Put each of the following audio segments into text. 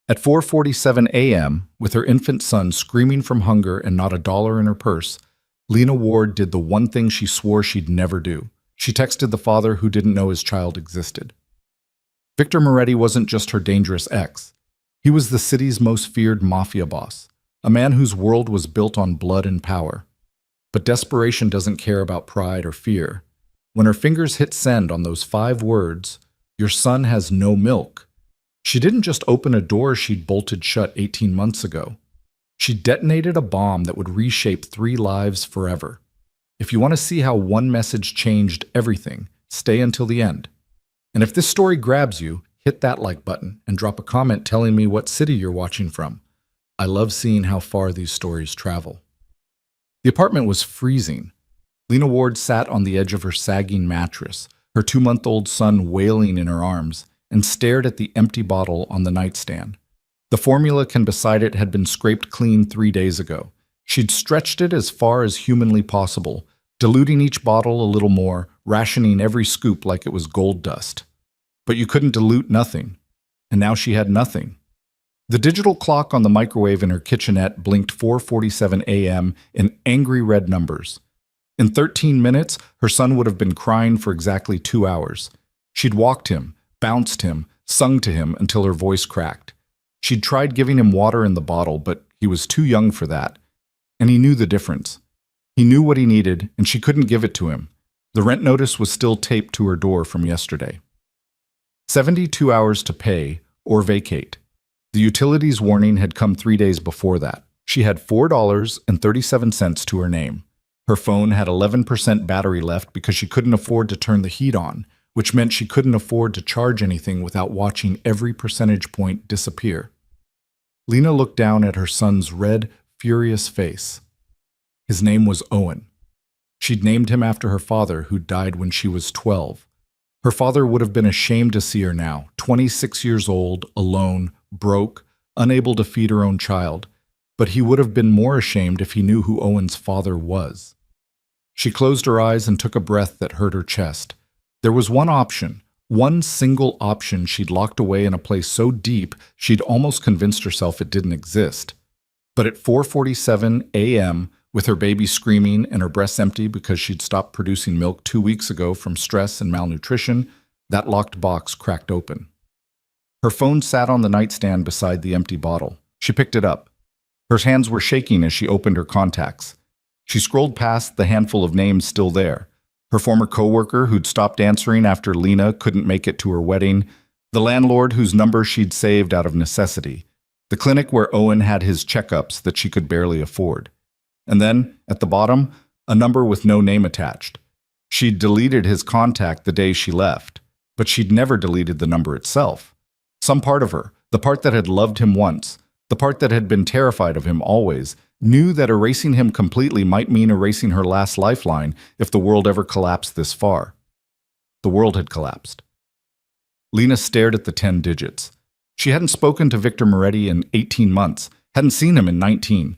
At 4:47 a.m., with her infant son screaming from hunger and not a dollar in her purse, Lena Ward did the one thing she swore she'd never do. She texted the father who didn't know his child existed. Victor Moretti wasn't just her dangerous ex. He was the city's most feared mafia boss, a man whose world was built on blood and power. But desperation doesn't care about pride or fear. When her fingers hit send on those 5 words, "Your son has no milk," she didn't just open a door she'd bolted shut 18 months ago. She detonated a bomb that would reshape 3 lives forever. If you want to see how one message changed everything, stay until the end. And if this story grabs you, hit that like button and drop a comment telling me what city you're watching from. I love seeing how far these stories travel. The apartment was freezing. Lena Ward sat on the edge of her sagging mattress, her 2-month-old son wailing in her arms, and stared at the empty bottle on the nightstand. The formula can beside it had been scraped clean 3 days ago. She'd stretched it as far as humanly possible, diluting each bottle a little more, rationing every scoop like it was gold dust. But you couldn't dilute nothing, and now she had nothing. The digital clock on the microwave in her kitchenette blinked 4:47 a.m. in angry red numbers. In 13 minutes, her son would have been crying for exactly 2 hours. She'd walked him, bounced him, sung to him until her voice cracked. She'd tried giving him water in the bottle, but he was too young for that. And he knew the difference. He knew what he needed, and she couldn't give it to him. The rent notice was still taped to her door from yesterday. 72 hours to pay or vacate. The utilities warning had come 3 days before that. She had $4.37 to her name. Her phone had 11% battery left because she couldn't afford to turn the heat on, which meant she couldn't afford to charge anything without watching every percentage point disappear. Lena looked down at her son's red, furious face. His name was Owen. She'd named him after her father, who died when she was 12. Her father would have been ashamed to see her now, 26 years old, alone, broke, unable to feed her own child. But he would have been more ashamed if he knew who Owen's father was. She closed her eyes and took a breath that hurt her chest. There was one option, one single option she'd locked away in a place so deep she'd almost convinced herself it didn't exist. But at 4:47 a.m., with her baby screaming and her breasts empty because she'd stopped producing milk 2 weeks ago from stress and malnutrition, that locked box cracked open. Her phone sat on the nightstand beside the empty bottle. She picked it up. Her hands were shaking as she opened her contacts. She scrolled past the handful of names still there. Her former coworker who'd stopped answering after Lena couldn't make it to her wedding, the landlord whose number she'd saved out of necessity, the clinic where Owen had his checkups that she could barely afford. And then, at the bottom, a number with no name attached. She'd deleted his contact the day she left, but she'd never deleted the number itself. Some part of her, the part that had loved him once, the part that had been terrified of him always, knew that erasing him completely might mean erasing her last lifeline if the world ever collapsed this far. The world had collapsed. Lena stared at the 10 digits. She hadn't spoken to Victor Moretti in 18 months, hadn't seen him in 19.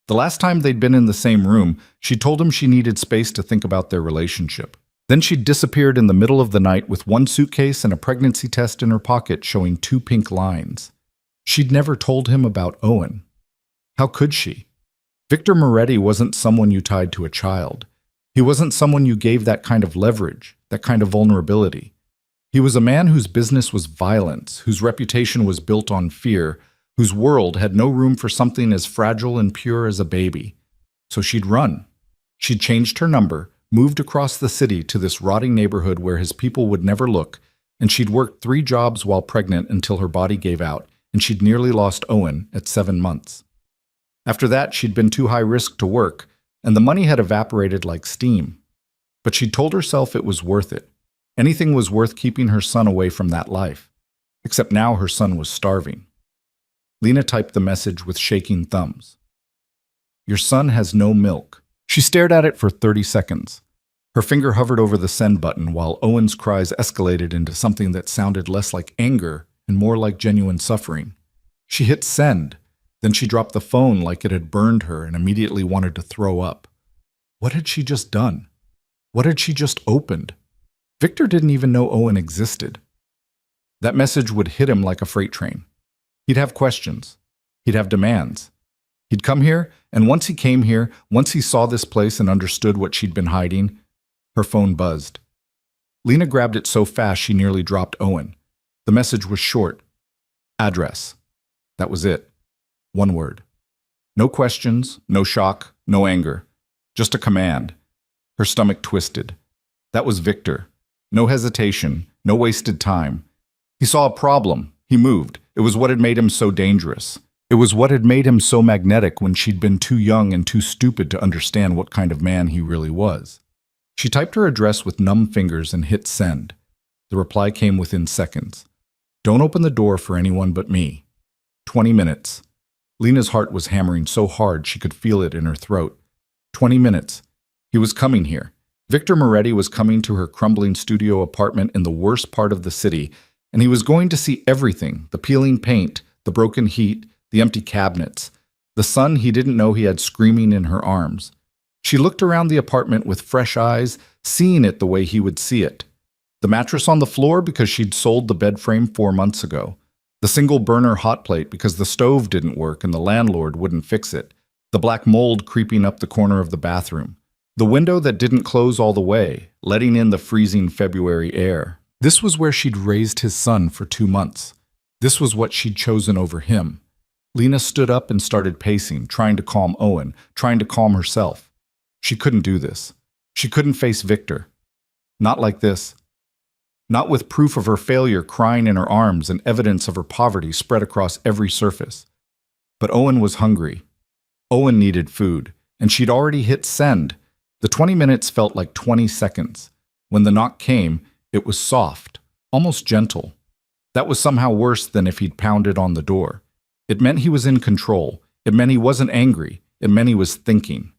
The last time they'd been in the same room, she told him she needed space to think about their relationship. Then she'd disappeared in the middle of the night with one suitcase and a pregnancy test in her pocket showing 2 pink lines. She'd never told him about Owen. How could she? Victor Moretti wasn't someone you tied to a child. He wasn't someone you gave that kind of leverage, that kind of vulnerability. He was a man whose business was violence, whose reputation was built on fear, whose world had no room for something as fragile and pure as a baby. So she'd run. She'd changed her number, moved across the city to this rotting neighborhood where his people would never look, and she'd worked 3 jobs while pregnant until her body gave out, and she'd nearly lost Owen at 7 months. After that, she'd been too high risk to work, and the money had evaporated like steam. But she'd told herself it was worth it. Anything was worth keeping her son away from that life. Except now her son was starving. Lena typed the message with shaking thumbs. Your son has no milk. She stared at it for 30 seconds. Her finger hovered over the send button while Owen's cries escalated into something that sounded less like anger and more like genuine suffering. She hit send. Then she dropped the phone like it had burned her and immediately wanted to throw up. What had she just done? What had she just opened? Victor didn't even know Owen existed. That message would hit him like a freight train. He'd have questions. He'd have demands. He'd come here, and once he came here, once he saw this place and understood what she'd been hiding, her phone buzzed. Lena grabbed it so fast she nearly dropped Owen. The message was short. Address. That was it. One word. No questions, no shock, no anger. Just a command. Her stomach twisted. That was Victor. No hesitation, no wasted time. He saw a problem. He moved. It was what had made him so dangerous. It was what had made him so magnetic when she'd been too young and too stupid to understand what kind of man he really was. She typed her address with numb fingers and hit send. The reply came within seconds. Don't open the door for anyone but me. 20 minutes. Lena's heart was hammering so hard she could feel it in her throat. 20 minutes. He was coming here. Victor Moretti was coming to her crumbling studio apartment in the worst part of the city, and he was going to see everything, the peeling paint, the broken heat, the empty cabinets, the son he didn't know he had screaming in her arms. She looked around the apartment with fresh eyes, seeing it the way he would see it. The mattress on the floor because she'd sold the bed frame 4 months ago. The single-burner hot plate because the stove didn't work and the landlord wouldn't fix it. The black mold creeping up the corner of the bathroom. The window that didn't close all the way, letting in the freezing February air. This was where she'd raised his son for 2 months. This was what she'd chosen over him. Lena stood up and started pacing, trying to calm Owen, trying to calm herself. She couldn't do this. She couldn't face Victor. Not like this. Not with proof of her failure crying in her arms and evidence of her poverty spread across every surface. But Owen was hungry. Owen needed food, and she'd already hit send. The 20 minutes felt like 20 seconds. When the knock came, it was soft, almost gentle. That was somehow worse than if he'd pounded on the door. It meant he was in control. It meant he wasn't angry. It meant he was thinking.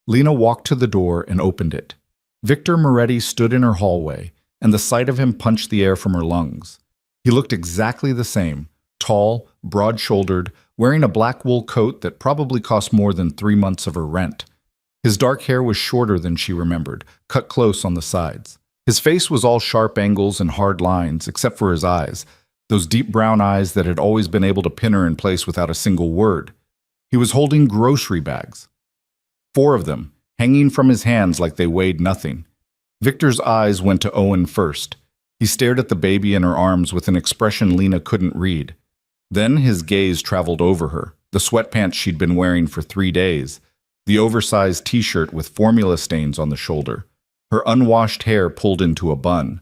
Lena walked to the door and opened it. Victor Moretti stood in her hallway, and the sight of him punched the air from her lungs. He looked exactly the same, tall, broad-shouldered, wearing a black wool coat that probably cost more than 3 months of her rent. His dark hair was shorter than she remembered, cut close on the sides. His face was all sharp angles and hard lines, except for his eyes, those deep brown eyes that had always been able to pin her in place without a single word. He was holding grocery bags. 4 of them, hanging from his hands like they weighed nothing. Victor's eyes went to Owen first. He stared at the baby in her arms with an expression Lena couldn't read. Then his gaze traveled over her, the sweatpants she'd been wearing for 3 days, the oversized t-shirt with formula stains on the shoulder, her unwashed hair pulled into a bun.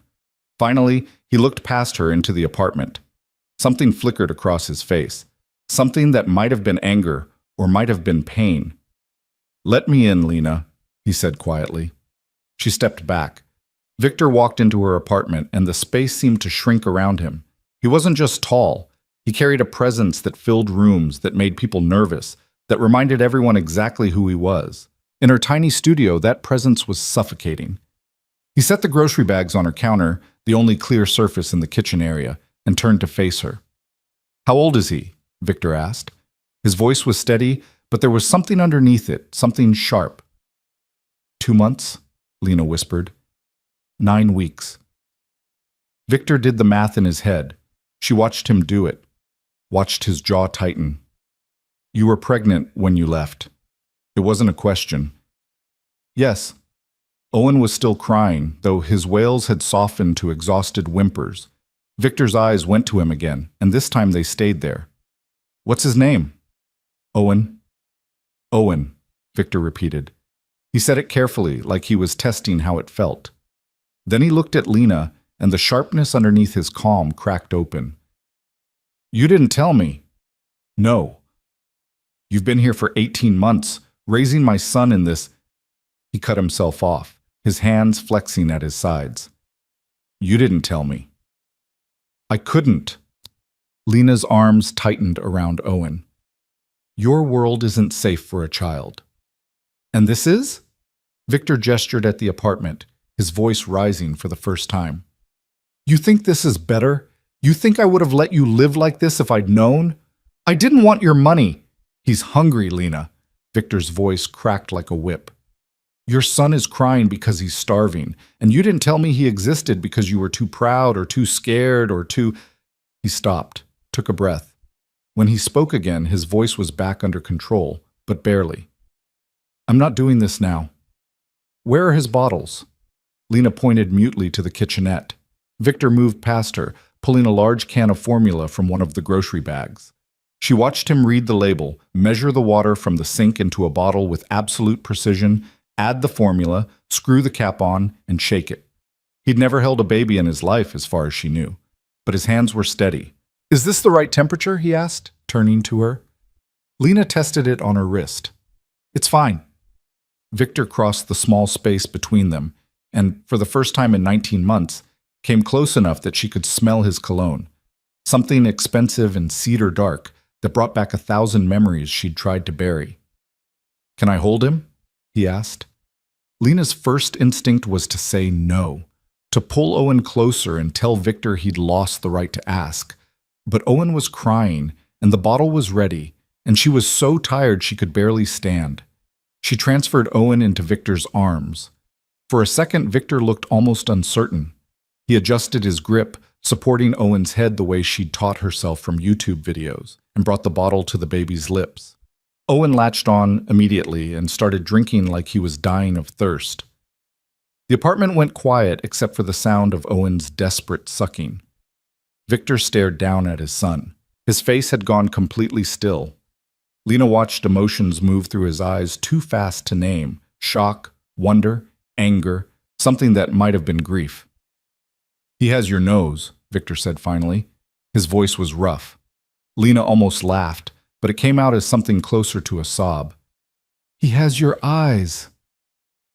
Finally, he looked past her into the apartment. Something flickered across his face, something that might have been anger or might have been pain. "Let me in, Lena," he said quietly. She stepped back. Victor walked into her apartment, and the space seemed to shrink around him. He wasn't just tall. He carried a presence that filled rooms, that made people nervous, that reminded everyone exactly who he was. In her tiny studio, that presence was suffocating. He set the grocery bags on her counter, the only clear surface in the kitchen area, and turned to face her. "How old is he?" Victor asked. His voice was steady, but there was something underneath it, something sharp. 2 months, Lena whispered. 9 weeks. Victor did the math in his head. She watched him do it, watched his jaw tighten. "You were pregnant when you left." It wasn't a question. "Yes." Owen was still crying, though his wails had softened to exhausted whimpers. Victor's eyes went to him again, and this time they stayed there. "What's his name?" "Owen." "Owen," Victor repeated. He said it carefully, like he was testing how it felt. Then he looked at Lena, and the sharpness underneath his calm cracked open. "You didn't tell me." "No." "You've been here for 18 months, raising my son in this—" He cut himself off, his hands flexing at his sides. "You didn't tell me." "I couldn't." Lena's arms tightened around Owen. "Your world isn't safe for a child." "And this is?" Victor gestured at the apartment, his voice rising for the first time. "You think this is better? You think I would have let you live like this if I'd known? I didn't want your money." "He's hungry, Lena." Victor's voice cracked like a whip. "Your son is crying because he's starving, and you didn't tell me he existed because you were too proud or too scared or too—" He stopped, took a breath. When he spoke again, his voice was back under control, but barely. I'm not doing this now. Where are his bottles? Lena pointed mutely to the kitchenette. Victor moved past her, pulling a large can of formula from one of the grocery bags. She watched him read the label, measure the water from the sink into a bottle with absolute precision, add the formula, screw the cap on, and shake it. He'd never held a baby in his life, as far as she knew, but his hands were steady. Is this the right temperature? He asked, turning to her. Lena tested it on her wrist. It's fine. Victor crossed the small space between them, and, for the first time in 19 months, came close enough that she could smell his cologne. Something expensive and cedar dark that brought back 1,000 memories she'd tried to bury. Can I hold him? He asked. Lena's first instinct was to say no, to pull Owen closer and tell Victor he'd lost the right to ask. But Owen was crying, and the bottle was ready, and she was so tired she could barely stand. She transferred Owen into Victor's arms. For a second, Victor looked almost uncertain. He adjusted his grip, supporting Owen's head the way she'd taught herself from YouTube videos, and brought the bottle to the baby's lips. Owen latched on immediately and started drinking like he was dying of thirst. The apartment went quiet except for the sound of Owen's desperate sucking. Victor stared down at his son. His face had gone completely still. Lena watched emotions move through his eyes too fast to name: shock, wonder, anger, something that might have been grief. He has your nose, Victor said finally. His voice was rough. Lena almost laughed, but it came out as something closer to a sob. He has your eyes.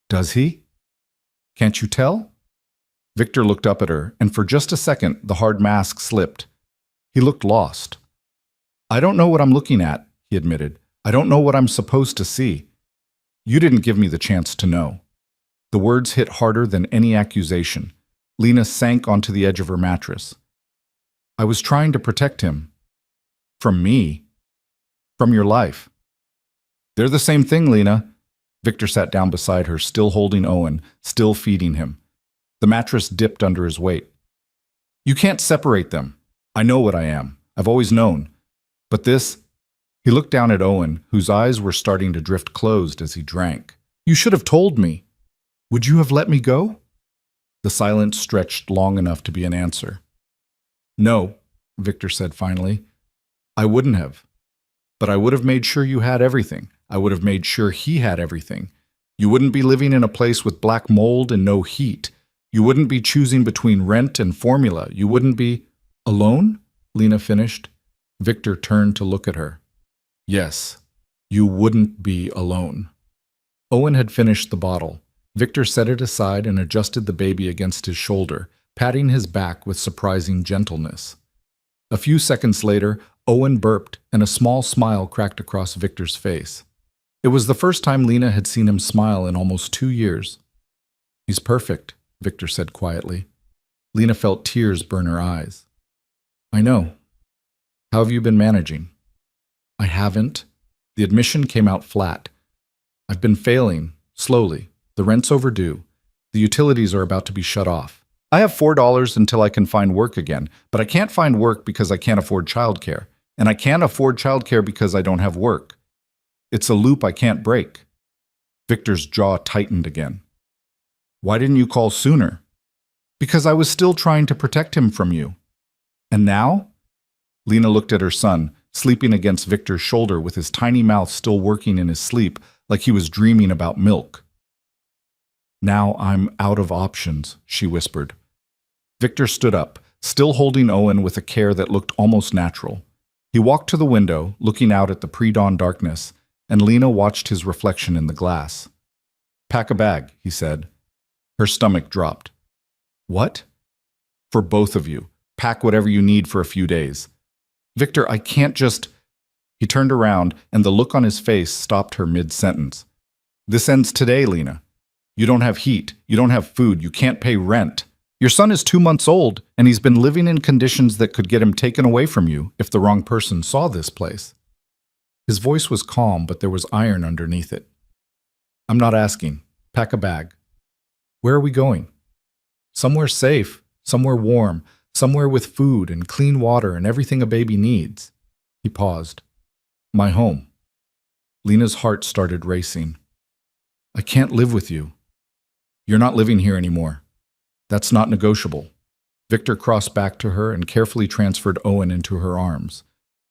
Does he? Can't you tell? Victor looked up at her, and for just a second, the hard mask slipped. He looked lost. I don't know what I'm looking at, he admitted. I don't know what I'm supposed to see. You didn't give me the chance to know. The words hit harder than any accusation. Lena sank onto the edge of her mattress. I was trying to protect him. From me. From your life. They're the same thing, Lena. Victor sat down beside her, still holding Owen, still feeding him. The mattress dipped under his weight. You can't separate them. I know what I am. I've always known. But this... He looked down at Owen, whose eyes were starting to drift closed as he drank. You should have told me. Would you have let me go? The silence stretched long enough to be an answer. No, Victor said finally. I wouldn't have. But I would have made sure you had everything. I would have made sure he had everything. You wouldn't be living in a place with black mold and no heat. You wouldn't be choosing between rent and formula. You wouldn't be... Alone? Lena finished. Victor turned to look at her. Yes, you wouldn't be alone. Owen had finished the bottle. Victor set it aside and adjusted the baby against his shoulder, patting his back with surprising gentleness. A few seconds later, Owen burped, and a small smile cracked across Victor's face. It was the first time Lena had seen him smile in almost 2 years. He's perfect, Victor said quietly. Lena felt tears burn her eyes. I know. How have you been managing? I haven't. The admission came out flat. I've been failing, slowly. The rent's overdue. The utilities are about to be shut off. I have $4 until I can find work again, but I can't find work because I can't afford childcare. And I can't afford childcare because I don't have work. It's a loop I can't break. Victor's jaw tightened again. Why didn't you call sooner? Because I was still trying to protect him from you. And now? Lena looked at her son, sleeping against Victor's shoulder with his tiny mouth still working in his sleep like he was dreaming about milk. Now I'm out of options, she whispered. Victor stood up, still holding Owen with a care that looked almost natural. He walked to the window, looking out at the pre-dawn darkness, and Lena watched his reflection in the glass. Pack a bag, he said. Her stomach dropped. What? For both of you. Pack whatever you need for a few days. Victor, I can't just... He turned around, and the look on his face stopped her mid-sentence. This ends today, Lena. You don't have heat. You don't have food. You can't pay rent. Your son is 2 months old, and he's been living in conditions that could get him taken away from you if the wrong person saw this place. His voice was calm, but there was iron underneath it. I'm not asking. Pack a bag. Where are we going? Somewhere safe, somewhere warm, somewhere with food and clean water and everything a baby needs. He paused. My home. Lena's heart started racing. I can't live with you. You're not living here anymore. That's not negotiable. Victor crossed back to her and carefully transferred Owen into her arms.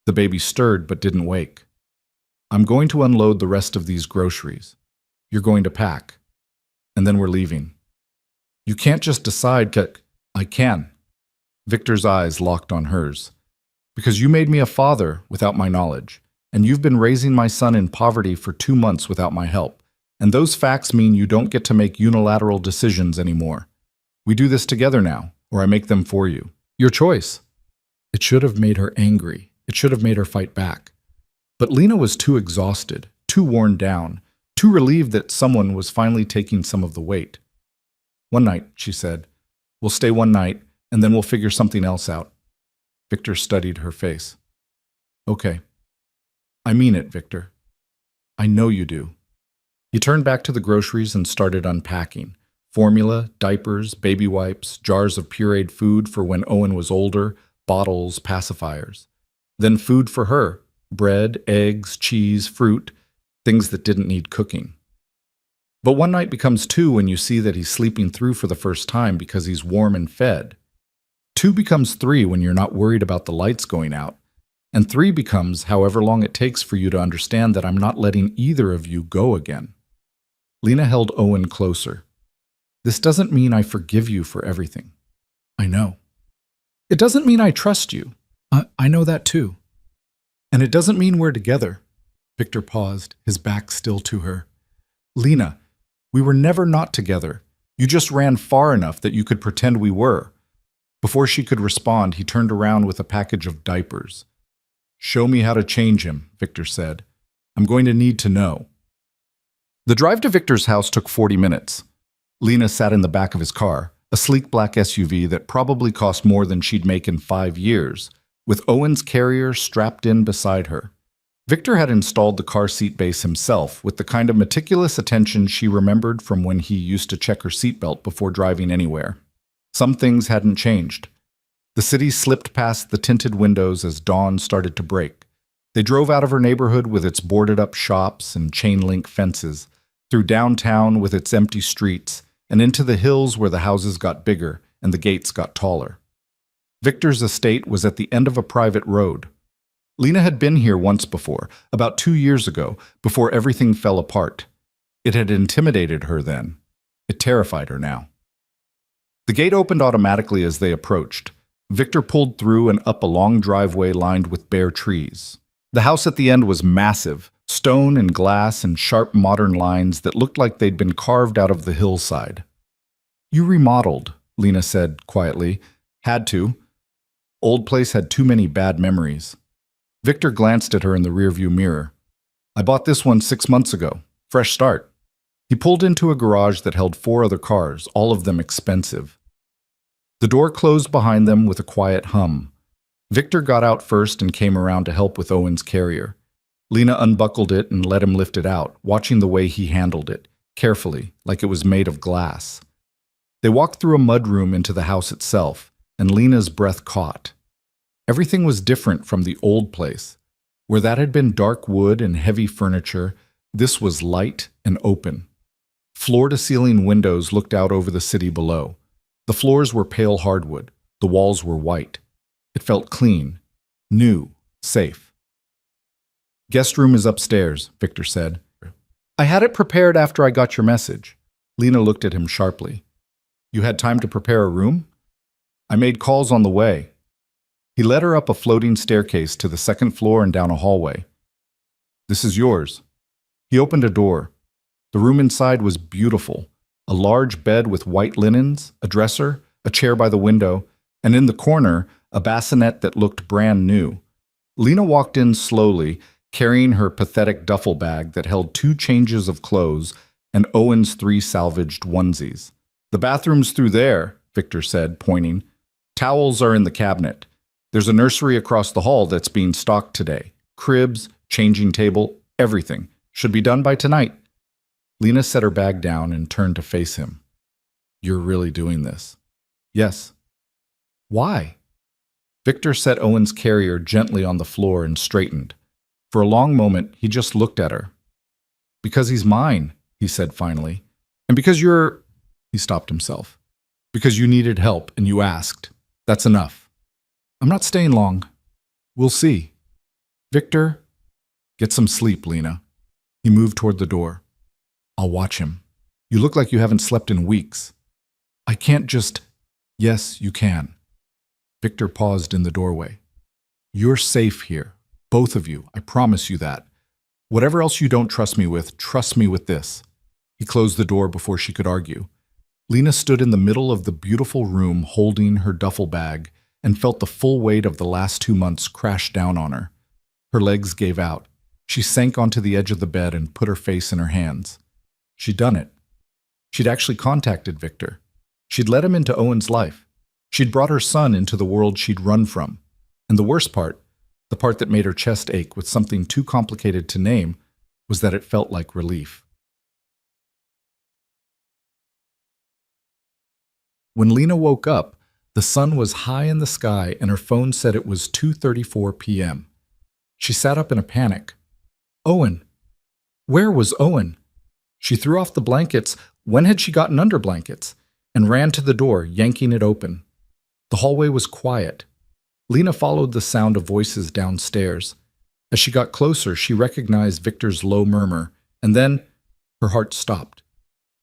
The baby stirred but didn't wake. I'm going to unload the rest of these groceries. You're going to pack. And then we're leaving. You can't just decide. I can. Victor's eyes locked on hers. Because you made me a father without my knowledge, and you've been raising my son in poverty for 2 months without my help. And those facts mean you don't get to make unilateral decisions anymore. We do this together now, or I make them for you. Your choice. It should have made her angry. It should have made her fight back. But Lena was too exhausted, too worn down, too relieved that someone was finally taking some of the weight. One night, she said. We'll stay one night, and then we'll figure something else out. Victor studied her face. Okay. I mean it, Victor. I know you do. He turned back to the groceries and started unpacking. Formula, diapers, baby wipes, jars of pureed food for when Owen was older, bottles, pacifiers. Then food for her, bread, eggs, cheese, fruit, things that didn't need cooking. But one night becomes 2 when you see that he's sleeping through for the first time because he's warm and fed. 2 becomes 3 when you're not worried about the lights going out. And 3 becomes however long it takes for you to understand that I'm not letting either of you go again. Lena held Owen closer. This doesn't mean I forgive you for everything. I know. It doesn't mean I trust you. I know that too. And it doesn't mean we're together. Victor paused, his back still to her. Lena, we were never not together. You just ran far enough that you could pretend we were. Before she could respond, he turned around with a package of diapers. Show me how to change him, Victor said. I'm going to need to know. The drive to Victor's house took 40 minutes. Lena sat in the back of his car, a sleek black SUV that probably cost more than she'd make in 5 years, with Owen's carrier strapped in beside her. Victor had installed the car seat base himself with the kind of meticulous attention she remembered from when he used to check her seatbelt before driving anywhere. Some things hadn't changed. The city slipped past the tinted windows as dawn started to break. They drove out of her neighborhood with its boarded-up shops and chain-link fences, through downtown with its empty streets, and into the hills where the houses got bigger and the gates got taller. Victor's estate was at the end of a private road. Lena had been here once before, about 2 years ago, before everything fell apart. It had intimidated her then. It terrified her now. The gate opened automatically as they approached. Victor pulled through and up a long driveway lined with bare trees. The house at the end was massive, stone and glass and sharp modern lines that looked like they'd been carved out of the hillside. You remodeled, Lena said quietly. Had to. Old place had too many bad memories. Victor glanced at her in the rearview mirror. I bought this one 6 months ago. Fresh start. He pulled into a garage that held 4 other cars, all of them expensive. The door closed behind them with a quiet hum. Victor got out first and came around to help with Owen's carrier. Lena unbuckled it and let him lift it out, watching the way he handled it, carefully, like it was made of glass. They walked through a mudroom into the house itself, and Lena's breath caught. Everything was different from the old place. Where that had been dark wood and heavy furniture, this was light and open. Floor-to-ceiling windows looked out over the city below. The floors were pale hardwood. The walls were white. It felt clean, new, safe. Guest room is upstairs, Victor said. I had it prepared after I got your message. Lena looked at him sharply. You had time to prepare a room? I made calls on the way. He led her up a floating staircase to the 2nd floor and down a hallway. This is yours. He opened a door. The room inside was beautiful. A large bed with white linens, a dresser, a chair by the window, and in the corner, a bassinet that looked brand new. Lena walked in slowly, carrying her pathetic duffel bag that held 2 changes of clothes and Owen's 3 salvaged onesies. The bathroom's through there, Victor said, pointing. Towels are in the cabinet. There's a nursery across the hall that's being stocked today. Cribs, changing table, everything. Should be done by tonight. Lena set her bag down and turned to face him. You're really doing this? Yes. Why? Victor set Owen's carrier gently on the floor and straightened. For a long moment, he just looked at her. "Because he's mine," he said finally. "And because you're—" He stopped himself. "Because you needed help and you asked. That's enough." "I'm not staying long." "We'll see." "Victor, get some sleep, Lena." He moved toward the door. "I'll watch him. You look like you haven't slept in weeks." "I can't just—" "Yes, you can." Victor paused in the doorway. "You're safe here. Both of you. I promise you that. Whatever else you don't trust me with this." He closed the door before she could argue. Lena stood in the middle of the beautiful room holding her duffel bag and felt the full weight of the last 2 months crash down on her. Her legs gave out. She sank onto the edge of the bed and put her face in her hands. She'd done it. She'd actually contacted Victor. She'd let him into Owen's life. She'd brought her son into the world she'd run from. And the worst part, the part that made her chest ache with something too complicated to name, was that it felt like relief. When Lena woke up, the sun was high in the sky and her phone said it was 2:34 p.m. She sat up in a panic. Owen! Where was Owen? She threw off the blankets. When had she gotten under blankets? And ran to the door, yanking it open. The hallway was quiet. Lena followed the sound of voices downstairs. As she got closer, she recognized Victor's low murmur, and then her heart stopped.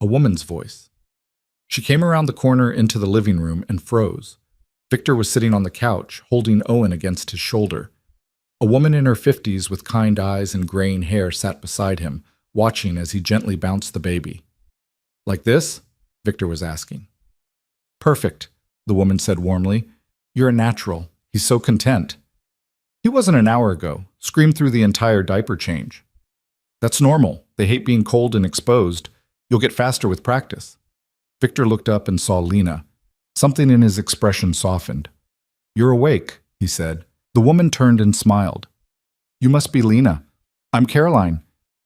A woman's voice. She came around the corner into the living room and froze. Victor was sitting on the couch, holding Owen against his shoulder. A woman in her 50s with kind eyes and graying hair sat beside him, watching as he gently bounced the baby. "Like this?" Victor was asking. "Perfect," the woman said warmly. "You're a natural. He's so content." "He wasn't an hour ago. Screamed through the entire diaper change." "That's normal. They hate being cold and exposed. You'll get faster with practice." Victor looked up and saw Lena. Something in his expression softened. "You're awake," he said. The woman turned and smiled. "You must be Lena. I'm Caroline.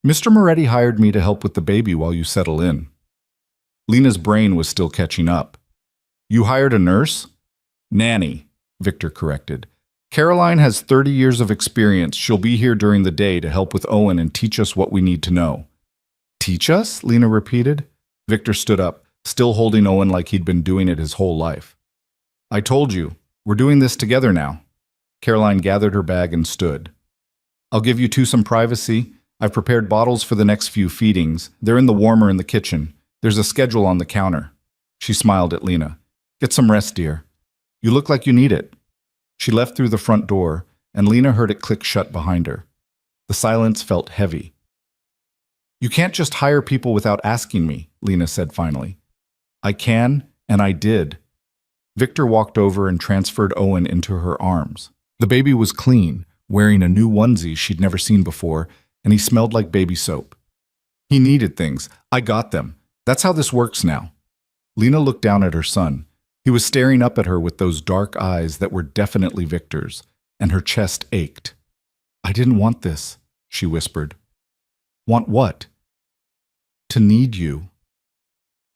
Mr. Moretti hired me to help with the baby while you settle in." Lena's brain was still catching up. "You hired a nurse?" "Nanny," Victor corrected. "Caroline has 30 years of experience. She'll be here during the day to help with Owen and teach us what we need to know." "Teach us?" Lena repeated. Victor stood up, still holding Owen like he'd been doing it his whole life. "I told you, we're doing this together now." Caroline gathered her bag and stood. "I'll give you two some privacy. I've prepared bottles for the next few feedings. They're in the warmer in the kitchen. There's a schedule on the counter." She smiled at Lena. "Get some rest, dear. You look like you need it." She left through the front door, and Lena heard it click shut behind her. The silence felt heavy. "You can't just hire people without asking me," Lena said finally. "I can, and I did." Victor walked over and transferred Owen into her arms. The baby was clean, wearing a new onesie she'd never seen before, and he smelled like baby soap. "He needed things. I got them. That's how this works now." Lena looked down at her son. He was staring up at her with those dark eyes that were definitely Victor's, and her chest ached. "I didn't want this," she whispered. "Want what?" "To need you."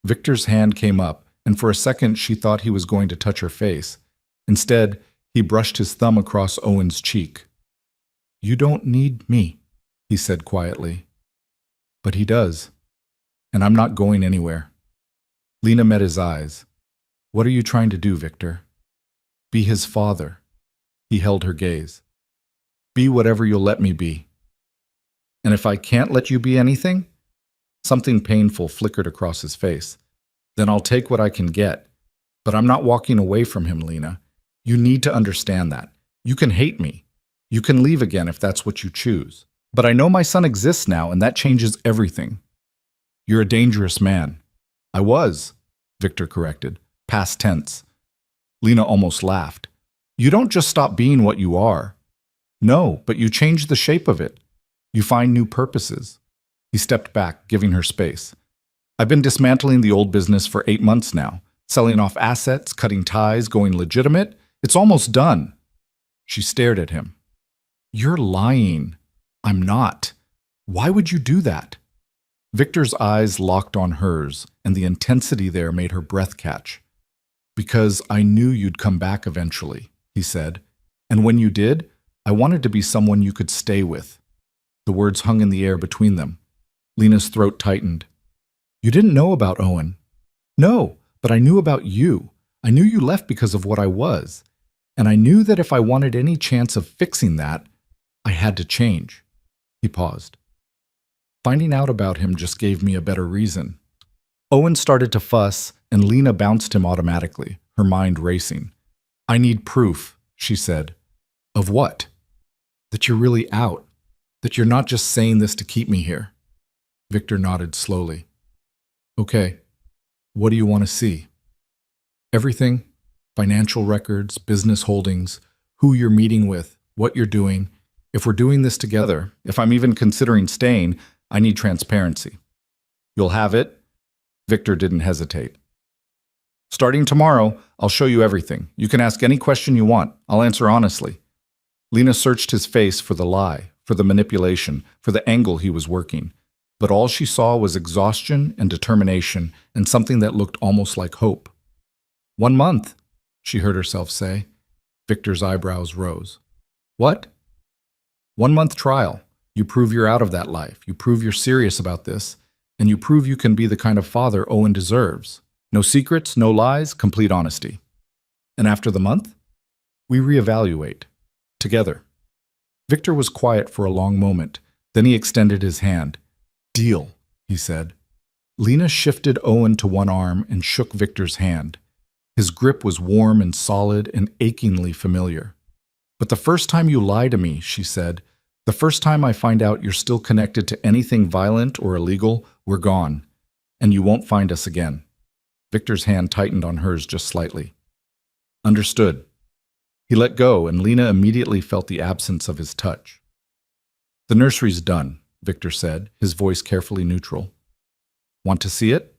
Victor's hand came up, and for a second she thought he was going to touch her face. Instead, he brushed his thumb across Owen's cheek. "You don't need me," he said quietly. "But he does, and I'm not going anywhere." Lena met his eyes. "What are you trying to do, Victor?" "Be his father." He held her gaze. "Be whatever you'll let me be." "And if I can't let you be anything?" Something painful flickered across his face. "Then I'll take what I can get. But I'm not walking away from him, Lena. You need to understand that. You can hate me. You can leave again if that's what you choose. But I know my son exists now, and that changes everything." "You're a dangerous man." "I was," Victor corrected. Past tense. Lena almost laughed. "You don't just stop being what you are." "No, but you change the shape of it. You find new purposes." He stepped back, giving her space. "I've been dismantling the old business for 8 months now, selling off assets, cutting ties, going legitimate. It's almost done." She stared at him. "You're lying." "I'm not. Why would you do that?" Victor's eyes locked on hers, and the intensity there made her breath catch. "Because I knew you'd come back eventually," he said. And when you did, I wanted to be someone you could stay with." The words hung in the air between them. Lena's throat tightened. "You didn't know about Owen." "No, but I knew about you. I knew you left because of what I was. And I knew that if I wanted any chance of fixing that, I had to change." He paused. Finding out about him just gave me a better reason. Owen started to fuss, and Lena bounced him automatically, her mind racing. "I need proof," she said. "Of what?" "That you're really out. That you're not just saying this to keep me here." Victor nodded slowly. "Okay. What do you want to see?" "Everything. Financial records, business holdings, who you're meeting with, what you're doing. If we're doing this together, if I'm even considering staying, I need transparency." "You'll have it?" Victor didn't hesitate. "Starting tomorrow, I'll show you everything. You can ask any question you want. I'll answer honestly." Lena searched his face for the lie, for the manipulation, for the angle he was working. But all she saw was exhaustion and determination and something that looked almost like hope. "1 month," she heard herself say. Victor's eyebrows rose. "What?" "1 month trial. You prove you're out of that life. You prove you're serious about this. And you prove you can be the kind of father Owen deserves. No secrets, no lies, complete honesty. And after the month, we reevaluate. Together." Victor was quiet for a long moment. Then he extended his hand. "Deal," he said. Lena shifted Owen to one arm and shook Victor's hand. His grip was warm and solid and achingly familiar. "But the first time you lie to me," she said, "the first time I find out you're still connected to anything violent or illegal, we're gone. And you won't find us again." Victor's hand tightened on hers just slightly. "Understood." He let go, and Lena immediately felt the absence of his touch. "The nursery's done," Victor said, his voice carefully neutral. "Want to see it?"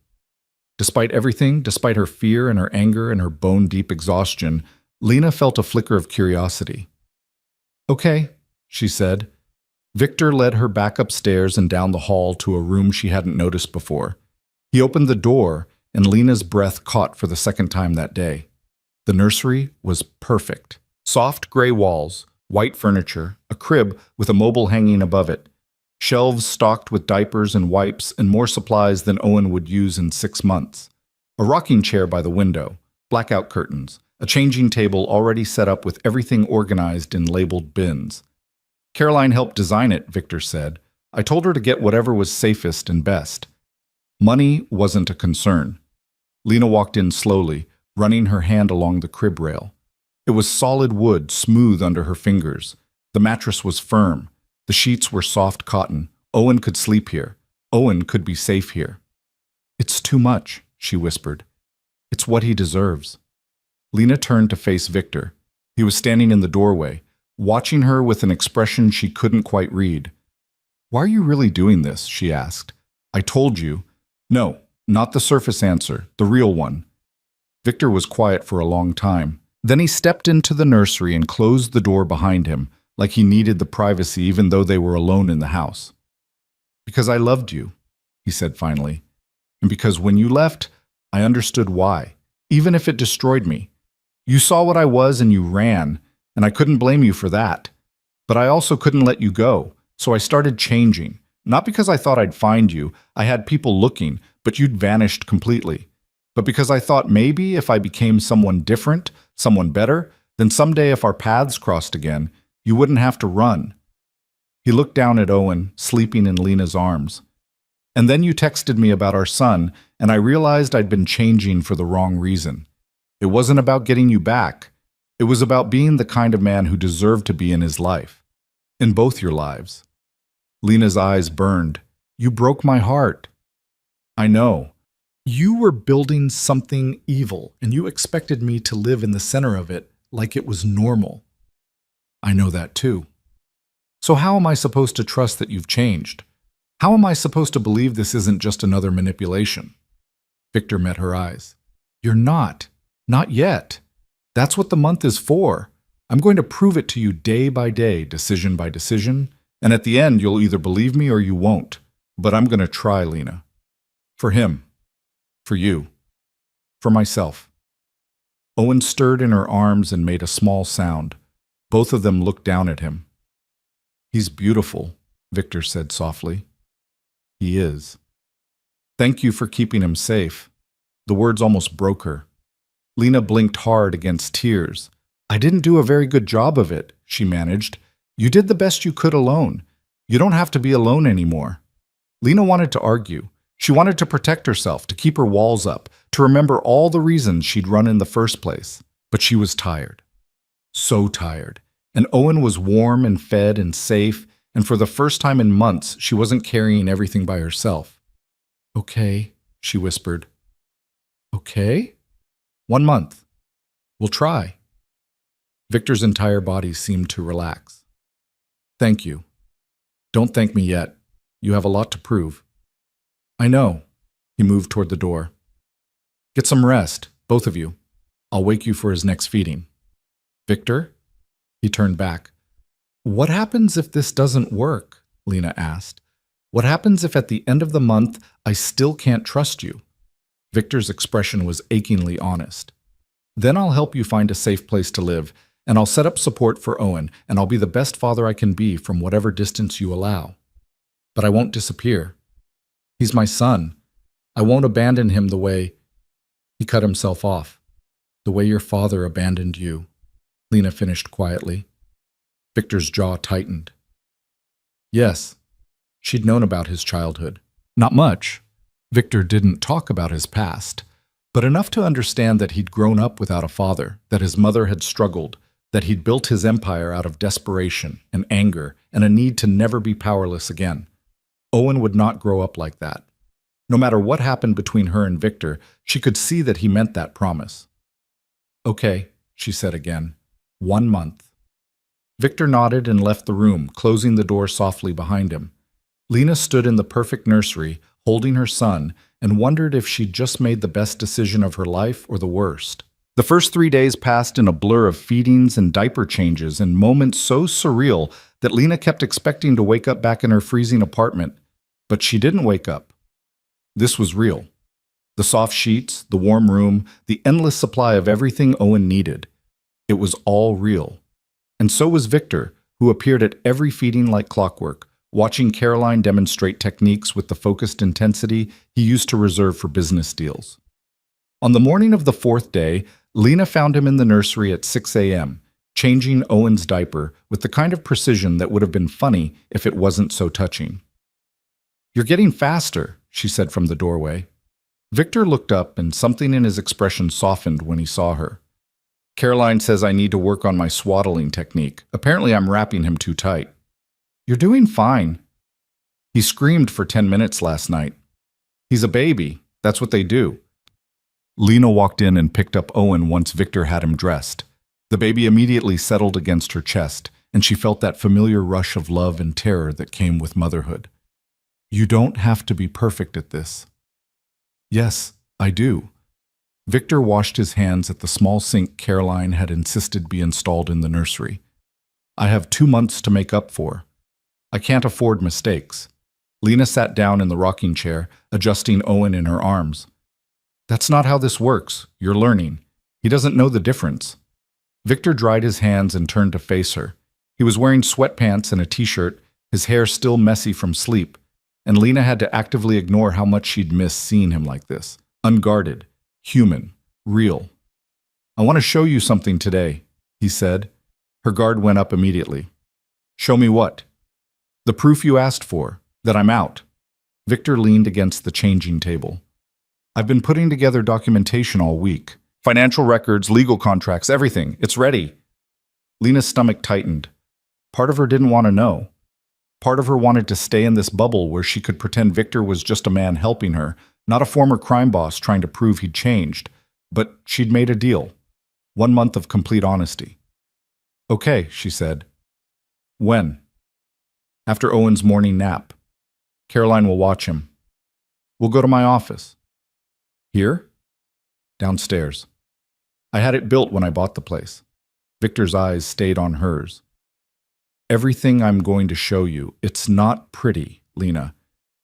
Despite everything, despite her fear and her anger and her bone-deep exhaustion, Lena felt a flicker of curiosity. "Okay," she said. Victor led her back upstairs and down the hall to a room she hadn't noticed before. He opened the door, and Lena's breath caught for the second time that day. The nursery was perfect. Soft gray walls, white furniture, a crib with a mobile hanging above it, shelves stocked with diapers and wipes and more supplies than Owen would use in 6 months. A rocking chair by the window, blackout curtains, a changing table already set up with everything organized in labeled bins. "Caroline helped design it," Victor said. "I told her to get whatever was safest and best." Money wasn't a concern. Lena walked in slowly, running her hand along the crib rail. It was solid wood, smooth under her fingers. The mattress was firm. The sheets were soft cotton. Owen could sleep here. Owen could be safe here. "It's too much," she whispered. "It's what he deserves." Lena turned to face Victor. He was standing in the doorway, watching her with an expression she couldn't quite read. "Why are you really doing this?" she asked. "I told you." "No, not the surface answer, the real one." Victor was quiet for a long time. Then he stepped into the nursery and closed the door behind him, like he needed the privacy even though they were alone in the house. "Because I loved you," he said finally. "And because when you left, I understood why, even if it destroyed me. You saw what I was and you ran, and I couldn't blame you for that. But I also couldn't let you go, so I started changing. Not because I thought I'd find you. I had people looking, but you'd vanished completely. But because I thought maybe if I became someone different, someone better, then someday if our paths crossed again, you wouldn't have to run." He looked down at Owen, sleeping in Lena's arms. "And then you texted me about our son, and I realized I'd been changing for the wrong reason. It wasn't about getting you back. It was about being the kind of man who deserved to be in his life. In both your lives." Lena's eyes burned. "You broke my heart." "I know. You were building something evil, and you expected me to live in the center of it like it was normal." "I know that too." "So how am I supposed to trust that you've changed? How am I supposed to believe this isn't just another manipulation?" Victor met her eyes. "You're not. Not yet. That's what the month is for. I'm going to prove it to you day by day, decision by decision, and at the end you'll either believe me or you won't. But I'm going to try, Lena. For him. For you. For myself." Owen stirred in her arms and made a small sound. Both of them looked down at him. "He's beautiful," Victor said softly. "He is. Thank you for keeping him safe." The words almost broke her. Lena blinked hard against tears. "I didn't do a very good job of it," she managed. "You did the best you could alone. You don't have to be alone anymore." Lena wanted to argue. She wanted to protect herself, to keep her walls up, to remember all the reasons she'd run in the first place. But she was tired. So tired. And Owen was warm and fed and safe, and for the first time in months, she wasn't carrying everything by herself. "Okay," she whispered. "Okay? 1 month. We'll try." Victor's entire body seemed to relax. "Thank you. Don't thank me yet. You have a lot to prove." "I know." He moved toward the door. "Get some rest, both of you. I'll wake you for his next feeding." "Victor?" He turned back. "What happens if this doesn't work?" Lena asked. "What happens if at the end of the month I still can't trust you?" Victor's expression was achingly honest. "Then I'll help you find a safe place to live, and I'll set up support for Owen, and I'll be the best father I can be from whatever distance you allow. But I won't disappear. He's my son. I won't abandon him the way—" He cut himself off. "The way your father abandoned you," Lena finished quietly. Victor's jaw tightened. Yes, she'd known about his childhood. Not much. Victor didn't talk about his past, but enough to understand that he'd grown up without a father, that his mother had struggled, that he'd built his empire out of desperation and anger and a need to never be powerless again. Owen would not grow up like that. No matter what happened between her and Victor, she could see that he meant that promise. "Okay," she said again. 1 month. Victor nodded and left the room, closing the door softly behind him. Lena stood in the perfect nursery, holding her son, and wondered if she'd just made the best decision of her life or the worst. The first 3 days passed in a blur of feedings and diaper changes and moments so surreal that Lena kept expecting to wake up back in her freezing apartment. But she didn't wake up. This was real. The soft sheets, the warm room, the endless supply of everything Owen needed. It was all real. And so was Victor, who appeared at every feeding like clockwork, watching Caroline demonstrate techniques with the focused intensity he used to reserve for business deals. On the morning of the 4th day, Lena found him in the nursery at 6 a.m., changing Owen's diaper with the kind of precision that would have been funny if it wasn't so touching. "You're getting faster," she said from the doorway. Victor looked up, and something in his expression softened when he saw her. "Caroline says I need to work on my swaddling technique. Apparently I'm wrapping him too tight." "You're doing fine." "He screamed for 10 minutes last night." "He's a baby. That's what they do." Lena walked in and picked up Owen once Victor had him dressed. The baby immediately settled against her chest, and she felt that familiar rush of love and terror that came with motherhood. "You don't have to be perfect at this." "Yes, I do." Victor washed his hands at the small sink Caroline had insisted be installed in the nursery. "I have 2 months to make up for. I can't afford mistakes." Lena sat down in the rocking chair, adjusting Owen in her arms. "That's not how this works. You're learning. He doesn't know the difference." Victor dried his hands and turned to face her. He was wearing sweatpants and a t-shirt, his hair still messy from sleep, and Lena had to actively ignore how much she'd missed seeing him like this. Unguarded, human, real. "I want to show you something today," he said. Her guard went up immediately. "Show me what?" "The proof you asked for, that I'm out." Victor leaned against the changing table. "I've been putting together documentation all week. Financial records, legal contracts, everything. It's ready." Lena's stomach tightened. Part of her didn't want to know. Part of her wanted to stay in this bubble where she could pretend Victor was just a man helping her, not a former crime boss trying to prove he'd changed. But she'd made a deal. 1 month of complete honesty. "Okay," she said. "When?" "After Owen's morning nap. Caroline will watch him. We'll go to my office." "Here?" "Downstairs. I had it built when I bought the place." Victor's eyes stayed on hers. "Everything I'm going to show you, it's not pretty, Lena.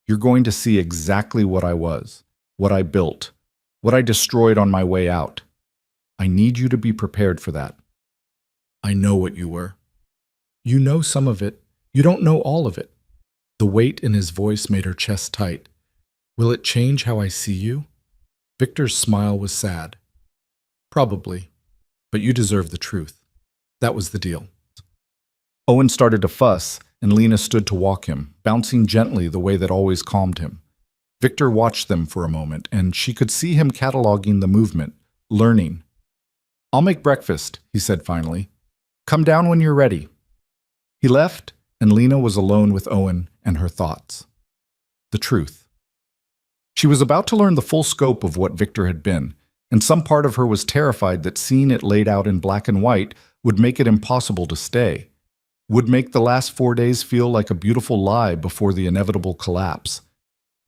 You're going to see exactly what I was, what I built, what I destroyed on my way out. I need you to be prepared for that." "I know what you were." You know some of it. You don't know all of it. The weight in his voice made her chest tight. Will it change how I see you? Victor's smile was sad. Probably. But you deserve the truth. That was the deal. Owen started to fuss, and Lena stood to walk him, bouncing gently the way that always calmed him. Victor watched them for a moment, and she could see him cataloging the movement, learning. I'll make breakfast, he said finally. Come down when you're ready. He left, and Lena was alone with Owen and her thoughts. The truth. She was about to learn the full scope of what Victor had been, and some part of her was terrified that seeing it laid out in black and white would make it impossible to stay, would make the last 4 days feel like a beautiful lie before the inevitable collapse.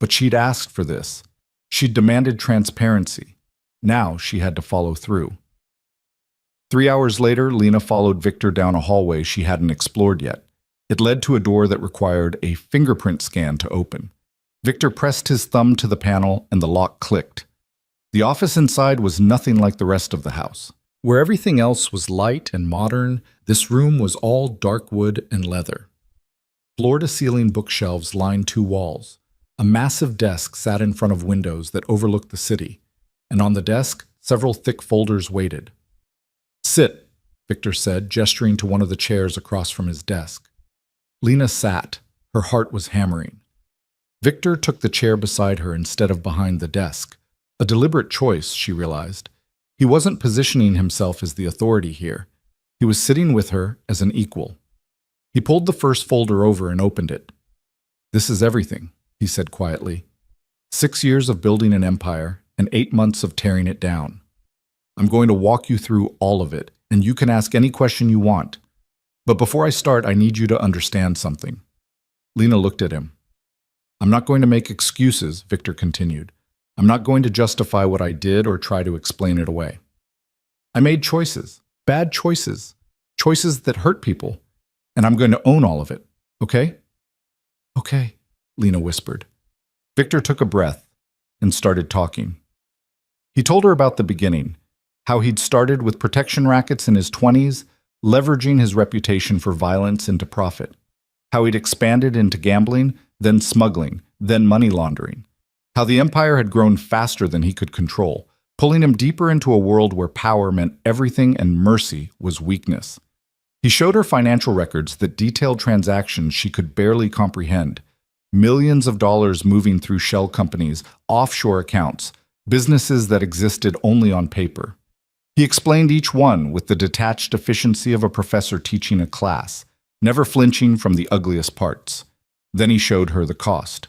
But she'd asked for this. She'd demanded transparency. Now she had to follow through. 3 hours later, Lena followed Victor down a hallway she hadn't explored yet. It led to a door that required a fingerprint scan to open. Victor pressed his thumb to the panel and the lock clicked. The office inside was nothing like the rest of the house. Where everything else was light and modern, this room was all dark wood and leather. Floor-to-ceiling bookshelves lined 2 walls. A massive desk sat in front of windows that overlooked the city, and on the desk, several thick folders waited. Sit, Victor said, gesturing to one of the chairs across from his desk. Lena sat. Her heart was hammering. Victor took the chair beside her instead of behind the desk. A deliberate choice, she realized. He wasn't positioning himself as the authority here. He was sitting with her as an equal. He pulled the first folder over and opened it. This is everything, he said quietly. 6 years of building an empire and 8 months of tearing it down. I'm going to walk you through all of it, and you can ask any question you want. But before I start, I need you to understand something. Lena looked at him. I'm not going to make excuses, Victor continued. I'm not going to justify what I did or try to explain it away. I made choices, bad choices, choices that hurt people, and I'm going to own all of it, okay? Okay, Lena whispered. Victor took a breath and started talking. He told her about the beginning, how he'd started with protection rackets in his 20s, leveraging his reputation for violence into profit, how he'd expanded into gambling, then smuggling, then money laundering, how the empire had grown faster than he could control, pulling him deeper into a world where power meant everything and mercy was weakness. He showed her financial records that detailed transactions she could barely comprehend, millions of dollars moving through shell companies, offshore accounts, businesses that existed only on paper. He explained each one with the detached efficiency of a professor teaching a class, never flinching from the ugliest parts. Then he showed her the cost.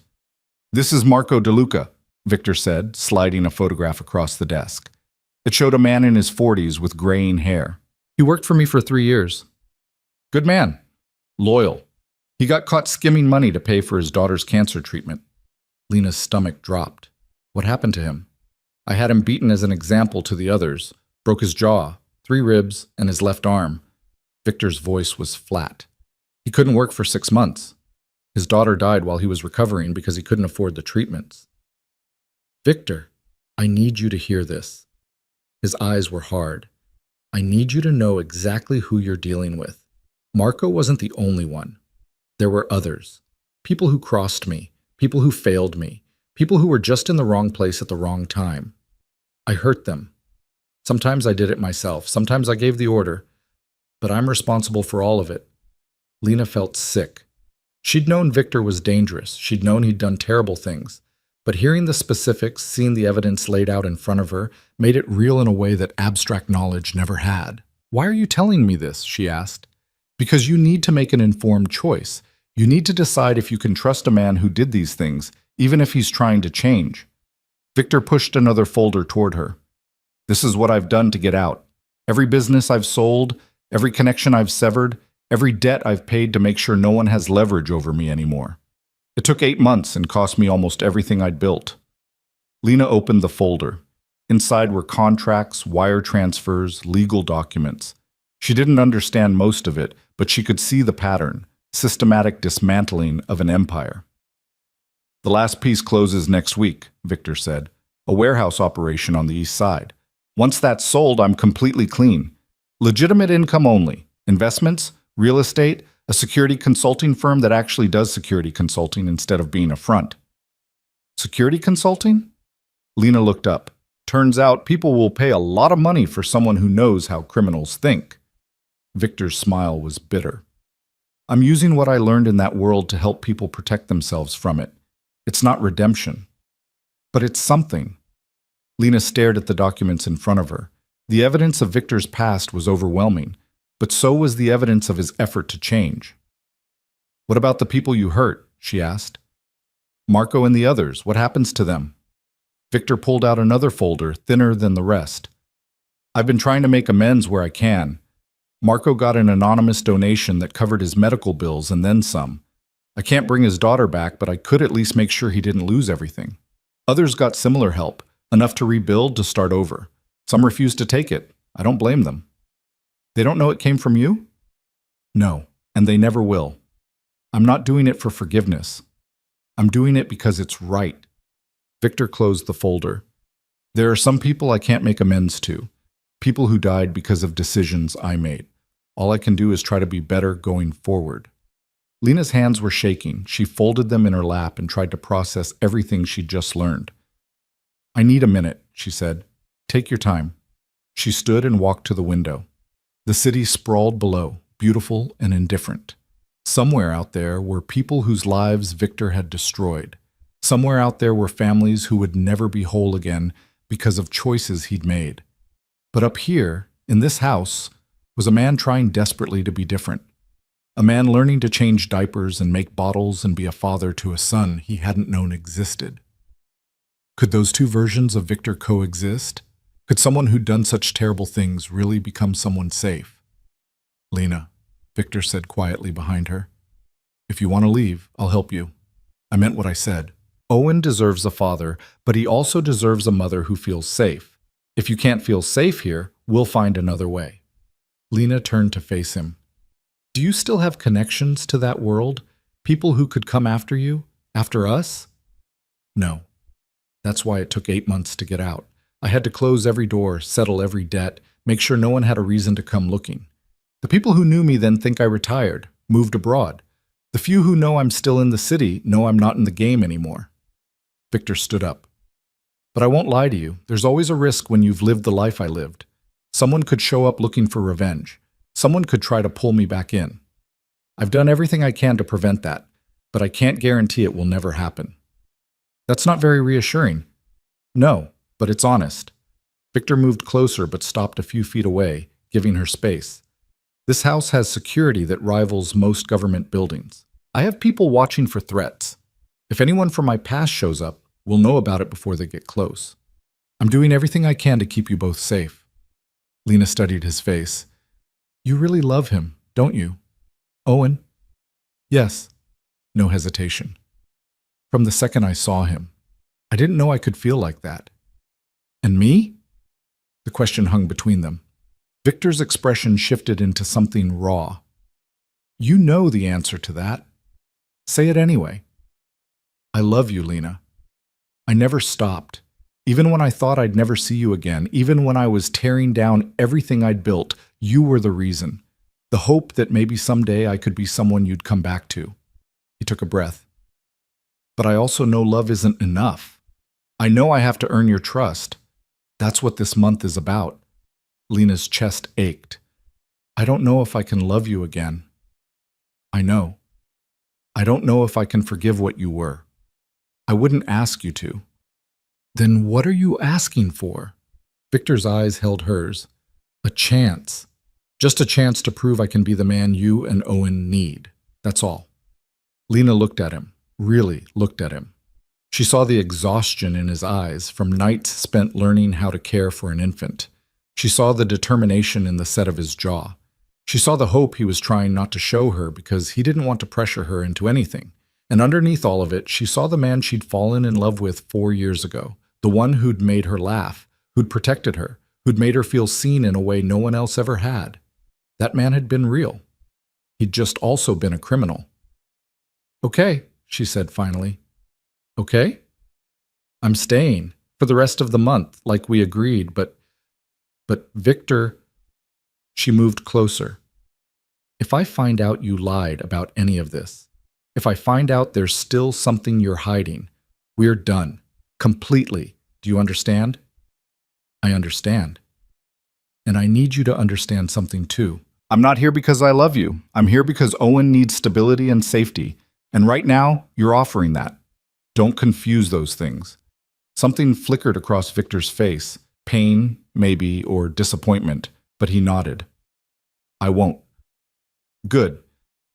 This is Marco DeLuca, Victor said, sliding a photograph across the desk. It showed a man in his 40s with graying hair. He worked for me for 3 years. Good man. Loyal. He got caught skimming money to pay for his daughter's cancer treatment. Lena's stomach dropped. What happened to him? I had him beaten as an example to the others. Broke his jaw, 3 ribs, and his left arm. Victor's voice was flat. He couldn't work for 6 months. His daughter died while he was recovering because he couldn't afford the treatments. Victor, I need you to hear this. His eyes were hard. I need you to know exactly who you're dealing with. Marco wasn't the only one. There were others. People who crossed me, people who failed me, people who were just in the wrong place at the wrong time. I hurt them. Sometimes I did it myself. Sometimes I gave the order. But I'm responsible for all of it. Lena felt sick. She'd known Victor was dangerous. She'd known he'd done terrible things. But hearing the specifics, seeing the evidence laid out in front of her, made it real in a way that abstract knowledge never had. Why are you telling me this? She asked. Because you need to make an informed choice. You need to decide if you can trust a man who did these things, even if he's trying to change. Victor pushed another folder toward her. This is what I've done to get out. Every business I've sold, every connection I've severed, every debt I've paid to make sure no one has leverage over me anymore. It took 8 months and cost me almost everything I'd built. Lena opened the folder. Inside were contracts, wire transfers, legal documents. She didn't understand most of it, but she could see the pattern, systematic dismantling of an empire. The last piece closes next week, Victor said. A warehouse operation on the east side. Once that's sold, I'm completely clean. Legitimate income only. Investments, real estate, A security consulting firm that actually does security consulting instead of being a front. Security consulting? Lena looked up. Turns out people will pay a lot of money for someone who knows how criminals think. Victor's smile was bitter. I'm using what I learned in that world to help people protect themselves from it. It's not redemption. But it's something. Lena stared at the documents in front of her. The evidence of Victor's past was overwhelming, but so was the evidence of his effort to change. What about the people you hurt? She asked. Marco and the others, what happens to them? Victor pulled out another folder, thinner than the rest. I've been trying to make amends where I can. Marco got an anonymous donation that covered his medical bills and then some. I can't bring his daughter back, but I could at least make sure he didn't lose everything. Others got similar help, enough to rebuild, to start over. Some refused to take it. I don't blame them. They don't know it came from you? No, and they never will. I'm not doing it for forgiveness. I'm doing it because it's right. Victor closed the folder. There are some people I can't make amends to. People who died because of decisions I made. All I can do is try to be better going forward. Lena's hands were shaking. She folded them in her lap and tried to process everything she'd just learned. I need a minute, she said. Take your time. She stood and walked to the window. The city sprawled below, beautiful and indifferent. Somewhere out there were people whose lives Victor had destroyed. Somewhere out there were families who would never be whole again because of choices he'd made. But up here, in this house, was a man trying desperately to be different. A man learning to change diapers and make bottles and be a father to a son he hadn't known existed. Could those two versions of Victor coexist? Could someone who'd done such terrible things really become someone safe? Lena, Victor said quietly behind her. If you want to leave, I'll help you. I meant what I said. Owen deserves a father, but he also deserves a mother who feels safe. If you can't feel safe here, we'll find another way. Lena turned to face him. Do you still have connections to that world? People who could come after you? After us? No. That's why it took 8 months to get out. I had to close every door, settle every debt, make sure no one had a reason to come looking. The people who knew me then think I retired, moved abroad. The few who know I'm still in the city know I'm not in the game anymore. Victor stood up. But I won't lie to you. There's always a risk when you've lived the life I lived. Someone could show up looking for revenge. Someone could try to pull me back in. I've done everything I can to prevent that, but I can't guarantee it will never happen. That's not very reassuring. No, but it's honest. Victor moved closer but stopped a few feet away, giving her space. This house has security that rivals most government buildings. I have people watching for threats. If anyone from my past shows up, we'll know about it before they get close. I'm doing everything I can to keep you both safe. Lena studied his face. You really love him, don't you? Owen? Yes. No hesitation. From the second I saw him. I didn't know I could feel like that. And me? The question hung between them. Victor's expression shifted into something raw. You know the answer to that. Say it anyway. I love you, Lena. I never stopped. Even when I thought I'd never see you again, even when I was tearing down everything I'd built, you were the reason. The hope that maybe someday I could be someone you'd come back to. He took a breath. But I also know love isn't enough. I know I have to earn your trust. That's what this month is about. Lena's chest ached. I don't know if I can love you again. I know. I don't know if I can forgive what you were. I wouldn't ask you to. Then what are you asking for? Victor's eyes held hers. A chance. Just a chance to prove I can be the man you and Owen need. That's all. Lena looked at him, really looked at him. She saw the exhaustion in his eyes from nights spent learning how to care for an infant. She saw the determination in the set of his jaw. She saw the hope he was trying not to show her because he didn't want to pressure her into anything. And underneath all of it, she saw the man she'd fallen in love with 4 years ago, the one who'd made her laugh, who'd protected her, who'd made her feel seen in a way no one else ever had. That man had been real. He'd just also been a criminal. Okay, she said finally. Okay? I'm staying for the rest of the month, like we agreed, but Victor... She moved closer. If I find out you lied about any of this, if I find out there's still something you're hiding, we're done. Completely. Do you understand? I understand. And I need you to understand something too. I'm not here because I love you. I'm here because Owen needs stability and safety. And right now, you're offering that. Don't confuse those things. Something flickered across Victor's face. Pain, maybe, or disappointment, but he nodded. I won't. Good.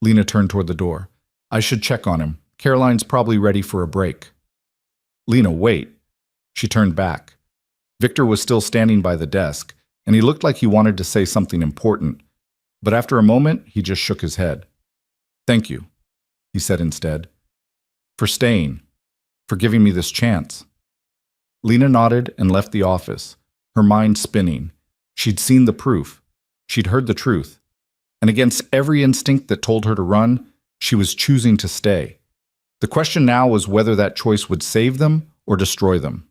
Lena turned toward the door. I should check on him. Caroline's probably ready for a break. Lena, wait. She turned back. Victor was still standing by the desk, and he looked like he wanted to say something important. But after a moment, he just shook his head. Thank you, he said instead, for staying, for giving me this chance. Lena nodded and left the office, her mind spinning. She'd seen the proof. She'd heard the truth. And against every instinct that told her to run, she was choosing to stay. The question now was whether that choice would save them or destroy them.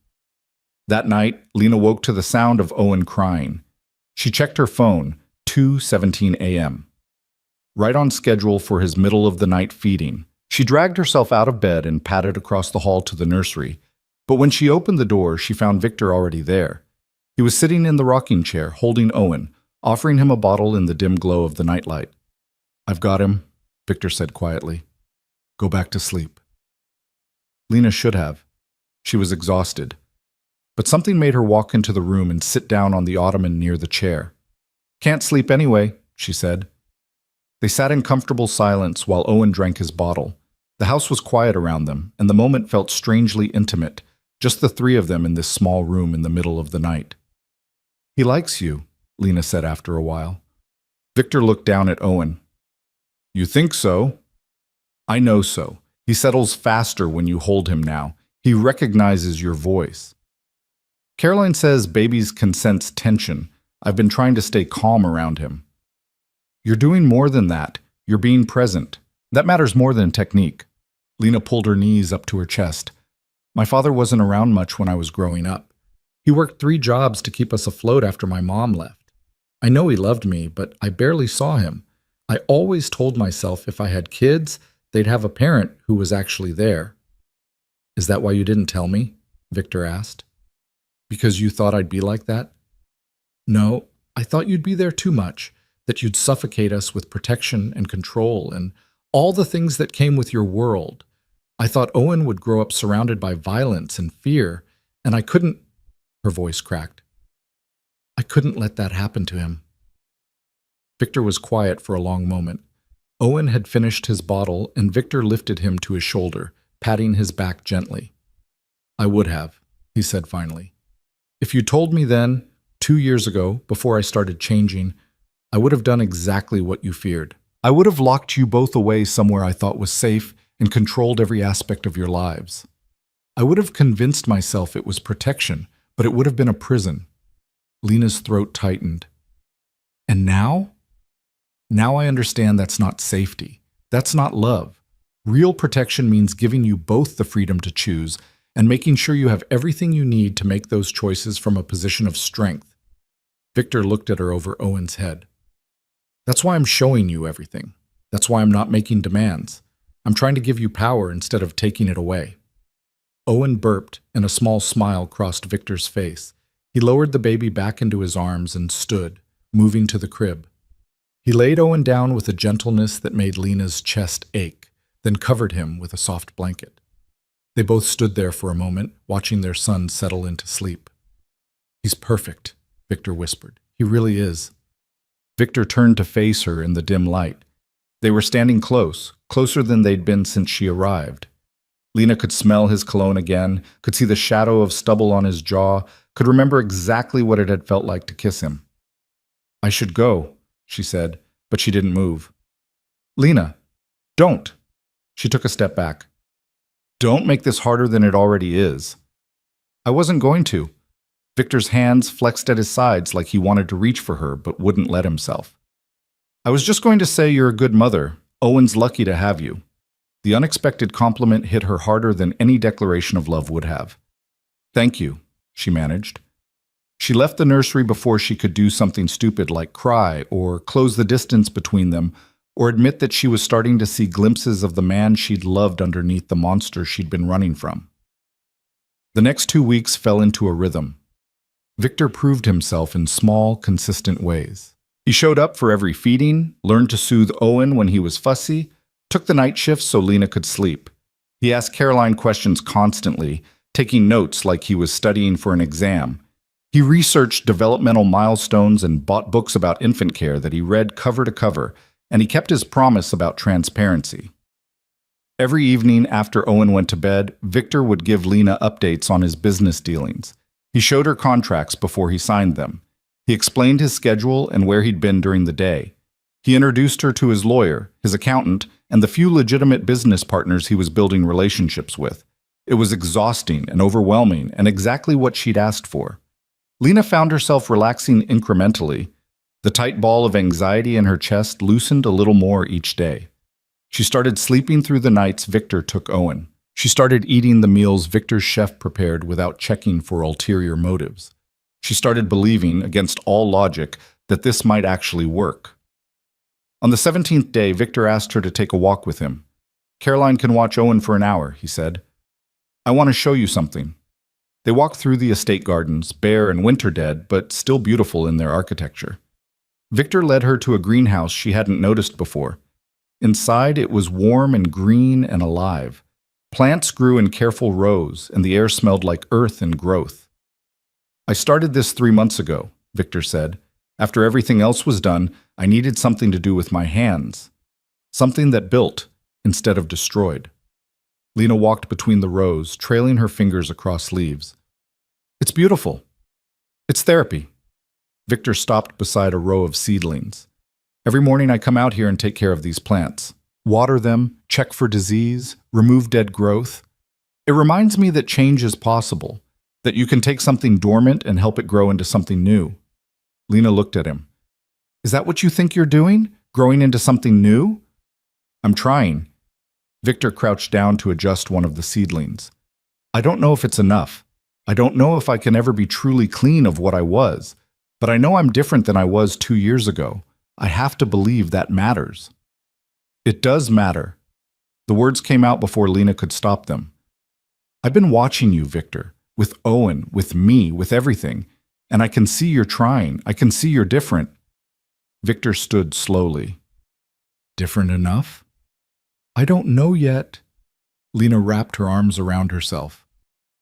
That night, Lena woke to the sound of Owen crying. She checked her phone, 2:17 a.m. Right on schedule for his middle-of-the-night feeding. She dragged herself out of bed and padded across the hall to the nursery. But when she opened the door, she found Victor already there. He was sitting in the rocking chair, holding Owen, offering him a bottle in the dim glow of the nightlight. I've got him, Victor said quietly. Go back to sleep. Lena should have. She was exhausted. But something made her walk into the room and sit down on the ottoman near the chair. Can't sleep anyway, she said. They sat in comfortable silence while Owen drank his bottle. The house was quiet around them, and the moment felt strangely intimate, just the three of them in this small room in the middle of the night. He likes you, Lena said after a while. Victor looked down at Owen. You think so? I know so. He settles faster when you hold him now. He recognizes your voice. Caroline says babies can sense tension. I've been trying to stay calm around him. You're doing more than that. You're being present. That matters more than technique. Lena pulled her knees up to her chest. My father wasn't around much when I was growing up. He worked 3 jobs to keep us afloat after my mom left. I know he loved me, but I barely saw him. I always told myself if I had kids, they'd have a parent who was actually there. Is that why you didn't tell me? Victor asked. Because you thought I'd be like that? No, I thought you'd be there too much, that you'd suffocate us with protection and control and all the things that came with your world. I thought Owen would grow up surrounded by violence and fear, and I couldn't— Her voice cracked. I couldn't let that happen to him. Victor was quiet for a long moment. Owen had finished his bottle, and Victor lifted him to his shoulder, patting his back gently. I would have, he said finally. If you told me then, 2 years ago, before I started changing, I would have done exactly what you feared. I would have locked you both away somewhere I thought was safe and controlled every aspect of your lives. I would have convinced myself it was protection, but it would have been a prison. Lena's throat tightened. And now? Now I understand that's not safety. That's not love. Real protection means giving you both the freedom to choose and making sure you have everything you need to make those choices from a position of strength. Victor looked at her over Owen's head. That's why I'm showing you everything. That's why I'm not making demands. I'm trying to give you power instead of taking it away. Owen burped, and a small smile crossed Victor's face. He lowered the baby back into his arms and stood, moving to the crib. He laid Owen down with a gentleness that made Lena's chest ache, then covered him with a soft blanket. They both stood there for a moment, watching their son settle into sleep. He's perfect, Victor whispered. He really is. Victor turned to face her in the dim light. They were standing close, closer than they'd been since she arrived. Lena could smell his cologne again, could see the shadow of stubble on his jaw, could remember exactly what it had felt like to kiss him. I should go, she said, but she didn't move. Lena, don't. She took a step back. Don't make this harder than it already is. I wasn't going to. Victor's hands flexed at his sides like he wanted to reach for her, but wouldn't let himself. I was just going to say you're a good mother. Owen's lucky to have you. The unexpected compliment hit her harder than any declaration of love would have. Thank you, she managed. She left the nursery before she could do something stupid like cry or close the distance between them or admit that she was starting to see glimpses of the man she'd loved underneath the monster she'd been running from. The next 2 weeks fell into a rhythm. Victor proved himself in small, consistent ways. He showed up for every feeding, learned to soothe Owen when he was fussy, took the night shifts so Lena could sleep. He asked Caroline questions constantly, taking notes like he was studying for an exam. He researched developmental milestones and bought books about infant care that he read cover to cover, and he kept his promise about transparency. Every evening after Owen went to bed, Victor would give Lena updates on his business dealings. He showed her contracts before he signed them. He explained his schedule and where he'd been during the day. He introduced her to his lawyer, his accountant, and the few legitimate business partners he was building relationships with. It was exhausting and overwhelming, and exactly what she'd asked for. Lena found herself relaxing incrementally. The tight ball of anxiety in her chest loosened a little more each day. She started sleeping through the nights Victor took Owen. She started eating the meals Victor's chef prepared without checking for ulterior motives. She started believing, against all logic, that this might actually work. On the 17th day, Victor asked her to take a walk with him. "Caroline can watch Owen for an hour," he said. "I want to show you something." They walked through the estate gardens, bare and winter-dead, but still beautiful in their architecture. Victor led her to a greenhouse she hadn't noticed before. Inside, it was warm and green and alive. Plants grew in careful rows, and the air smelled like earth and growth. "I started this 3 months ago," Victor said. "After everything else was done, I needed something to do with my hands. Something that built instead of destroyed." Lena walked between the rows, trailing her fingers across leaves. "It's beautiful. It's therapy." Victor stopped beside a row of seedlings. "Every morning I come out here and take care of these plants. Water them, check for disease, remove dead growth. It reminds me that change is possible, that you can take something dormant and help it grow into something new." Lena looked at him. "Is that what you think you're doing? Growing into something new?" "I'm trying." Victor crouched down to adjust one of the seedlings. "I don't know if it's enough. I don't know if I can ever be truly clean of what I was, but I know I'm different than I was 2 years ago. I have to believe that matters." "It does matter." The words came out before Lena could stop them. "I've been watching you, Victor, with Owen, with me, with everything, and I can see you're trying. I can see you're different." Victor stood slowly. "Different enough?" "I don't know yet." Lena wrapped her arms around herself.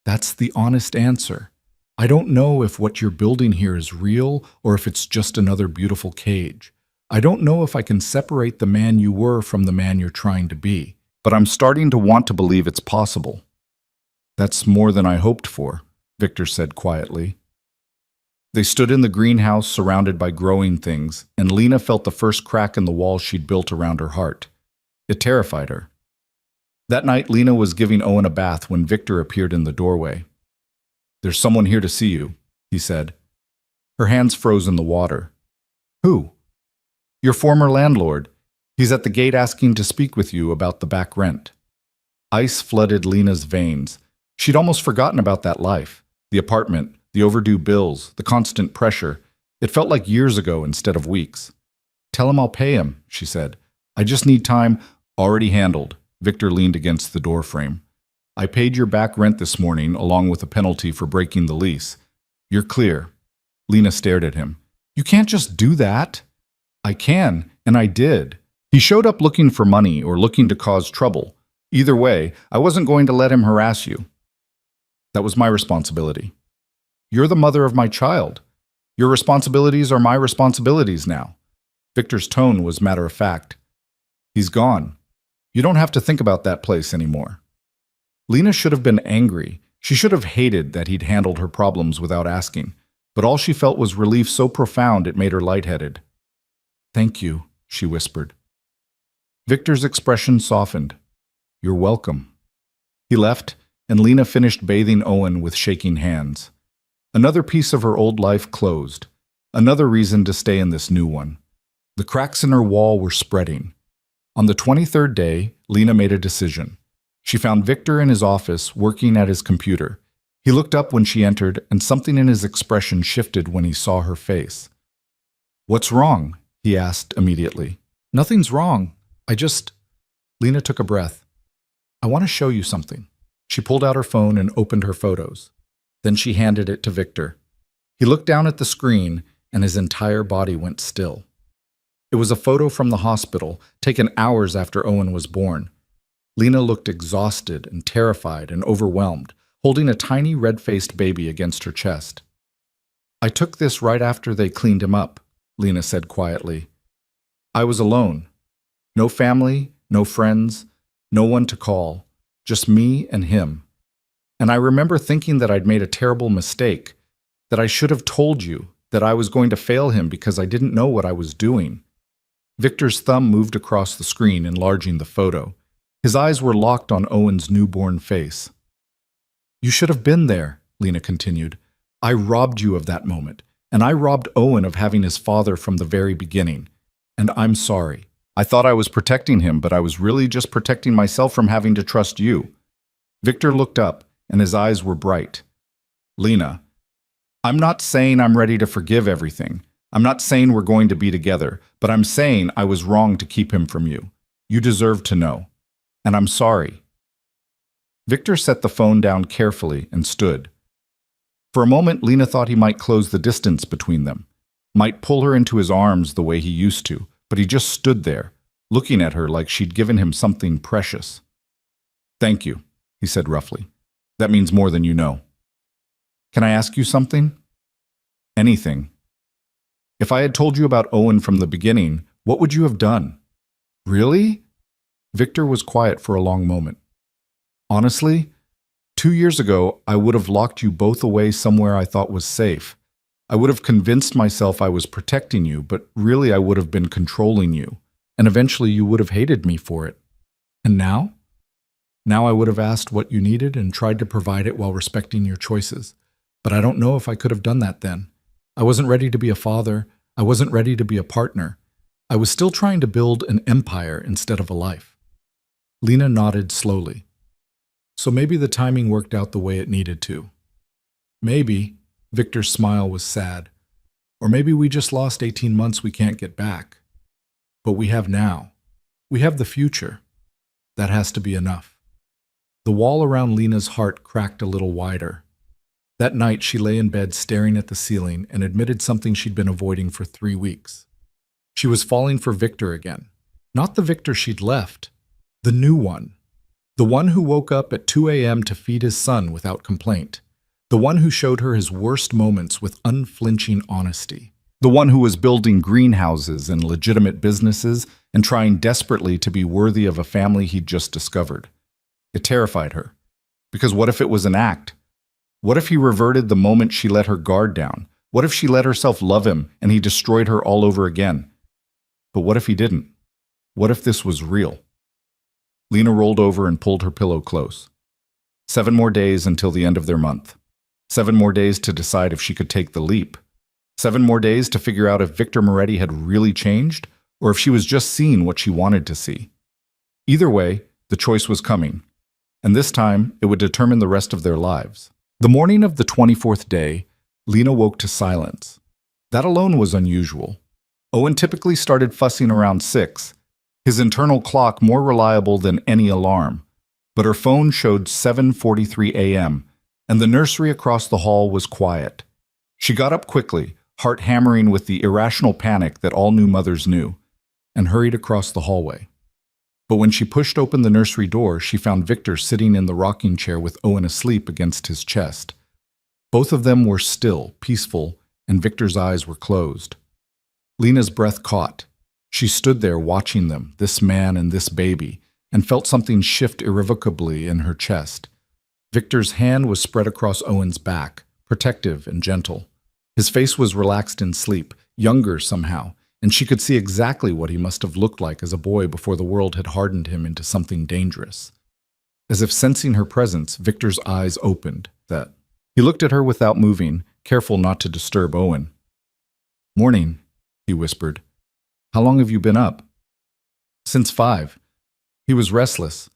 "That's the honest answer. I don't know if what you're building here is real or if it's just another beautiful cage. I don't know if I can separate the man you were from the man you're trying to be, but I'm starting to want to believe it's possible." "That's more than I hoped for," Victor said quietly. They stood in the greenhouse surrounded by growing things, and Lena felt the first crack in the wall she'd built around her heart. It terrified her. That night, Lena was giving Owen a bath when Victor appeared in the doorway. "There's someone here to see you," he said. Her hands froze in the water. "Who?" "Your former landlord. He's at the gate asking to speak with you about the back rent." Ice flooded Lena's veins. She'd almost forgotten about that life. The apartment, the overdue bills, the constant pressure. It felt like years ago instead of weeks. "Tell him I'll pay him," she said. "I just need time." "Already handled." Victor leaned against the doorframe. "I paid your back rent this morning along with a penalty for breaking the lease. You're clear." Lena stared at him. "You can't just do that." "I can, and I did. He showed up looking for money or looking to cause trouble. Either way, I wasn't going to let him harass you. That was my responsibility." "You're the mother of my child. Your responsibilities are my responsibilities now." Victor's tone was matter of fact. "He's gone. You don't have to think about that place anymore." Lena should have been angry. She should have hated that he'd handled her problems without asking, but all she felt was relief so profound it made her lightheaded. "Thank you," she whispered. Victor's expression softened. "You're welcome." He left, and Lena finished bathing Owen with shaking hands. Another piece of her old life closed. Another reason to stay in this new one. The cracks in her wall were spreading. On the 23rd day, Lena made a decision. She found Victor in his office, working at his computer. He looked up when she entered, and something in his expression shifted when he saw her face. "What's wrong?" he asked immediately. Nothing's wrong. Lena took a breath. I want to show you something. She pulled out her phone and opened her photos. Then she handed it to Victor. He looked down at the screen and his entire body went still. It was a photo from the hospital, taken hours after Owen was born. Lena looked exhausted and terrified and overwhelmed, holding a tiny red-faced baby against her chest. I took this right after they cleaned him up, Lena said quietly. I was alone. No family, no friends, no one to call, just me and him. And I remember thinking that I'd made a terrible mistake, that I should have told you, that I was going to fail him because I didn't know what I was doing. Victor's thumb moved across the screen, enlarging the photo. His eyes were locked on Owen's newborn face. You should have been there, Lena continued. I robbed you of that moment, and I robbed Owen of having his father from the very beginning. And I'm sorry. I thought I was protecting him, but I was really just protecting myself from having to trust you. Victor looked up, and his eyes were bright. Lena, I'm not saying I'm ready to forgive everything. I'm not saying we're going to be together, but I'm saying I was wrong to keep him from you. You deserve to know. And I'm sorry. Victor set the phone down carefully and stood. For a moment, Lena thought he might close the distance between them, might pull her into his arms the way he used to, but he just stood there, looking at her like she'd given him something precious. Thank you, he said roughly. That means more than you know. Can I ask you something? Anything. If I had told you about Owen from the beginning, what would you have done? Really? Victor was quiet for a long moment. Honestly, 2 years ago, I would have locked you both away somewhere I thought was safe. I would have convinced myself I was protecting you, but really I would have been controlling you, and eventually you would have hated me for it. And now? Now I would have asked what you needed and tried to provide it while respecting your choices. But I don't know if I could have done that then. I wasn't ready to be a father. I wasn't ready to be a partner. I was still trying to build an empire instead of a life. Lena nodded slowly. So maybe the timing worked out the way it needed to. Maybe. Victor's smile was sad. Or maybe we just lost 18 months we can't get back. But we have now. We have the future. That has to be enough. The wall around Lena's heart cracked a little wider. That night she lay in bed staring at the ceiling and admitted something she'd been avoiding for 3 weeks. She was falling for Victor again. Not the Victor she'd left. The new one. The one who woke up at 2 a.m. to feed his son without complaint. The one who showed her his worst moments with unflinching honesty. The one who was building greenhouses and legitimate businesses and trying desperately to be worthy of a family he'd just discovered. It terrified her. Because what if it was an act? What if he reverted the moment she let her guard down? What if she let herself love him and he destroyed her all over again? But what if he didn't? What if this was real? Lena rolled over and pulled her pillow close. 7 more days until the end of their month. 7 more days to decide if she could take the leap. 7 more days to figure out if Victor Moretti had really changed or if she was just seeing what she wanted to see. Either way, the choice was coming, and this time it would determine the rest of their lives. The morning of the 24th day, Lena woke to silence. That alone was unusual. Owen typically started fussing around 6, his internal clock more reliable than any alarm, but her phone showed 7:43 a.m., and the nursery across the hall was quiet. She got up quickly, heart hammering with the irrational panic that all new mothers knew, and hurried across the hallway. But when she pushed open the nursery door, she found Victor sitting in the rocking chair with Owen asleep against his chest. Both of them were still, peaceful, and Victor's eyes were closed. Lena's breath caught. She stood there watching them, this man and this baby, and felt something shift irrevocably in her chest. Victor's hand was spread across Owen's back, protective and gentle. His face was relaxed in sleep, younger somehow, and she could see exactly what he must have looked like as a boy before the world had hardened him into something dangerous. As if sensing her presence, Victor's eyes opened. He looked at her without moving, careful not to disturb Owen. "Morning," he whispered. "How long have you been up?" "Since 5. He was restless.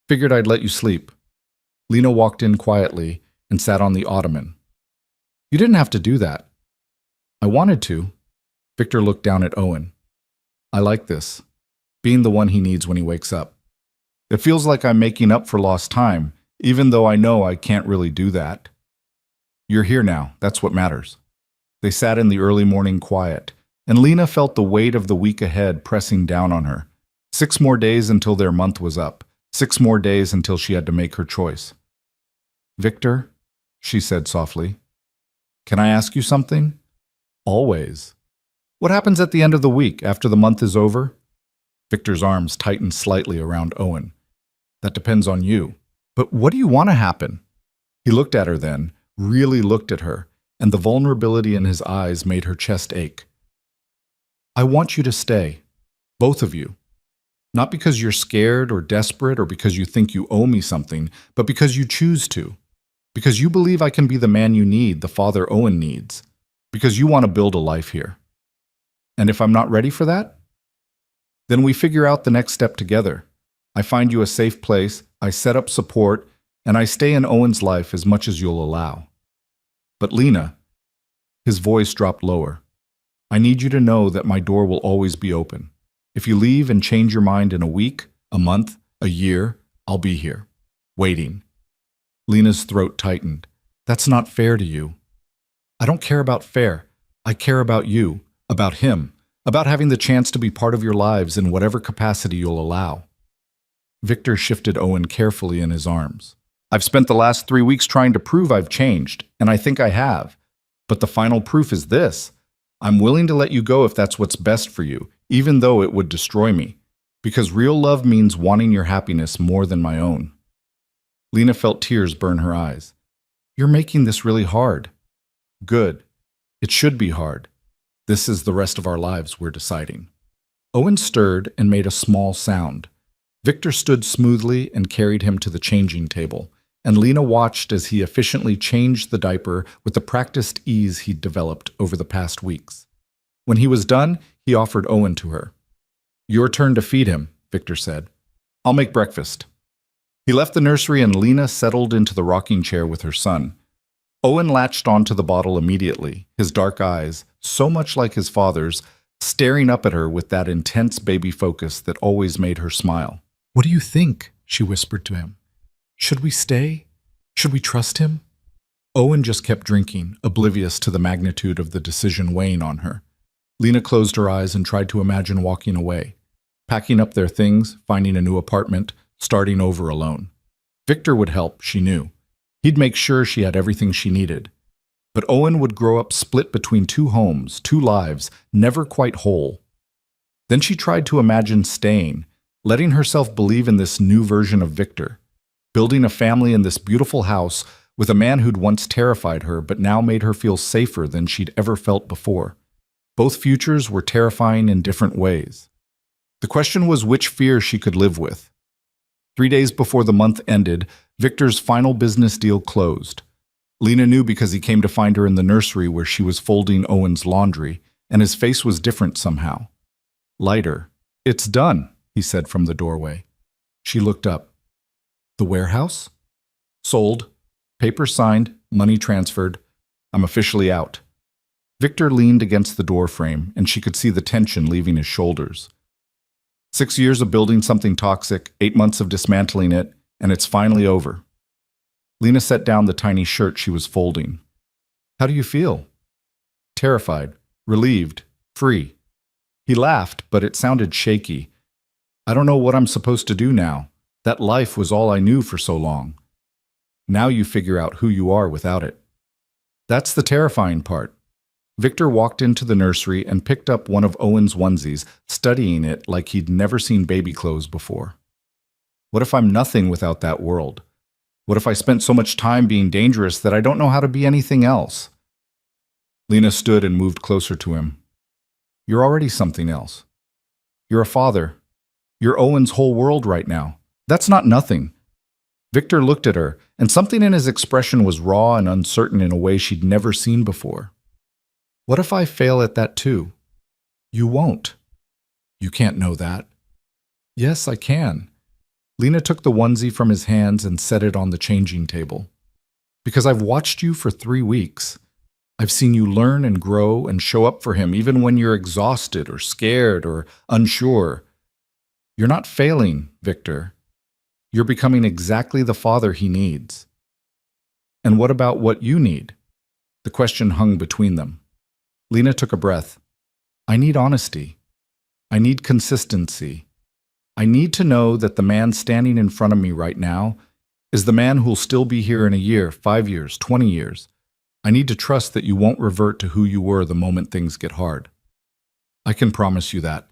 Figured I'd let you sleep." Lena walked in quietly and sat on the ottoman. "You didn't have to do that." "I wanted to." Victor looked down at Owen. I like this. Being the one he needs when he wakes up. It feels like I'm making up for lost time, even though I know I can't really do that. You're here now. That's what matters. They sat in the early morning quiet, and Lena felt the weight of the week ahead pressing down on her. 6 more days until their month was up. 6 more days until she had to make her choice. Victor, she said softly, can I ask you something? Always. What happens at the end of the week, after the month is over? Victor's arms tightened slightly around Owen. That depends on you. But what do you want to happen? He looked at her then, really looked at her, and the vulnerability in his eyes made her chest ache. I want you to stay. Both of you. Not because you're scared or desperate or because you think you owe me something, but because you choose to. Because you believe I can be the man you need, the father Owen needs. Because you want to build a life here. And if I'm not ready for that? Then we figure out the next step together. I find you a safe place, I set up support, and I stay in Owen's life as much as you'll allow. But Lena, his voice dropped lower. I need you to know that my door will always be open. If you leave and change your mind in a week, a month, a year, I'll be here, waiting. Lena's throat tightened. That's not fair to you. I don't care about fair. I care about you, about him, about having the chance to be part of your lives in whatever capacity you'll allow. Victor shifted Owen carefully in his arms. I've spent the last 3 weeks trying to prove I've changed, and I think I have. But the final proof is this. I'm willing to let you go if that's what's best for you, even though it would destroy me. Because real love means wanting your happiness more than my own. Lena felt tears burn her eyes. You're making this really hard. Good. It should be hard. This is the rest of our lives, we're deciding. Owen stirred and made a small sound. Victor stood smoothly and carried him to the changing table, and Lena watched as he efficiently changed the diaper with the practiced ease he'd developed over the past weeks. When he was done, he offered Owen to her. Your turn to feed him, Victor said. I'll make breakfast. He left the nursery and Lena settled into the rocking chair with her son. Owen latched onto the bottle immediately, his dark eyes, so much like his father's, staring up at her with that intense baby focus that always made her smile. What do you think? She whispered to him. Should we stay? Should we trust him? Owen just kept drinking, oblivious to the magnitude of the decision weighing on her. Lena closed her eyes and tried to imagine walking away, packing up their things, finding a new apartment, starting over alone. Victor would help, she knew. He'd make sure she had everything she needed. But Owen would grow up split between 2 homes, 2 lives, never quite whole. Then she tried to imagine staying, letting herself believe in this new version of Victor, building a family in this beautiful house with a man who'd once terrified her but now made her feel safer than she'd ever felt before. Both futures were terrifying in different ways. The question was which fear she could live with. 3 days before the month ended, Victor's final business deal closed. Lena knew because he came to find her in the nursery where she was folding Owen's laundry, and his face was different somehow. Lighter. It's done, he said from the doorway. She looked up. The warehouse? Sold. Paper signed, money transferred. I'm officially out. Victor leaned against the door frame, and she could see the tension leaving his shoulders. 6 years of building something toxic, 8 months of dismantling it, and it's finally over. Lena set down the tiny shirt she was folding. How do you feel? Terrified, relieved, free. He laughed, but it sounded shaky. I don't know what I'm supposed to do now. That life was all I knew for so long. Now you figure out who you are without it. That's the terrifying part. Victor walked into the nursery and picked up one of Owen's onesies, studying it like he'd never seen baby clothes before. What if I'm nothing without that world? What if I spent so much time being dangerous that I don't know how to be anything else? Lena stood and moved closer to him. You're already something else. You're a father. You're Owen's whole world right now. That's not nothing. Victor looked at her, and something in his expression was raw and uncertain in a way she'd never seen before. What if I fail at that too? You won't. You can't know that. Yes, I can. Lena took the onesie from his hands and set it on the changing table. Because I've watched you for 3 weeks. I've seen you learn and grow and show up for him even when you're exhausted or scared or unsure. You're not failing, Victor. You're becoming exactly the father he needs. And what about what you need? The question hung between them. Lena took a breath. I need honesty. I need consistency. I need to know that the man standing in front of me right now is the man who'll still be here in a year, 5 years, 20 years. I need to trust that you won't revert to who you were the moment things get hard. I can promise you that.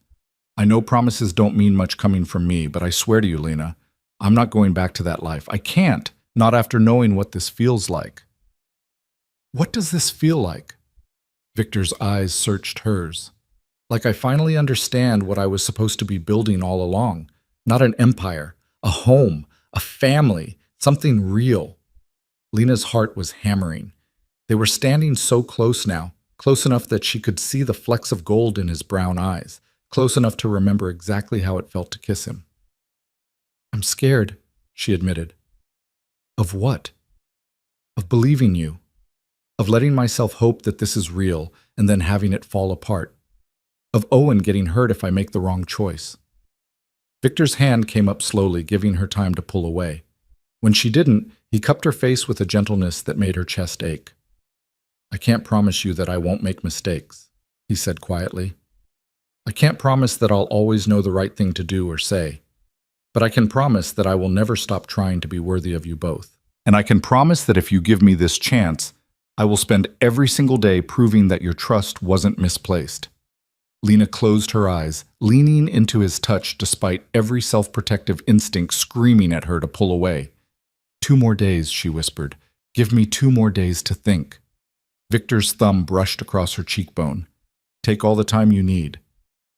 I know promises don't mean much coming from me, but I swear to you, Lena, I'm not going back to that life. I can't, not after knowing what this feels like. What does this feel like? Victor's eyes searched hers. Like I finally understand what I was supposed to be building all along. Not an empire, a home, a family, something real. Lena's heart was hammering. They were standing so close now, close enough that she could see the flecks of gold in his brown eyes, close enough to remember exactly how it felt to kiss him. I'm scared, she admitted. Of what? Of believing you. Of letting myself hope that this is real and then having it fall apart. Of Owen getting hurt if I make the wrong choice. Victor's hand came up slowly, giving her time to pull away. When she didn't, he cupped her face with a gentleness that made her chest ache. I can't promise you that I won't make mistakes, he said quietly. I can't promise that I'll always know the right thing to do or say, but I can promise that I will never stop trying to be worthy of you both. And I can promise that if you give me this chance, I will spend every single day proving that your trust wasn't misplaced. Lena closed her eyes, leaning into his touch despite every self-protective instinct screaming at her to pull away. 2 more days, she whispered. Give me 2 more days to think. Victor's thumb brushed across her cheekbone. Take all the time you need.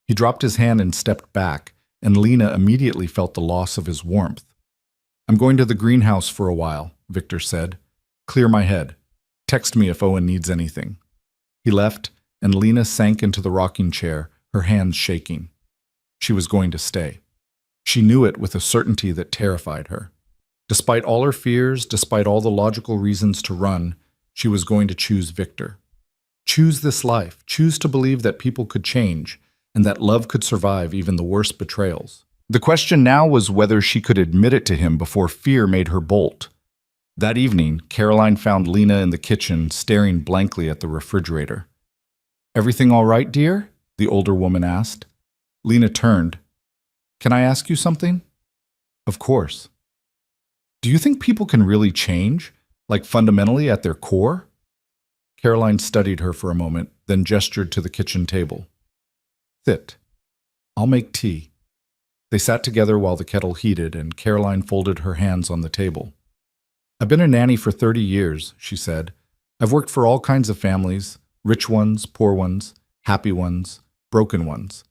He dropped his hand and stepped back, and Lena immediately felt the loss of his warmth. I'm going to the greenhouse for a while, Victor said. Clear my head. Text me if Owen needs anything. He left, and Lena sank into the rocking chair, her hands shaking. She was going to stay. She knew it with a certainty that terrified her. Despite all her fears, despite all the logical reasons to run, she was going to choose Victor. Choose this life, choose to believe that people could change, and that love could survive even the worst betrayals. The question now was whether she could admit it to him before fear made her bolt. That evening, Caroline found Lena in the kitchen, staring blankly at the refrigerator. Everything all right, dear? The older woman asked. Lena turned. Can I ask you something? Of course. Do you think people can really change, like fundamentally at their core? Caroline studied her for a moment, then gestured to the kitchen table. Sit. I'll make tea. They sat together while the kettle heated, and Caroline folded her hands on the table. I've been a nanny for 30 years, she said. I've worked for all kinds of families, rich ones, poor ones, happy ones, broken ones.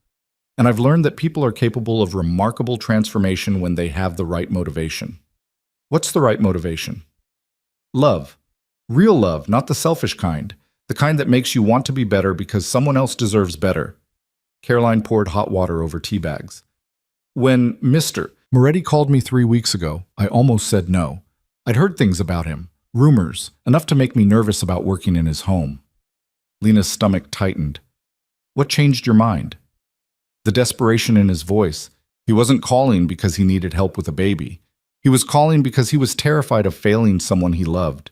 And I've learned that people are capable of remarkable transformation when they have the right motivation. What's the right motivation? Love. Real love, not the selfish kind. The kind that makes you want to be better because someone else deserves better. Caroline poured hot water over tea bags. When Mr. Moretti called me 3 weeks ago, I almost said no. I'd heard things about him, rumors, enough to make me nervous about working in his home. Lena's stomach tightened. What changed your mind? The desperation in his voice. He wasn't calling because he needed help with a baby. He was calling because he was terrified of failing someone he loved.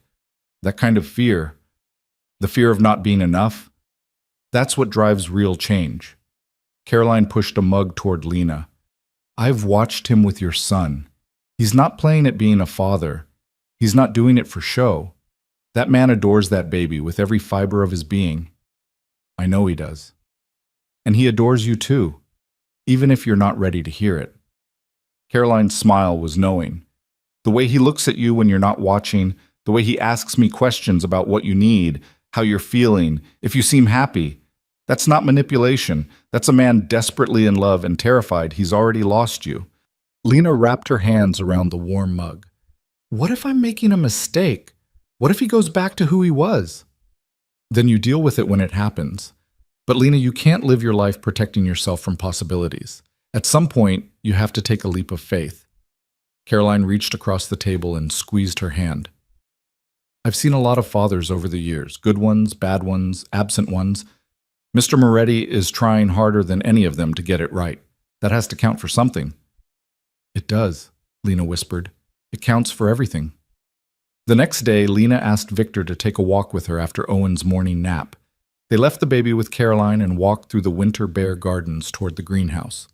That kind of fear, the fear of not being enough, that's what drives real change. Caroline pushed a mug toward Lena. I've watched him with your son. He's not playing at being a father. He's not doing it for show. That man adores that baby with every fiber of his being. I know he does. And he adores you too, even if you're not ready to hear it. Caroline's smile was knowing. The way he looks at you when you're not watching, the way he asks me questions about what you need, how you're feeling, if you seem happy, that's not manipulation. That's a man desperately in love and terrified he's already lost you. Lena wrapped her hands around the warm mug. What if I'm making a mistake? What if he goes back to who he was? Then you deal with it when it happens. But Lena, you can't live your life protecting yourself from possibilities. At some point, you have to take a leap of faith. Caroline reached across the table and squeezed her hand. I've seen a lot of fathers over the years, good ones, bad ones, absent ones. Mr. Moretti is trying harder than any of them to get it right. That has to count for something. It does, Lena whispered. It counts for everything. The next day, Lena asked Victor to take a walk with her after Owen's morning nap. They left the baby with Caroline and walked through the winter bare gardens toward the greenhouse.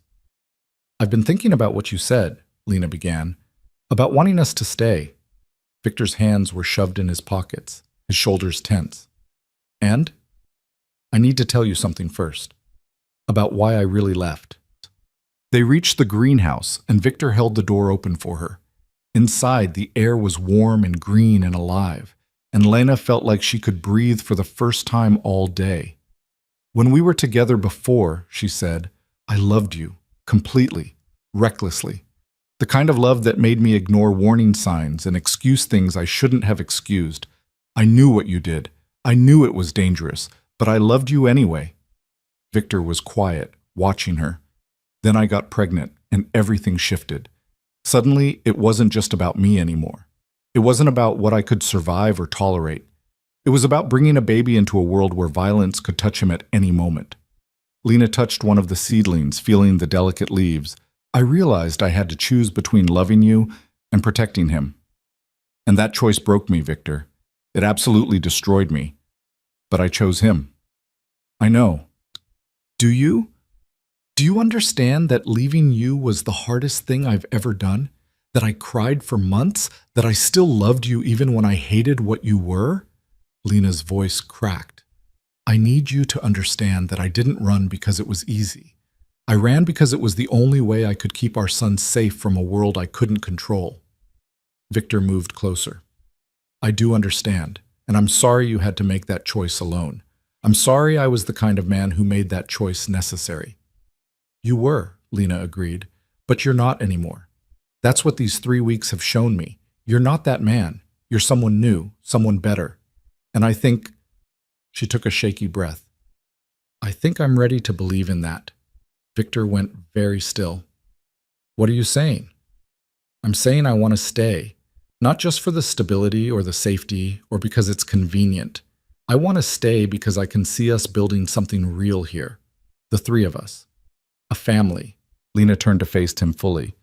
I've been thinking about what you said, Lena began, about wanting us to stay. Victor's hands were shoved in his pockets, his shoulders tense. And? I need to tell you something first, about why I really left. They reached the greenhouse, and Victor held the door open for her. Inside, the air was warm and green and alive, and Lena felt like she could breathe for the first time all day. When we were together before, she said, I loved you, completely, recklessly. The kind of love that made me ignore warning signs and excuse things I shouldn't have excused. I knew what you did. I knew it was dangerous, but I loved you anyway. Victor was quiet, watching her. Then I got pregnant, and everything shifted. Suddenly, it wasn't just about me anymore. It wasn't about what I could survive or tolerate. It was about bringing a baby into a world where violence could touch him at any moment. Lena touched one of the seedlings, feeling the delicate leaves. I realized I had to choose between loving you and protecting him. And that choice broke me, Victor. It absolutely destroyed me. But I chose him. I know. Do you? Do you understand that leaving you was the hardest thing I've ever done? That I cried for months? That I still loved you even when I hated what you were? Lena's voice cracked. I need you to understand that I didn't run because it was easy. I ran because it was the only way I could keep our son safe from a world I couldn't control. Victor moved closer. I do understand, and I'm sorry you had to make that choice alone. I'm sorry I was the kind of man who made that choice necessary. You were, Lena agreed, but you're not anymore. That's what these 3 weeks have shown me. You're not that man. You're someone new, someone better. And I think, she took a shaky breath, I think I'm ready to believe in that. Victor went very still. What are you saying? I'm saying I want to stay, not just for the stability or the safety or because it's convenient. I want to stay because I can see us building something real here, the three of us. A family. Lena turned to face him fully.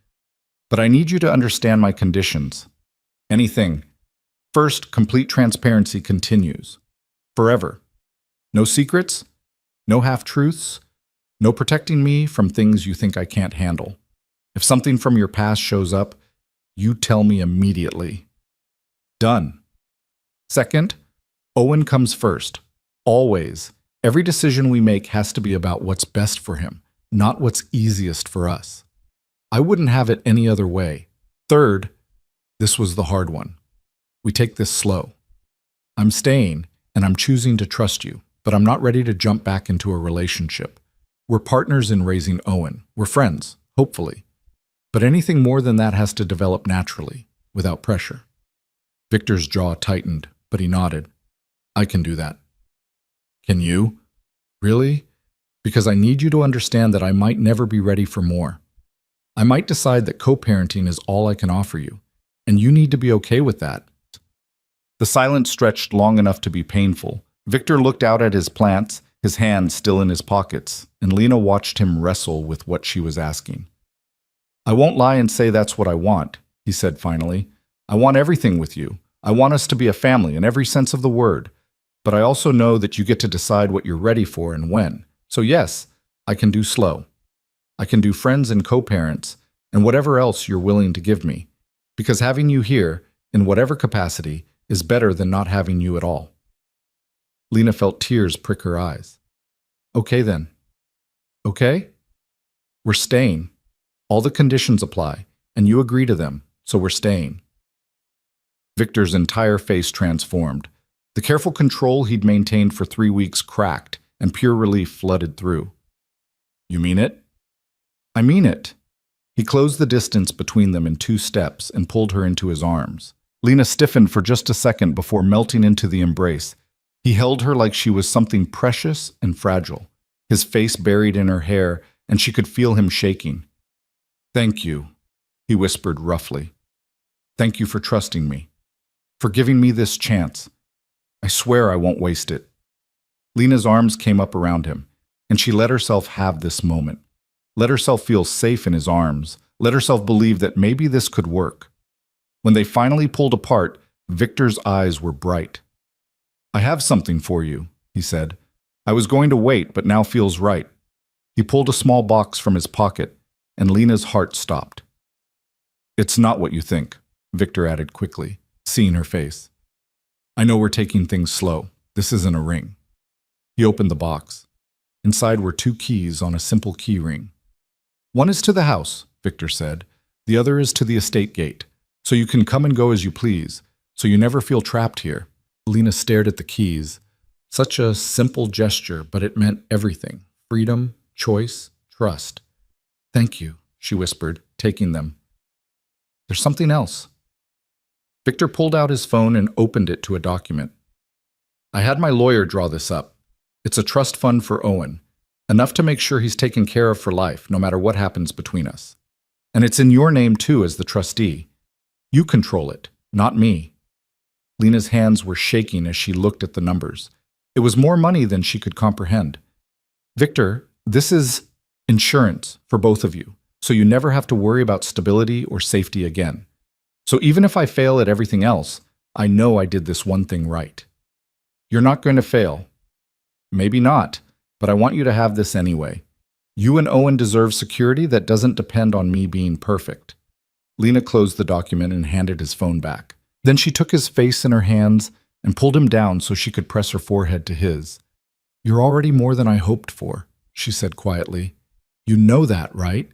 But I need you to understand my conditions. Anything. First, complete transparency continues. Forever. No secrets, no half-truths, no protecting me from things you think I can't handle. If something from your past shows up, you tell me immediately. Done. Second, Owen comes first. Always. Every decision we make has to be about what's best for him, not what's easiest for us. I wouldn't have it any other way. Third, this was the hard one. We take this slow. I'm staying, and I'm choosing to trust you, but I'm not ready to jump back into a relationship. We're partners in raising Owen. We're friends, hopefully. But anything more than that has to develop naturally, without pressure. Victor's jaw tightened, but he nodded. I can do that. Can you? Really? Because I need you to understand that I might never be ready for more. I might decide that co-parenting is all I can offer you, and you need to be okay with that. The silence stretched long enough to be painful. Victor looked out at his plants, his hands still in his pockets, and Lena watched him wrestle with what she was asking. I won't lie and say that's what I want, he said finally. I want everything with you. I want us to be a family in every sense of the word. But I also know that you get to decide what you're ready for and when. So yes, I can do slow. I can do friends and co-parents and whatever else you're willing to give me. Because having you here, in whatever capacity, is better than not having you at all. Lena felt tears prick her eyes. Okay then. Okay? We're staying. All the conditions apply, and you agree to them, so we're staying. Victor's entire face transformed. The careful control he'd maintained for 3 weeks cracked, and pure relief flooded through. You mean it? I mean it. He closed the distance between them in 2 steps and pulled her into his arms. Lena stiffened for just a second before melting into the embrace. He held her like she was something precious and fragile, his face buried in her hair, and she could feel him shaking. Thank you, he whispered roughly. Thank you for trusting me, for giving me this chance. I swear I won't waste it." Lena's arms came up around him, and she let herself have this moment. Let herself feel safe in his arms. Let herself believe that maybe this could work. When they finally pulled apart, Victor's eyes were bright. "I have something for you," he said. "I was going to wait, but now feels right." He pulled a small box from his pocket, and Lena's heart stopped. "It's not what you think," Victor added quickly, seeing her face. "I know we're taking things slow. This isn't a ring." He opened the box. Inside were 2 keys on a simple key ring. "One is to the house," Victor said. "The other is to the estate gate, so you can come and go as you please, so you never feel trapped here." Lena stared at the keys. Such a simple gesture, but it meant everything. Freedom, choice, trust. "Thank you," she whispered, taking them. "There's something else." Victor pulled out his phone and opened it to a document. "I had my lawyer draw this up. It's a trust fund for Owen. Enough to make sure he's taken care of for life, no matter what happens between us. And it's in your name, too, as the trustee. You control it, not me." Lena's hands were shaking as she looked at the numbers. It was more money than she could comprehend. "Victor, this is insurance for both of you, so you never have to worry about stability or safety again. So even if I fail at everything else, I know I did this one thing right. You're not going to fail. Maybe not, but I want you to have this anyway. You and Owen deserve security that doesn't depend on me being perfect." Lena closed the document and handed his phone back. Then she took his face in her hands and pulled him down so she could press her forehead to his. "You're already more than I hoped for," she said quietly. "You know that, right?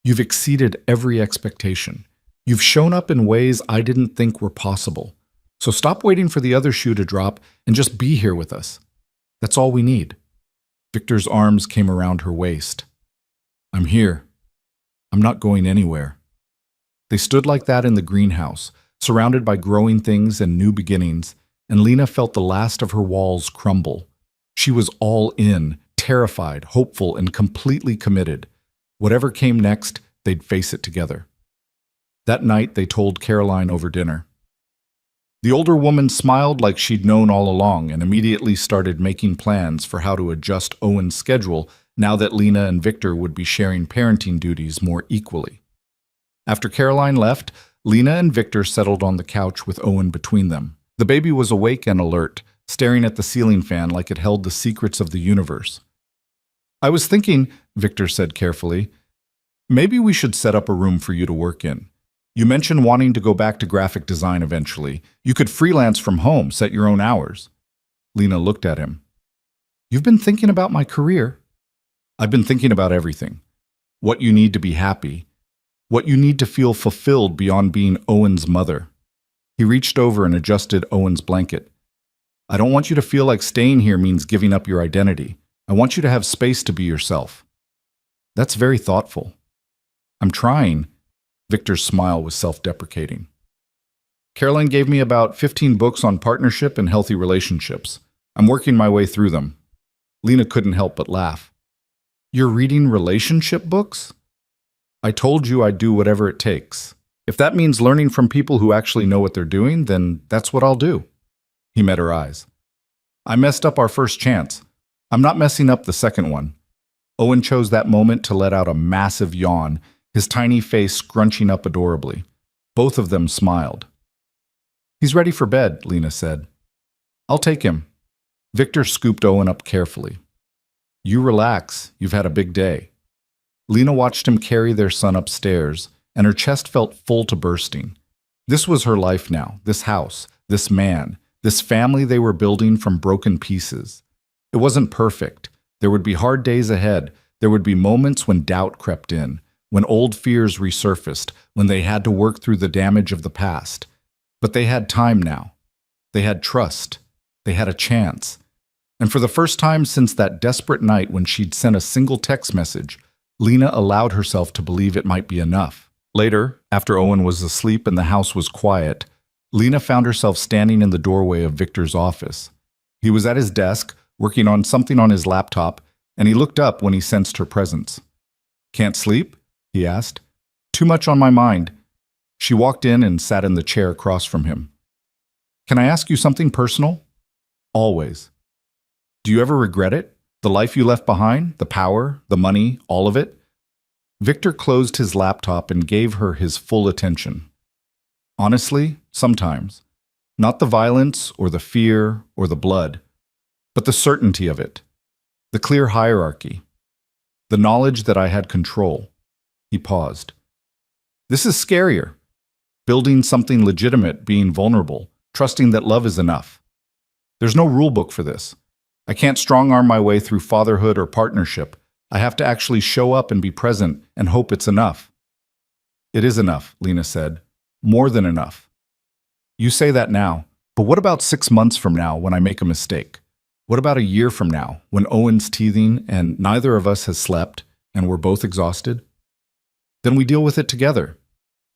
You've exceeded every expectation. You've shown up in ways I didn't think were possible. So stop waiting for the other shoe to drop and just be here with us. That's all we need." Victor's arms came around her waist. "I'm here. I'm not going anywhere." They stood like that in the greenhouse, surrounded by growing things and new beginnings, and Lena felt the last of her walls crumble. She was all in, terrified, hopeful, and completely committed. Whatever came next, they'd face it together. That night, they told Caroline over dinner. The older woman smiled like she'd known all along and immediately started making plans for how to adjust Owen's schedule now that Lena and Victor would be sharing parenting duties more equally. After Caroline left, Lena and Victor settled on the couch with Owen between them. The baby was awake and alert, staring at the ceiling fan like it held the secrets of the universe. "I was thinking," Victor said carefully, "maybe we should set up a room for you to work in. You mentioned wanting to go back to graphic design eventually. You could freelance from home, set your own hours." Lena looked at him. "You've been thinking about my career?" "I've been thinking about everything. What you need to be happy. What you need to feel fulfilled beyond being Owen's mother." He reached over and adjusted Owen's blanket. "I don't want you to feel like staying here means giving up your identity. I want you to have space to be yourself." "That's very thoughtful." "I'm trying." Victor's smile was self-deprecating. "Caroline gave me about 15 books on partnership and healthy relationships. I'm working my way through them." Lena couldn't help but laugh. "You're reading relationship books?" "I told you I'd do whatever it takes. If that means learning from people who actually know what they're doing, then that's what I'll do." He met her eyes. "I messed up our first chance. I'm not messing up the second one." Owen chose that moment to let out a massive yawn, his tiny face scrunching up adorably. Both of them smiled. "He's ready for bed," Lena said. "I'll take him." Victor scooped Owen up carefully. "You relax. You've had a big day." Lena watched him carry their son upstairs, and her chest felt full to bursting. This was her life now, this house, this man, this family they were building from broken pieces. It wasn't perfect. There would be hard days ahead. There would be moments when doubt crept in, when old fears resurfaced, when they had to work through the damage of the past. But they had time now. They had trust. They had a chance. And for the first time since that desperate night when she'd sent a single text message, Lena allowed herself to believe it might be enough. Later, after Owen was asleep and the house was quiet, Lena found herself standing in the doorway of Victor's office. He was at his desk, working on something on his laptop, and he looked up when he sensed her presence. "Can't sleep?" he asked. "Too much on my mind." She walked in and sat in the chair across from him. Can I ask you something personal? Always. Do you ever regret it? The life you left behind? The power? The money? All of it? Victor closed his laptop and gave her his full attention. Honestly, sometimes. Not the violence or the fear or the blood, but the certainty of it. The clear hierarchy. The knowledge that I had control. He paused. This is scarier. Building something legitimate, being vulnerable, trusting that love is enough. There's no rule book for this. I can't strong-arm my way through fatherhood or partnership. I have to actually show up and be present and hope it's enough. It is enough, Lena said. More than enough. You say that now, but what about 6 months from now when I make a mistake? What about a year from now when Owen's teething and neither of us has slept and we're both exhausted? Then we deal with it together.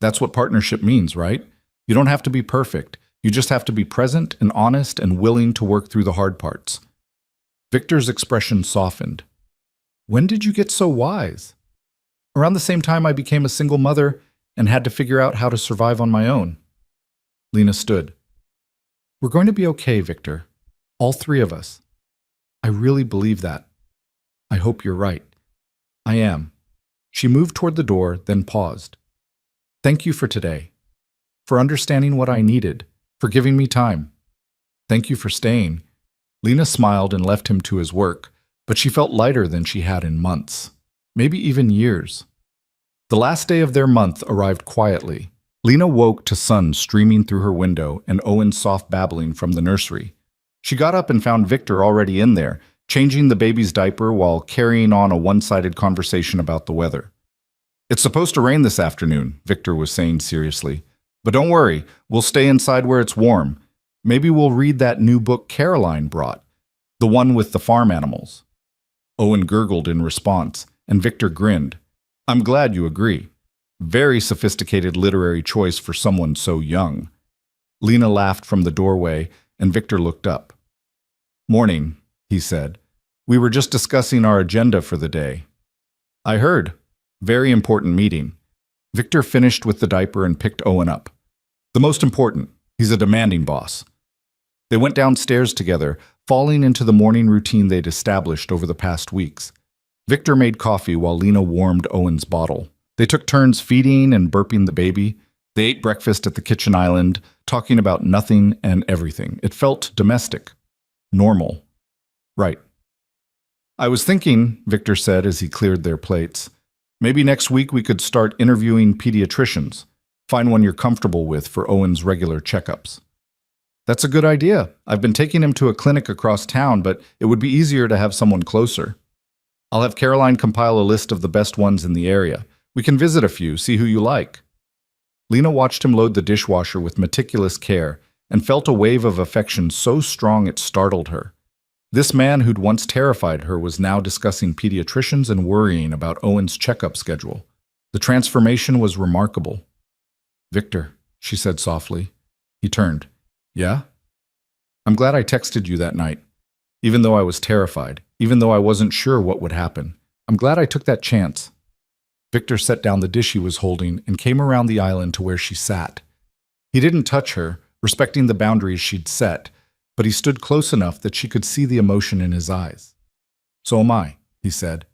That's what partnership means, right? You don't have to be perfect. You just have to be present and honest and willing to work through the hard parts. Victor's expression softened. When did you get so wise? Around the same time I became a single mother and had to figure out how to survive on my own. Lena stood. We're going to be okay, Victor. All 3 of us. I really believe that. I hope you're right. I am. She moved toward the door, then paused. Thank you for today. For understanding what I needed. For giving me time. Thank you for staying. Lena smiled and left him to his work, but she felt lighter than she had in months. Maybe even years. The last day of their month arrived quietly. Lena woke to sun streaming through her window and Owen's soft babbling from the nursery. She got up and found Victor already in there, changing the baby's diaper while carrying on a one-sided conversation about the weather. It's supposed to rain this afternoon, Victor was saying seriously. But don't worry, we'll stay inside where it's warm. Maybe we'll read that new book Caroline brought, the one with the farm animals. Owen gurgled in response, and Victor grinned. I'm glad you agree. Very sophisticated literary choice for someone so young. Lena laughed from the doorway, and Victor looked up. Morning, he said. We were just discussing our agenda for the day. I heard. Very important meeting. Victor finished with the diaper and picked Owen up. The most important. He's a demanding boss. They went downstairs together, falling into the morning routine they'd established over the past weeks. Victor made coffee while Lena warmed Owen's bottle. They took turns feeding and burping the baby. They ate breakfast at the kitchen island, talking about nothing and everything. It felt domestic. Normal. Right. I was thinking, Victor said as he cleared their plates, maybe next week we could start interviewing pediatricians. Find one you're comfortable with for Owen's regular checkups. That's a good idea. I've been taking him to a clinic across town, but it would be easier to have someone closer. I'll have Caroline compile a list of the best ones in the area. We can visit a few, see who you like. Lena watched him load the dishwasher with meticulous care and felt a wave of affection so strong it startled her. This man who'd once terrified her was now discussing pediatricians and worrying about Owen's checkup schedule. The transformation was remarkable. Victor, she said softly. He turned. Yeah? I'm glad I texted you that night. Even though I was terrified, even though I wasn't sure what would happen. I'm glad I took that chance. Victor set down the dish he was holding and came around the island to where she sat. He didn't touch her, respecting the boundaries she'd set, but he stood close enough that she could see the emotion in his eyes. So am I, he said.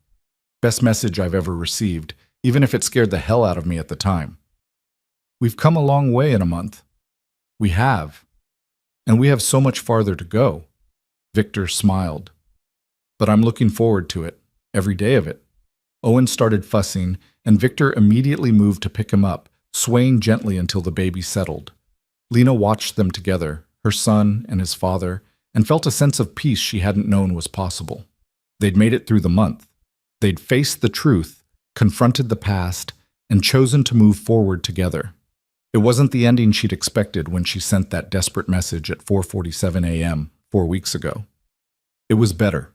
Best message I've ever received, even if it scared the hell out of me at the time. We've come a long way in a month. We have. And we have so much farther to go. Victor smiled. But I'm looking forward to it, every day of it. Owen started fussing, and Victor immediately moved to pick him up, swaying gently until the baby settled. Lena watched them together, her son and his father, and felt a sense of peace she hadn't known was possible. They'd made it through the month. They'd faced the truth, confronted the past, and chosen to move forward together. It wasn't the ending she'd expected when she sent that desperate message at 4:47 a.m. 4 weeks ago. It was better.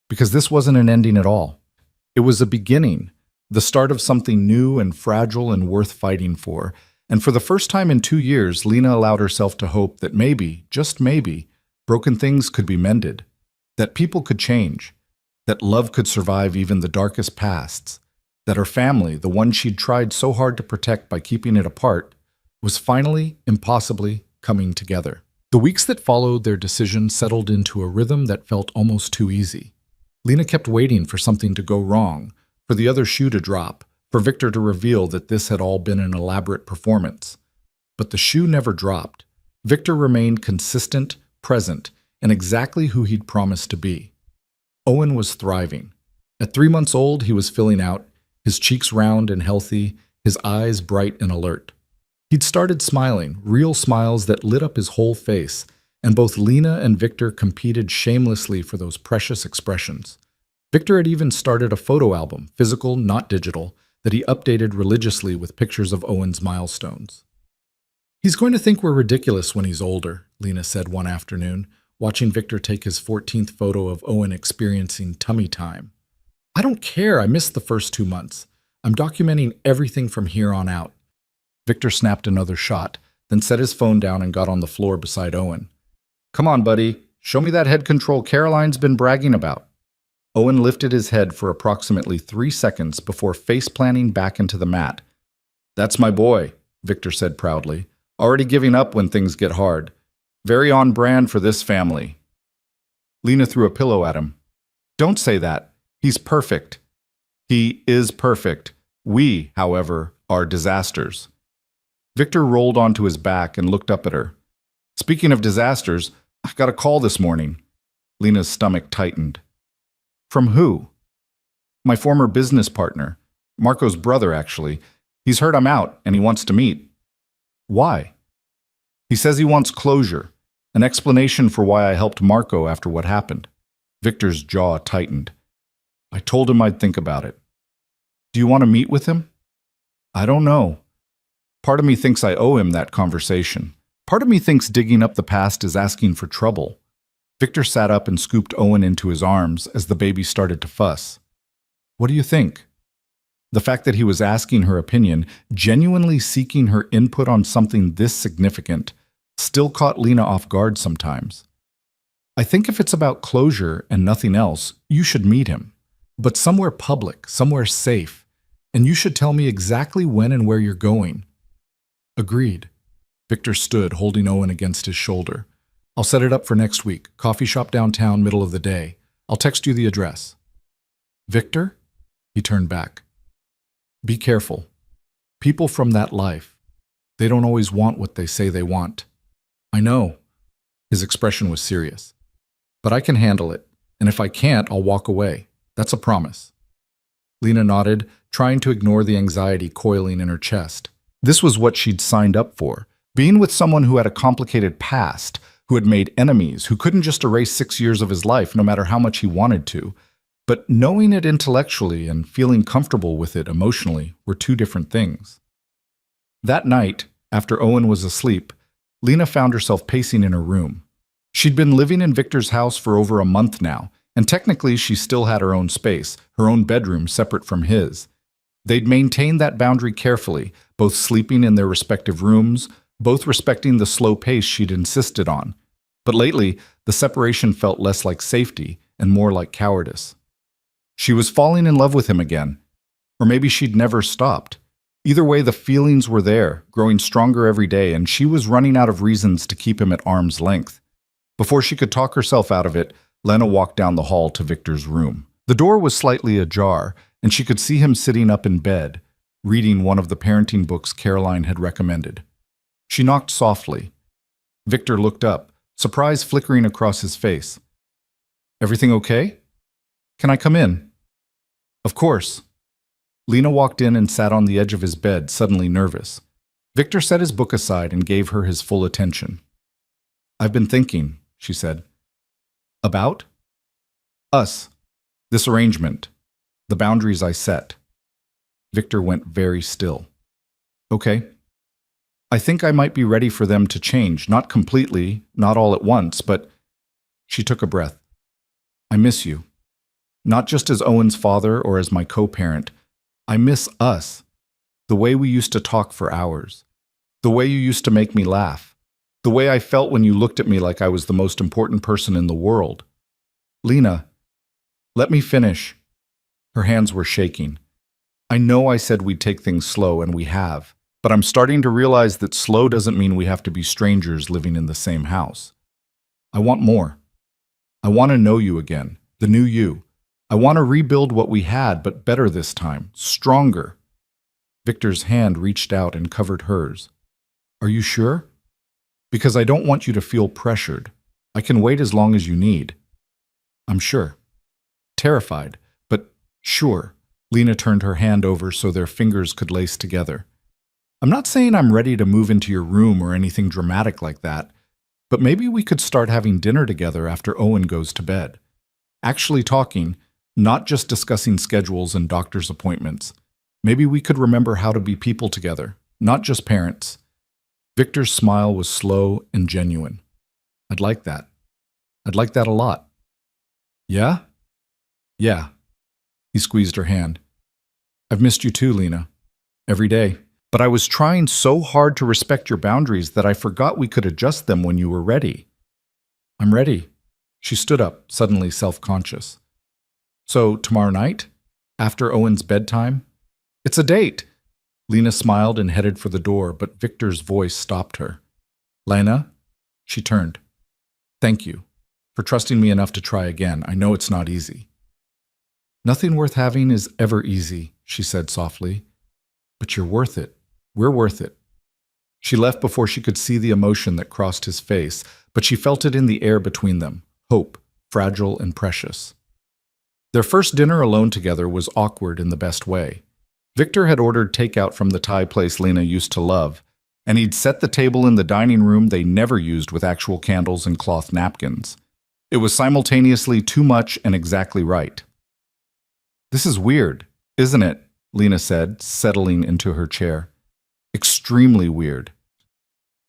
Because this wasn't an ending at all. It was a beginning, the start of something new and fragile and worth fighting for. And for the first time in 2 years, Lena allowed herself to hope that maybe, just maybe, broken things could be mended, that people could change, that love could survive even the darkest pasts, that her family, the one she'd tried so hard to protect by keeping it apart, was finally, impossibly coming together. The weeks that followed their decision settled into a rhythm that felt almost too easy. Lena kept waiting for something to go wrong, for the other shoe to drop, for Victor to reveal that this had all been an elaborate performance. But the shoe never dropped. Victor remained consistent, present, and exactly who he'd promised to be. Owen was thriving. At 3 months old, he was filling out, his cheeks round and healthy, his eyes bright and alert. He'd started smiling, real smiles that lit up his whole face, and both Lena and Victor competed shamelessly for those precious expressions. Victor had even started a photo album, physical, not digital, that he updated religiously with pictures of Owen's milestones. "He's going to think we're ridiculous when he's older," Lena said one afternoon, watching Victor take his 14th photo of Owen experiencing tummy time. "I don't care, I missed the first 2 months. I'm documenting everything from here on out." Victor snapped another shot, then set his phone down and got on the floor beside Owen. "Come on, buddy. Show me that head control Caroline's been bragging about." Owen lifted his head for approximately 3 seconds before face-planting back into the mat. "That's my boy," Victor said proudly. "Already giving up when things get hard. Very on brand for this family." Lena threw a pillow at him. "Don't say that. He's perfect." "He is perfect. We, however, are disasters." Victor rolled onto his back and looked up at her. "Speaking of disasters, I got a call this morning." Lena's stomach tightened. "From who?" "My former business partner. Marco's brother, actually. He's heard I'm out, and he wants to meet." "Why?" "He says he wants closure, an explanation for why I helped Marco after what happened." Victor's jaw tightened. "I told him I'd think about it." "Do you want to meet with him?" "I don't know. Part of me thinks I owe him that conversation. Part of me thinks digging up the past is asking for trouble." Victor sat up and scooped Owen into his arms as the baby started to fuss. "What do you think?" The fact that he was asking her opinion, genuinely seeking her input on something this significant, still caught Lena off guard sometimes. "I think if it's about closure and nothing else, you should meet him. But somewhere public, somewhere safe. And you should tell me exactly when and where you're going." "Agreed." Victor stood, holding Owen against his shoulder. "I'll set it up for next week. Coffee shop downtown, middle of the day. I'll text you the address." "Victor?" He turned back. "Be careful. People from that life, they don't always want what they say they want." "I know." His expression was serious. "But I can handle it, and if I can't, I'll walk away. That's a promise." Lena nodded, trying to ignore the anxiety coiling in her chest. This was what she'd signed up for, being with someone who had a complicated past, who had made enemies, who couldn't just erase 6 years of his life no matter how much he wanted to. But knowing it intellectually and feeling comfortable with it emotionally were two different things. That night, after Owen was asleep, Lena found herself pacing in her room. She'd been living in Victor's house for over a month now, and technically she still had her own space, her own bedroom separate from his. They'd maintained that boundary carefully, both sleeping in their respective rooms, both respecting the slow pace she'd insisted on. But lately, the separation felt less like safety and more like cowardice. She was falling in love with him again. Or maybe she'd never stopped. Either way, the feelings were there, growing stronger every day, and she was running out of reasons to keep him at arm's length. Before she could talk herself out of it, Lena walked down the hall to Victor's room. The door was slightly ajar, and she could see him sitting up in bed, reading one of the parenting books Caroline had recommended. She knocked softly. Victor looked up, surprise flickering across his face. "Everything okay? Can I come in?" "Of course." Lena walked in and sat on the edge of his bed, suddenly nervous. Victor set his book aside and gave her his full attention. "I've been thinking," she said. "About?" "Us. This arrangement. The boundaries I set." Victor went very still. "Okay. I think I might be ready for them to change, not completely, not all at once, but..." She took a breath. "I miss you. Not just as Owen's father or as my co-parent. I miss us. The way we used to talk for hours. The way you used to make me laugh. The way I felt when you looked at me like I was the most important person in the world. Lena, let me finish." Her hands were shaking. "I know I said we'd take things slow, and we have. But I'm starting to realize that slow doesn't mean we have to be strangers living in the same house. I want more. I want to know you again, the new you. I want to rebuild what we had, but better this time, stronger. Victor's hand reached out and covered hers. Are you sure? Because I don't want you to feel pressured. I can wait as long as you need. I'm sure. Terrified, but sure. Lena turned her hand over so their fingers could lace together. I'm not saying I'm ready to move into your room or anything dramatic like that, but maybe we could start having dinner together after Owen goes to bed. Actually talking, not just discussing schedules and doctor's appointments. Maybe we could remember how to be people together, not just parents. Victor's smile was slow and genuine. I'd like that. I'd like that a lot. Yeah? Yeah. He squeezed her hand. I've missed you too, Lena. Every day. But I was trying so hard to respect your boundaries that I forgot we could adjust them when you were ready. I'm ready. She stood up, suddenly self-conscious. So, tomorrow night? After Owen's bedtime? It's a date. Lena smiled and headed for the door, but Victor's voice stopped her. Lena? She turned. Thank you for trusting me enough to try again. I know it's not easy. Nothing worth having is ever easy, she said softly. But you're worth it. We're worth it. She left before she could see the emotion that crossed his face, but she felt it in the air between them, hope, fragile and precious. Their first dinner alone together was awkward in the best way. Victor had ordered takeout from the Thai place Lena used to love, and he'd set the table in the dining room they never used with actual candles and cloth napkins. It was simultaneously too much and exactly right. This is weird, isn't it? Lena said, settling into her chair. Extremely weird.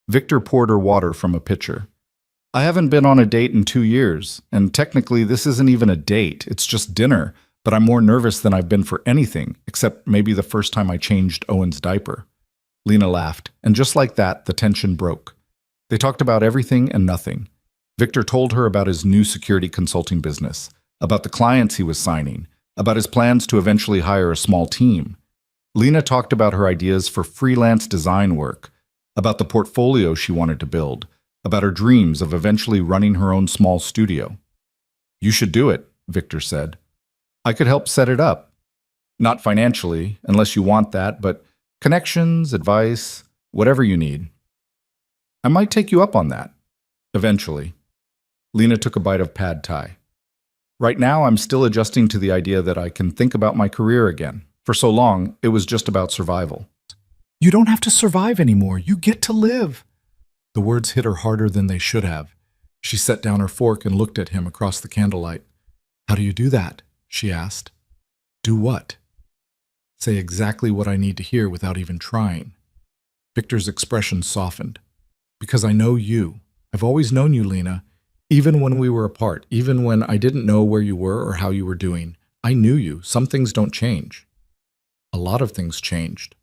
Victor poured her water from a pitcher. I haven't been on a date in 2 years, and technically this isn't even a date, it's just dinner, but I'm more nervous than I've been for anything, except maybe the first time I changed Owen's diaper. Lena laughed, and just like that, the tension broke. They talked about everything and nothing. Victor told her about his new security consulting business, about the clients he was signing, about his plans to eventually hire a small team. Lena talked about her ideas for freelance design work, about the portfolio she wanted to build, about her dreams of eventually running her own small studio. You should do it, Victor said. I could help set it up. Not financially, unless you want that, but connections, advice, whatever you need. I might take you up on that. Eventually. Lena took a bite of pad thai. Right now, I'm still adjusting to the idea that I can think about my career again. For so long, it was just about survival. You don't have to survive anymore. You get to live. The words hit her harder than they should have. She set down her fork and looked at him across the candlelight. How do you do that? She asked. Do what? Say exactly what I need to hear without even trying. Victor's expression softened. Because I know you. I've always known you, Lena. Even when we were apart, even when I didn't know where you were or how you were doing, I knew you. Some things don't change. A lot of things changed.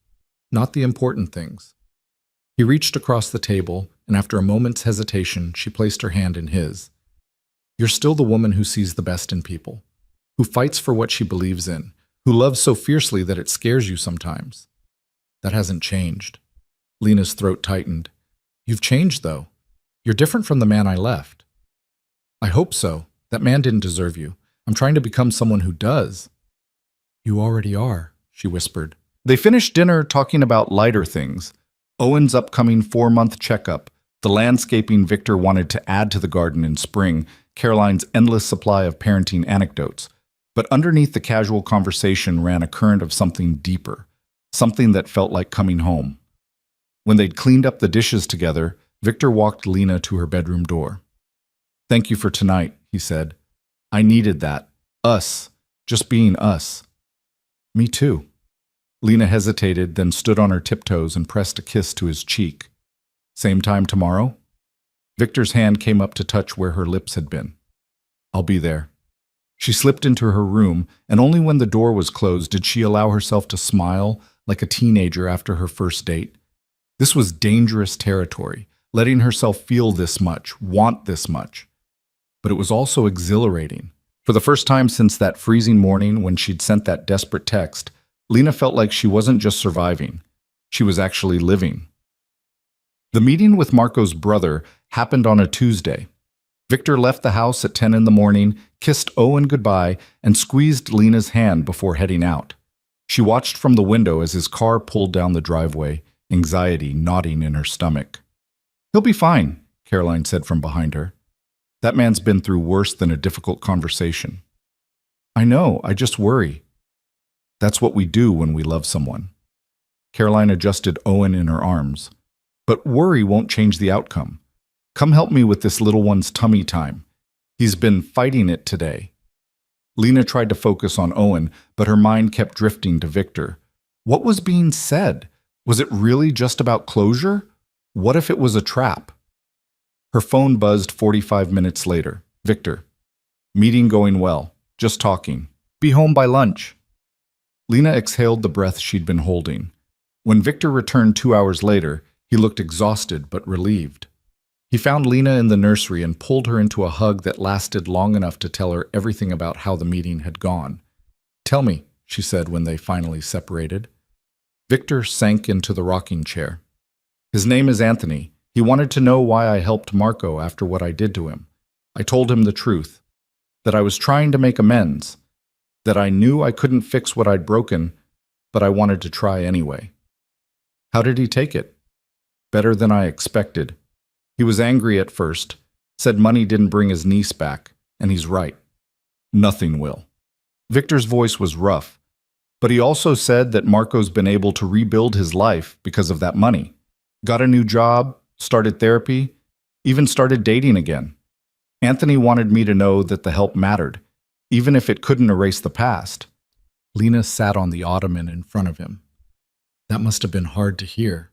Not the important things. He reached across the table, and after a moment's hesitation, she placed her hand in his. You're still the woman who sees the best in people, who fights for what she believes in, who loves so fiercely that it scares you sometimes. That hasn't changed. Lena's throat tightened. You've changed, though. You're different from the man I left. I hope so. That man didn't deserve you. I'm trying to become someone who does. You already are, she whispered. They finished dinner talking about lighter things. Owen's upcoming 4-month checkup, the landscaping Victor wanted to add to the garden in spring, Caroline's endless supply of parenting anecdotes. But underneath the casual conversation ran a current of something deeper, something that felt like coming home. When they'd cleaned up the dishes together, Victor walked Lena to her bedroom door. Thank you for tonight, he said. I needed that. Us. Just being us. Me too. Lena hesitated, then stood on her tiptoes and pressed a kiss to his cheek. Same time tomorrow? Victor's hand came up to touch where her lips had been. I'll be there. She slipped into her room, and only when the door was closed did she allow herself to smile like a teenager after her first date. This was dangerous territory, letting herself feel this much, want this much. But it was also exhilarating. For the first time since that freezing morning when she'd sent that desperate text, Lena felt like she wasn't just surviving. She was actually living. The meeting with Marco's brother happened on a Tuesday. Victor left the house at 10 in the morning, kissed Owen goodbye, and squeezed Lena's hand before heading out. She watched from the window as his car pulled down the driveway, anxiety knotting in her stomach. "He'll be fine," Caroline said from behind her. "That man's been through worse than a difficult conversation." "I know, I just worry." "That's what we do when we love someone." Caroline adjusted Owen in her arms. "But worry won't change the outcome. Come help me with this little one's tummy time. He's been fighting it today." Lena tried to focus on Owen, but her mind kept drifting to Victor. What was being said? Was it really just about closure? What if it was a trap? Her phone buzzed 45 minutes later. "Victor. Meeting going well. Just talking. Be home by lunch." Lena exhaled the breath she'd been holding. When Victor returned 2 hours later, he looked exhausted but relieved. He found Lena in the nursery and pulled her into a hug that lasted long enough to tell her everything about how the meeting had gone. "Tell me," she said when they finally separated. Victor sank into the rocking chair. "His name is Anthony. He wanted to know why I helped Marco after what I did to him. I told him the truth, that I was trying to make amends, that I knew I couldn't fix what I'd broken, but I wanted to try anyway." "How did he take it?" "Better than I expected. He was angry at first, said money didn't bring his niece back, and he's right. Nothing will." Victor's voice was rough, but he also said that Marco's been able to rebuild his life because of that money. Got a new job, started therapy, even started dating again. Anthony wanted me to know that the help mattered, even if it couldn't erase the past. Lena sat on the ottoman in front of him. That must have been hard to hear.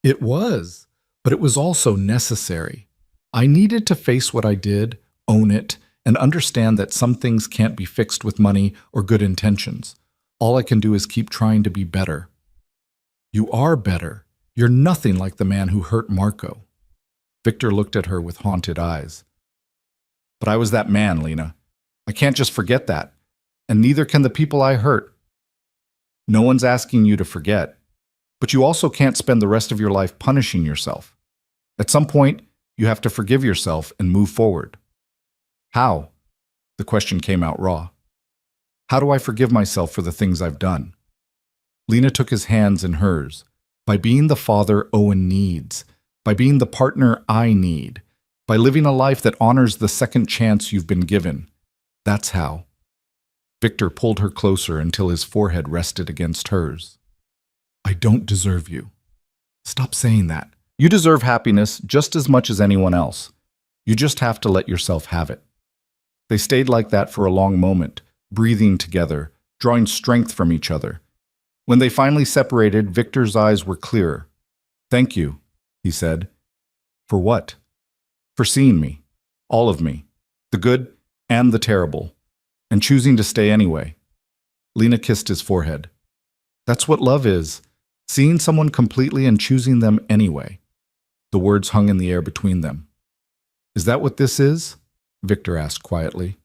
It was. But it was also necessary. I needed to face what I did, own it, and understand that some things can't be fixed with money or good intentions. All I can do is keep trying to be better. "You are better. You're nothing like the man who hurt Marco." Victor looked at her with haunted eyes. "But I was that man, Lena. I can't just forget that. And neither can the people I hurt. No one's asking you to forget. But you also can't spend the rest of your life punishing yourself. At some point, you have to forgive yourself and move forward." "How?" The question came out raw. "How do I forgive myself for the things I've done?" Lena took his hands in hers. "By being the father Owen needs. By being the partner I need. By living a life that honors the second chance you've been given. That's how." Victor pulled her closer until his forehead rested against hers. "I don't deserve you." "Stop saying that. You deserve happiness just as much as anyone else. You just have to let yourself have it." They stayed like that for a long moment, breathing together, drawing strength from each other. When they finally separated, Victor's eyes were clearer. "Thank you," he said. "For what?" "For seeing me. All of me. The good and the terrible. And choosing to stay anyway." Lena kissed his forehead. "That's what love is. Seeing someone completely and choosing them anyway." The words hung in the air between them. "Is that what this is?" Victor asked quietly.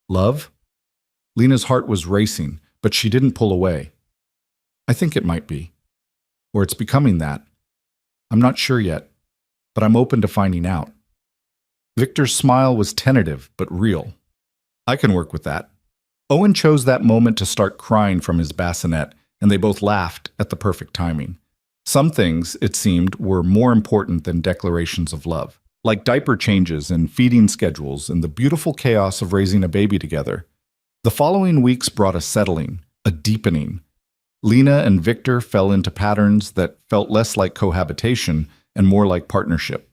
"Love?" Lena's heart was racing, but she didn't pull away. "I think it might be. Or it's becoming that. I'm not sure yet, but I'm open to finding out." Victor's smile was tentative but real. "I can work with that." Owen chose that moment to start crying from his bassinet, and they both laughed at the perfect timing. Some things, it seemed, were more important than declarations of love, like diaper changes and feeding schedules and the beautiful chaos of raising a baby together. The following weeks brought a settling, a deepening. Lena and Victor fell into patterns that felt less like cohabitation and more like partnership.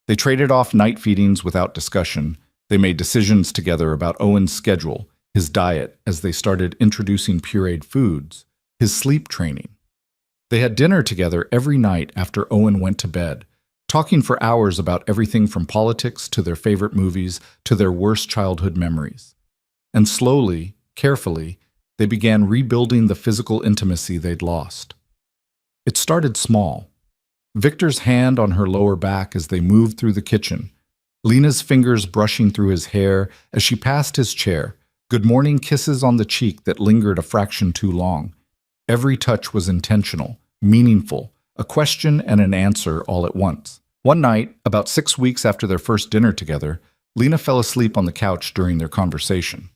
They traded off night feedings without discussion. They made decisions together about Owen's schedule, his diet as they started introducing pureed foods, his sleep training. They had dinner together every night after Owen went to bed, talking for hours about everything from politics to their favorite movies to their worst childhood memories. And slowly, carefully, they began rebuilding the physical intimacy they'd lost. It started small. Victor's hand on her lower back as they moved through the kitchen, Lena's fingers brushing through his hair as she passed his chair, good morning kisses on the cheek that lingered a fraction too long. Every touch was intentional, meaningful, a question and an answer all at once. One night, about 6 weeks after their first dinner together, Lena fell asleep on the couch during their conversation.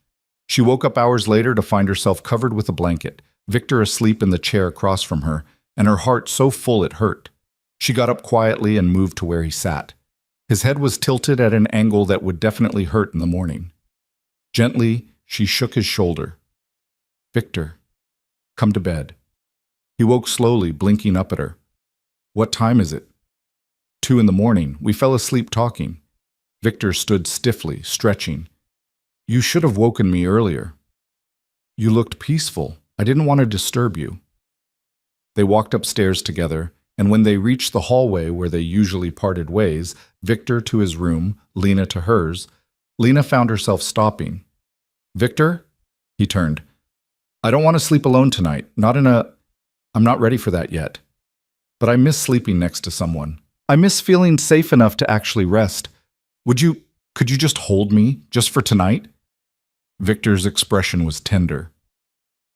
She woke up hours later to find herself covered with a blanket, Victor asleep in the chair across from her, and her heart so full it hurt. She got up quietly and moved to where he sat. His head was tilted at an angle that would definitely hurt in the morning. Gently, she shook his shoulder. "Victor, come to bed." He woke slowly, blinking up at her. "What time is it?" 2 in the morning. We fell asleep talking." Victor stood stiffly, stretching. "You should have woken me earlier." "You looked peaceful. I didn't want to disturb you." They walked upstairs together, and when they reached the hallway where they usually parted ways, Victor to his room, Lena to hers, Lena found herself stopping. "Victor?" He turned. "I don't want to sleep alone tonight. I'm not ready for that yet. But I miss sleeping next to someone. I miss feeling safe enough to actually rest. Could you just hold me, just for tonight?" Victor's expression was tender.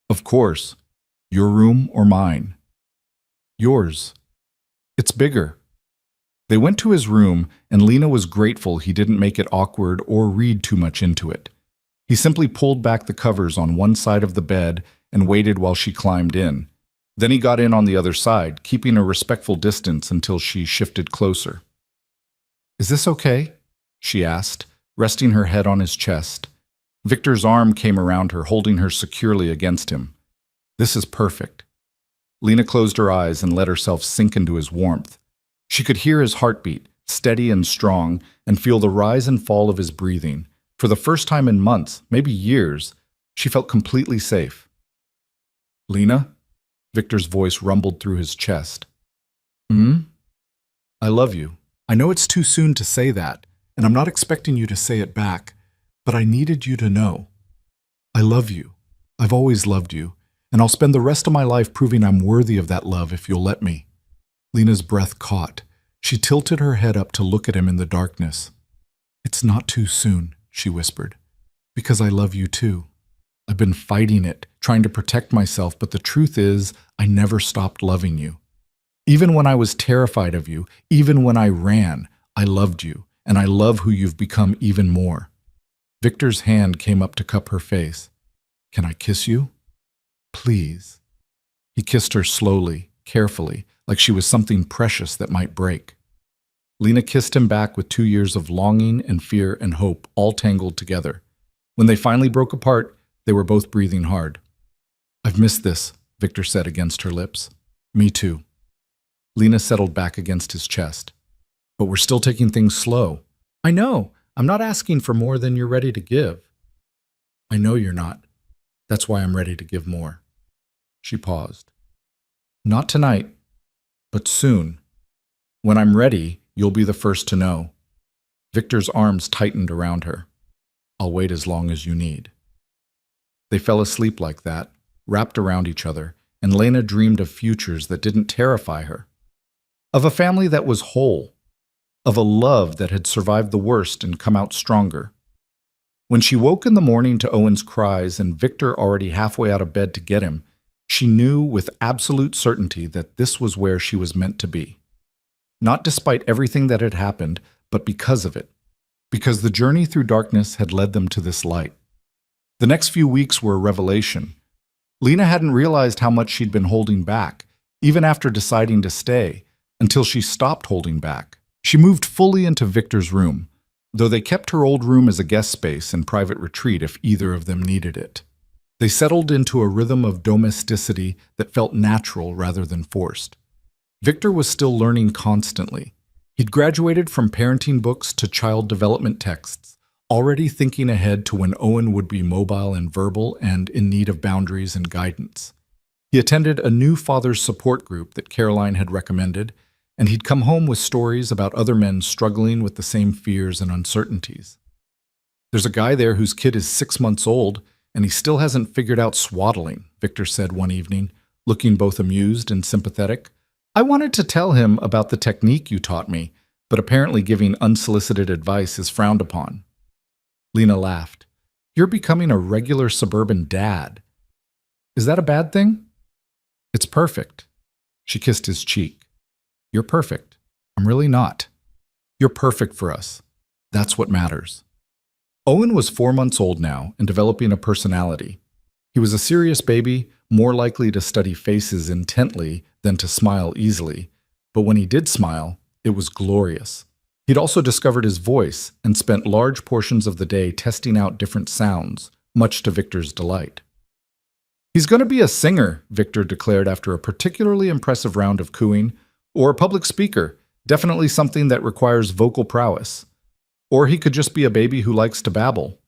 "Of course. Your room or mine?" "Yours. It's bigger." They went to his room, and Lena was grateful he didn't make it awkward or read too much into it. He simply pulled back the covers on one side of the bed and waited while she climbed in. Then he got in on the other side, keeping a respectful distance until she shifted closer. "Is this okay?" she asked, resting her head on his chest. Victor's arm came around her, holding her securely against him. "This is perfect." Lena closed her eyes and let herself sink into his warmth. She could hear his heartbeat, steady and strong, and feel the rise and fall of his breathing. For the first time in months, maybe years, she felt completely safe. "Lena?" Victor's voice rumbled through his chest. "I love you. I know it's too soon to say that, and I'm not expecting you to say it back, but I needed you to know. I love you. I've always loved you, and I'll spend the rest of my life proving I'm worthy of that love if you'll let me." Lena's breath caught. She tilted her head up to look at him in the darkness. "It's not too soon," she whispered, "because I love you too. I've been fighting it, trying to protect myself, but the truth is, I never stopped loving you. Even when I was terrified of you, even when I ran, I loved you, and I love who you've become even more." Victor's hand came up to cup her face. "Can I kiss you?" "Please." He kissed her slowly, carefully, like she was something precious that might break. Lena kissed him back with 2 years of longing and fear and hope all tangled together. When they finally broke apart, they were both breathing hard. "I've missed this," Victor said against her lips. "Me too." Lena settled back against his chest. "But we're still taking things slow." "I know. I'm not asking for more than you're ready to give." "I know you're not. That's why I'm ready to give more." She paused. "Not tonight, but soon. When I'm ready, you'll be the first to know." Victor's arms tightened around her. "I'll wait as long as you need." They fell asleep like that, wrapped around each other, and Lena dreamed of futures that didn't terrify her. Of a family that was whole. Of a love that had survived the worst and come out stronger. When she woke in the morning to Owen's cries and Victor already halfway out of bed to get him, she knew with absolute certainty that this was where she was meant to be. Not despite everything that had happened, but because of it. Because the journey through darkness had led them to this light. The next few weeks were a revelation. Lena hadn't realized how much she'd been holding back, even after deciding to stay, until she stopped holding back. She moved fully into Victor's room, though they kept her old room as a guest space and private retreat if either of them needed it. They settled into a rhythm of domesticity that felt natural rather than forced. Victor was still learning constantly. He'd graduated from parenting books to child development texts, already thinking ahead to when Owen would be mobile and verbal and in need of boundaries and guidance. He attended a new father's support group that Caroline had recommended, and he'd come home with stories about other men struggling with the same fears and uncertainties. "There's a guy there whose kid is 6 months old, and he still hasn't figured out swaddling," Victor said one evening, looking both amused and sympathetic. "I wanted to tell him about the technique you taught me, but apparently giving unsolicited advice is frowned upon." Lena laughed. "You're becoming a regular suburban dad. Is that a bad thing?" "It's perfect. She kissed his cheek. You're perfect. I'm really not. You're perfect for us. That's what matters. Owen was 4 months old now and developing a personality. He was a serious baby, more likely to study faces intently than to smile easily, but when he did smile, it was glorious. He'd also discovered his voice and spent large portions of the day testing out different sounds, much to Victor's delight. He's going to be a singer, Victor declared after a particularly impressive round of cooing, or a public speaker, definitely something that requires vocal prowess. Or he could just be a baby who likes to babble.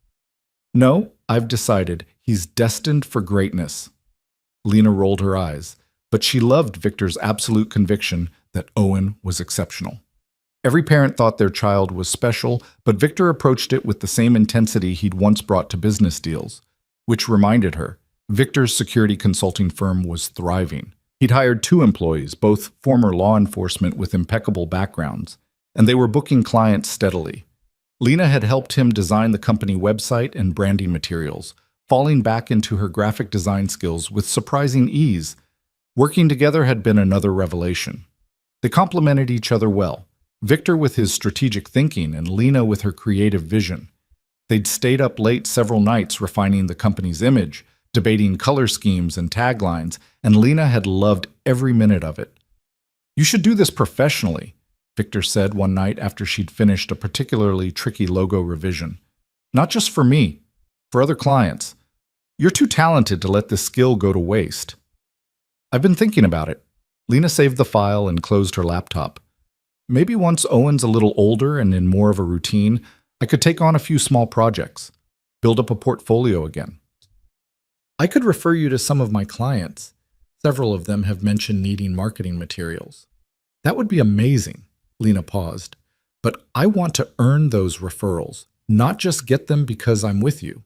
No, I've decided he's destined for greatness. Lena rolled her eyes, but she loved Victor's absolute conviction that Owen was exceptional. Every parent thought their child was special, but Victor approached it with the same intensity he'd once brought to business deals, which reminded her, Victor's security consulting firm was thriving. He'd hired 2 employees, both former law enforcement with impeccable backgrounds, and they were booking clients steadily. Lena had helped him design the company website and branding materials, falling back into her graphic design skills with surprising ease. Working together had been another revelation. They complemented each other well, Victor with his strategic thinking and Lena with her creative vision. They'd stayed up late several nights refining the company's image, debating color schemes and taglines, and Lena had loved every minute of it. You should do this professionally, Victor said one night after she'd finished a particularly tricky logo revision. Not just for me, for other clients. You're too talented to let this skill go to waste. I've been thinking about it. Lena saved the file and closed her laptop. Maybe once Owen's a little older and in more of a routine, I could take on a few small projects, build up a portfolio again. I could refer you to some of my clients. Several of them have mentioned needing marketing materials. That would be amazing, Lena paused. But I want to earn those referrals, not just get them because I'm with you.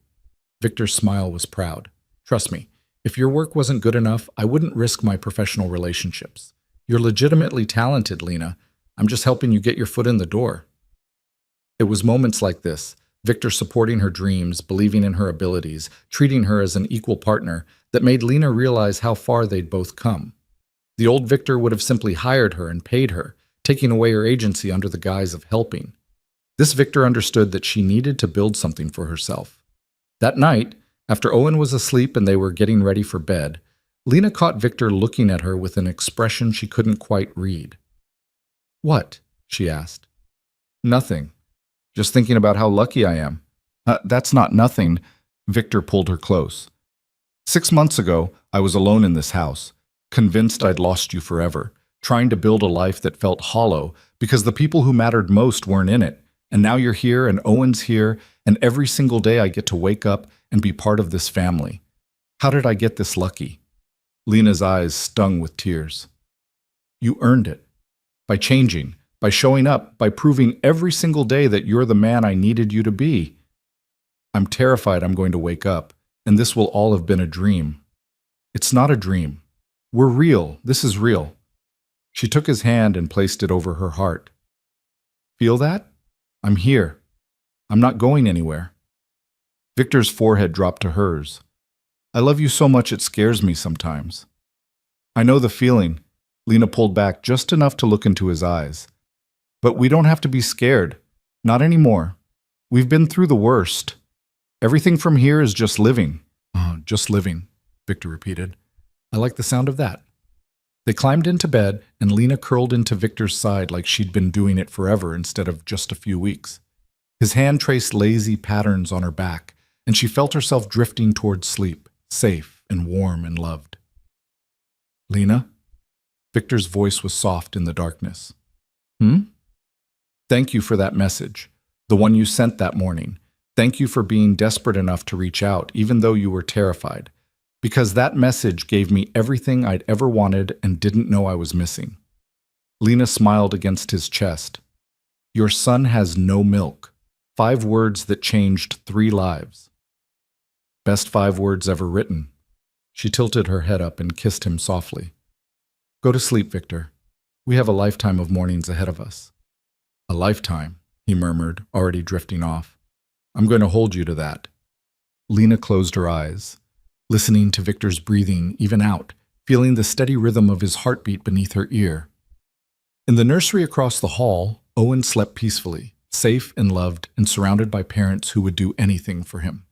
Victor's smile was proud. Trust me, if your work wasn't good enough, I wouldn't risk my professional relationships. You're legitimately talented, Lena. I'm just helping you get your foot in the door. It was moments like this, Victor supporting her dreams, believing in her abilities, treating her as an equal partner, that made Lena realize how far they'd both come. The old Victor would have simply hired her and paid her, taking away her agency under the guise of helping. This Victor understood that she needed to build something for herself. That night, after Owen was asleep and they were getting ready for bed, Lena caught Victor looking at her with an expression she couldn't quite read. What? She asked. Nothing. Just thinking about how lucky I am. That's not nothing. Victor pulled her close. 6 months ago, I was alone in this house, convinced I'd lost you forever, trying to build a life that felt hollow because the people who mattered most weren't in it. And now you're here and Owen's here, and every single day I get to wake up and be part of this family. How did I get this lucky? Lena's eyes stung with tears. You earned it. By changing, by showing up, by proving every single day that you're the man I needed you to be. I'm terrified I'm going to wake up, and this will all have been a dream. It's not a dream. We're real. This is real. She took his hand and placed it over her heart. Feel that? I'm here. I'm not going anywhere. Victor's forehead dropped to hers. I love you so much it scares me sometimes. I know the feeling. Lena pulled back just enough to look into his eyes. But we don't have to be scared. Not anymore. We've been through the worst. Everything from here is just living. Oh, just living, Victor repeated. I like the sound of that. They climbed into bed, and Lena curled into Victor's side like she'd been doing it forever instead of just a few weeks. His hand traced lazy patterns on her back, and she felt herself drifting towards sleep, safe and warm and loved. Lena? Victor's voice was soft in the darkness. Thank you for that message, the one you sent that morning. Thank you for being desperate enough to reach out, even though you were terrified. Because that message gave me everything I'd ever wanted and didn't know I was missing. Lena smiled against his chest. Your son has no milk. 5 words that changed 3 lives. Best 5 words ever written. She tilted her head up and kissed him softly. Go to sleep, Victor. We have a lifetime of mornings ahead of us. A lifetime, he murmured, already drifting off. I'm going to hold you to that. Lena closed her eyes, listening to Victor's breathing even out, feeling the steady rhythm of his heartbeat beneath her ear. In the nursery across the hall, Owen slept peacefully, safe and loved, and surrounded by parents who would do anything for him.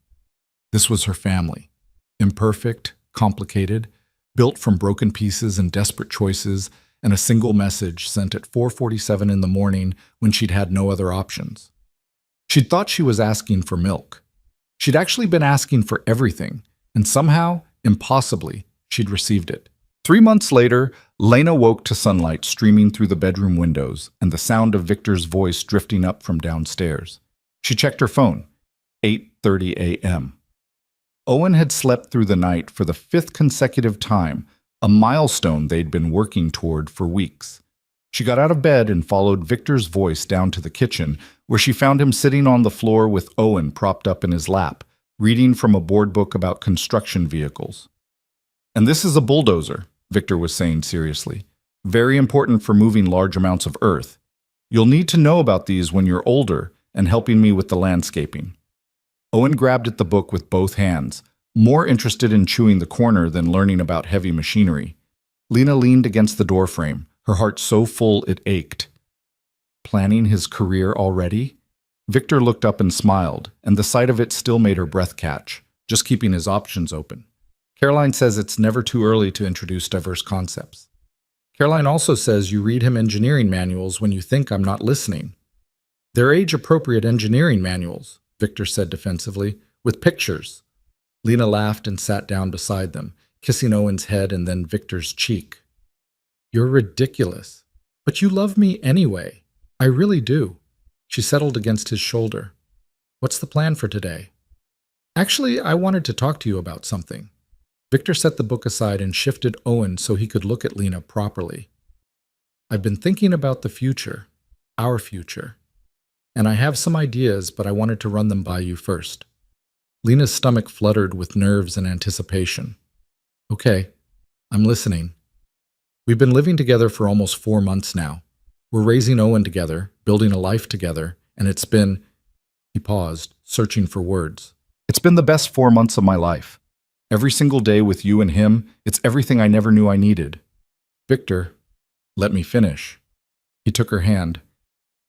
This was her family. Imperfect, complicated, built from broken pieces and desperate choices, and a single message sent at 4:47 in the morning when she'd had no other options. She'd thought she was asking for milk. She'd actually been asking for everything, and somehow, impossibly, she'd received it. 3 months later, Lena woke to sunlight streaming through the bedroom windows and the sound of Victor's voice drifting up from downstairs. She checked her phone. 8:30 a.m. Owen had slept through the night for the 5th consecutive time, a milestone they'd been working toward for weeks. She got out of bed and followed Victor's voice down to the kitchen, where she found him sitting on the floor with Owen propped up in his lap, reading from a board book about construction vehicles. "And this is a bulldozer," Victor was saying seriously. "Very important for moving large amounts of earth. You'll need to know about these when you're older and helping me with the landscaping." Owen grabbed at the book with both hands, more interested in chewing the corner than learning about heavy machinery. Lena leaned against the doorframe, her heart so full it ached. Planning his career already? Victor looked up and smiled, and the sight of it still made her breath catch, just keeping his options open. Caroline says it's never too early to introduce diverse concepts. Caroline also says you read him engineering manuals when you think I'm not listening. They're age-appropriate engineering manuals, Victor said defensively, with pictures. Lena laughed and sat down beside them, kissing Owen's head and then Victor's cheek. "You're ridiculous. But you love me anyway. I really do." She settled against his shoulder. "What's the plan for today?" "Actually, I wanted to talk to you about something." Victor set the book aside and shifted Owen so he could look at Lena properly. "I've been thinking about the future, our future. And I have some ideas, but I wanted to run them by you first." Lena's stomach fluttered with nerves and anticipation. "Okay, I'm listening." "We've been living together for almost 4 months now. We're raising Owen together, building a life together, and it's been—" He paused, searching for words. "It's been the best 4 months of my life. Every single day with you and him, it's everything I never knew I needed." "Victor, let me finish." He took her hand.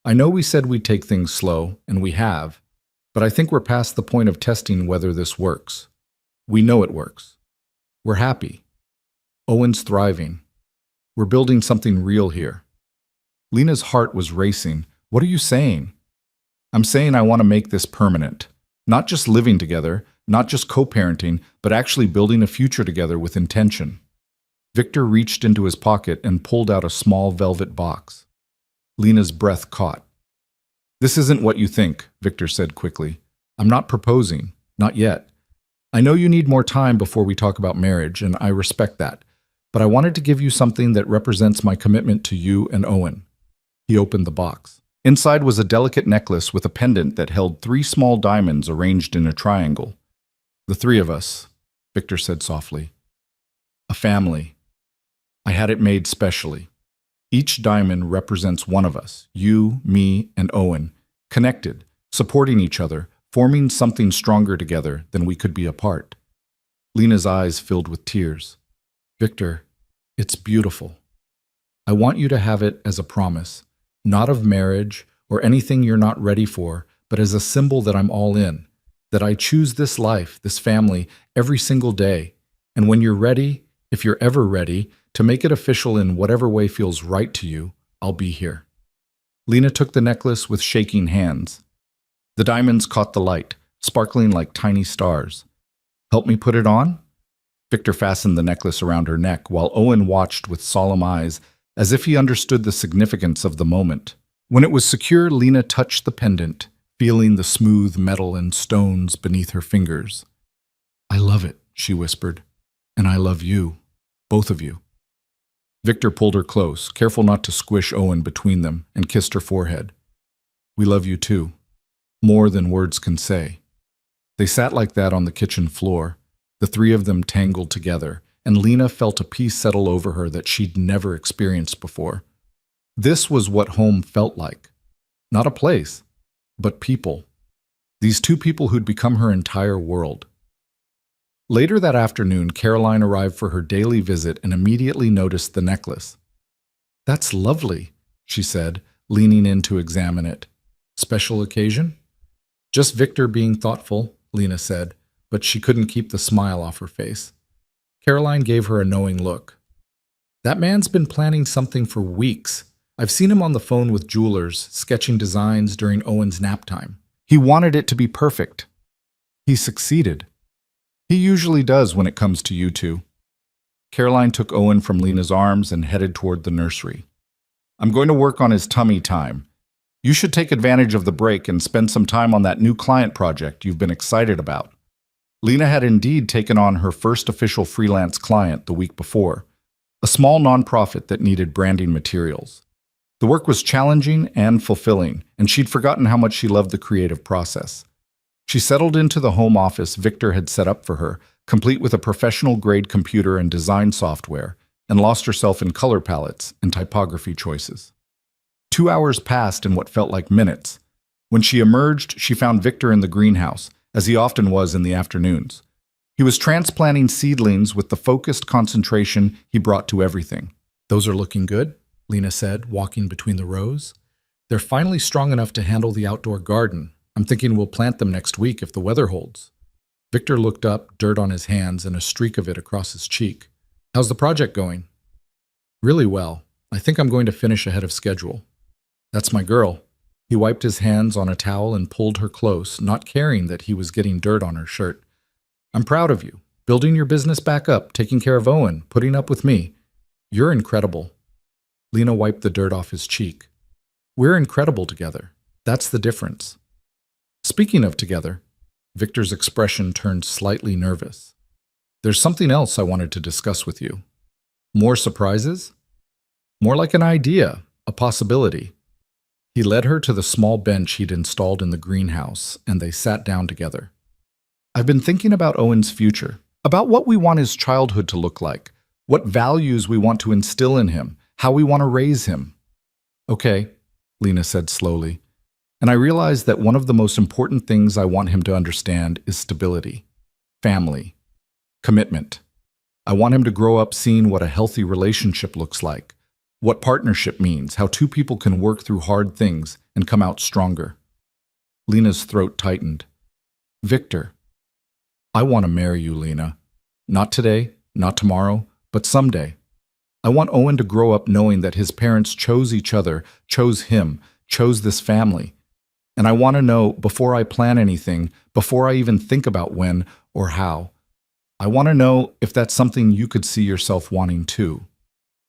"I know we said we'd take things slow, and we have, but I think we're past the point of testing whether this works. We know it works. We're happy. Owen's thriving. We're building something real here." Lena's heart was racing. "What are you saying?" "I'm saying I want to make this permanent. Not just living together, not just co-parenting, but actually building a future together with intention." Victor reached into his pocket and pulled out a small velvet box. Lena's breath caught. "This isn't what you think," Victor said quickly. "I'm not proposing. Not yet. I know you need more time before we talk about marriage, and I respect that. But I wanted to give you something that represents my commitment to you and Owen." He opened the box. Inside was a delicate necklace with a pendant that held 3 small diamonds arranged in a triangle. "The 3 of us," Victor said softly. "A family. I had it made specially. Each diamond represents one of us, you, me, and Owen, connected, supporting each other, forming something stronger together than we could be apart." Lena's eyes filled with tears. "Victor, it's beautiful. I want you to have it as a promise, not of marriage or anything you're not ready for, but as a symbol that I'm all in, that I choose this life, this family, every single day. And when you're ready, if you're ever ready, to make it official in whatever way feels right to you, I'll be here." Lena took the necklace with shaking hands. The diamonds caught the light, sparkling like tiny stars. "Help me put it on?" Victor fastened the necklace around her neck while Owen watched with solemn eyes, as if he understood the significance of the moment. When it was secure, Lena touched the pendant, feeling the smooth metal and stones beneath her fingers. "I love it," she whispered. "And I love you, both of you." Victor pulled her close, careful not to squish Owen between them, and kissed her forehead. "We love you too, more than words can say." They sat like that on the kitchen floor, the 3 of them tangled together, and Lena felt a peace settle over her that she'd never experienced before. This was what home felt like. Not a place, but people. These 2 people who'd become her entire world. Later that afternoon, Caroline arrived for her daily visit and immediately noticed the necklace. "That's lovely," she said, leaning in to examine it. "Special occasion?" "Just Victor being thoughtful," Lena said, but she couldn't keep the smile off her face. Caroline gave her a knowing look. "That man's been planning something for weeks. I've seen him on the phone with jewelers, sketching designs during Owen's nap time. He wanted it to be perfect. He succeeded. He usually does when it comes to you two." Caroline took Owen from Lena's arms and headed toward the nursery. "I'm going to work on his tummy time. You should take advantage of the break and spend some time on that new client project you've been excited about." Lena had indeed taken on her first official freelance client the week before, a small nonprofit that needed branding materials. The work was challenging and fulfilling, and she'd forgotten how much she loved the creative process. She settled into the home office Victor had set up for her, complete with a professional-grade computer and design software, and lost herself in color palettes and typography choices. 2 hours passed in what felt like minutes. When she emerged, she found Victor in the greenhouse, as he often was in the afternoons. He was transplanting seedlings with the focused concentration he brought to everything. "Those are looking good," Lena said, walking between the rows. "They're finally strong enough to handle the outdoor garden. I'm thinking we'll plant them next week if the weather holds." Victor looked up, dirt on his hands and a streak of it across his cheek. "How's the project going?" "Really well. I think I'm going to finish ahead of schedule." "That's my girl." He wiped his hands on a towel and pulled her close, not caring that he was getting dirt on her shirt. "I'm proud of you. Building your business back up, taking care of Owen, putting up with me. You're incredible." Lena wiped the dirt off his cheek. "We're incredible together. That's the difference." "Speaking of together," Victor's expression turned slightly nervous. "There's something else I wanted to discuss with you." "More surprises?" "More like an idea, a possibility." He led her to the small bench he'd installed in the greenhouse, and they sat down together. "I've been thinking about Owen's future, about what we want his childhood to look like, what values we want to instill in him, how we want to raise him." "Okay," Lena said slowly. "And I realize that one of the most important things I want him to understand is stability, family, commitment. I want him to grow up seeing what a healthy relationship looks like, what partnership means, how two people can work through hard things and come out stronger." Lena's throat tightened. "Victor, I want to marry you, Lena. Not today, not tomorrow, but someday. I want Owen to grow up knowing that his parents chose each other, chose him, chose this family. And I want to know, before I plan anything, before I even think about when or how, I want to know if that's something you could see yourself wanting too."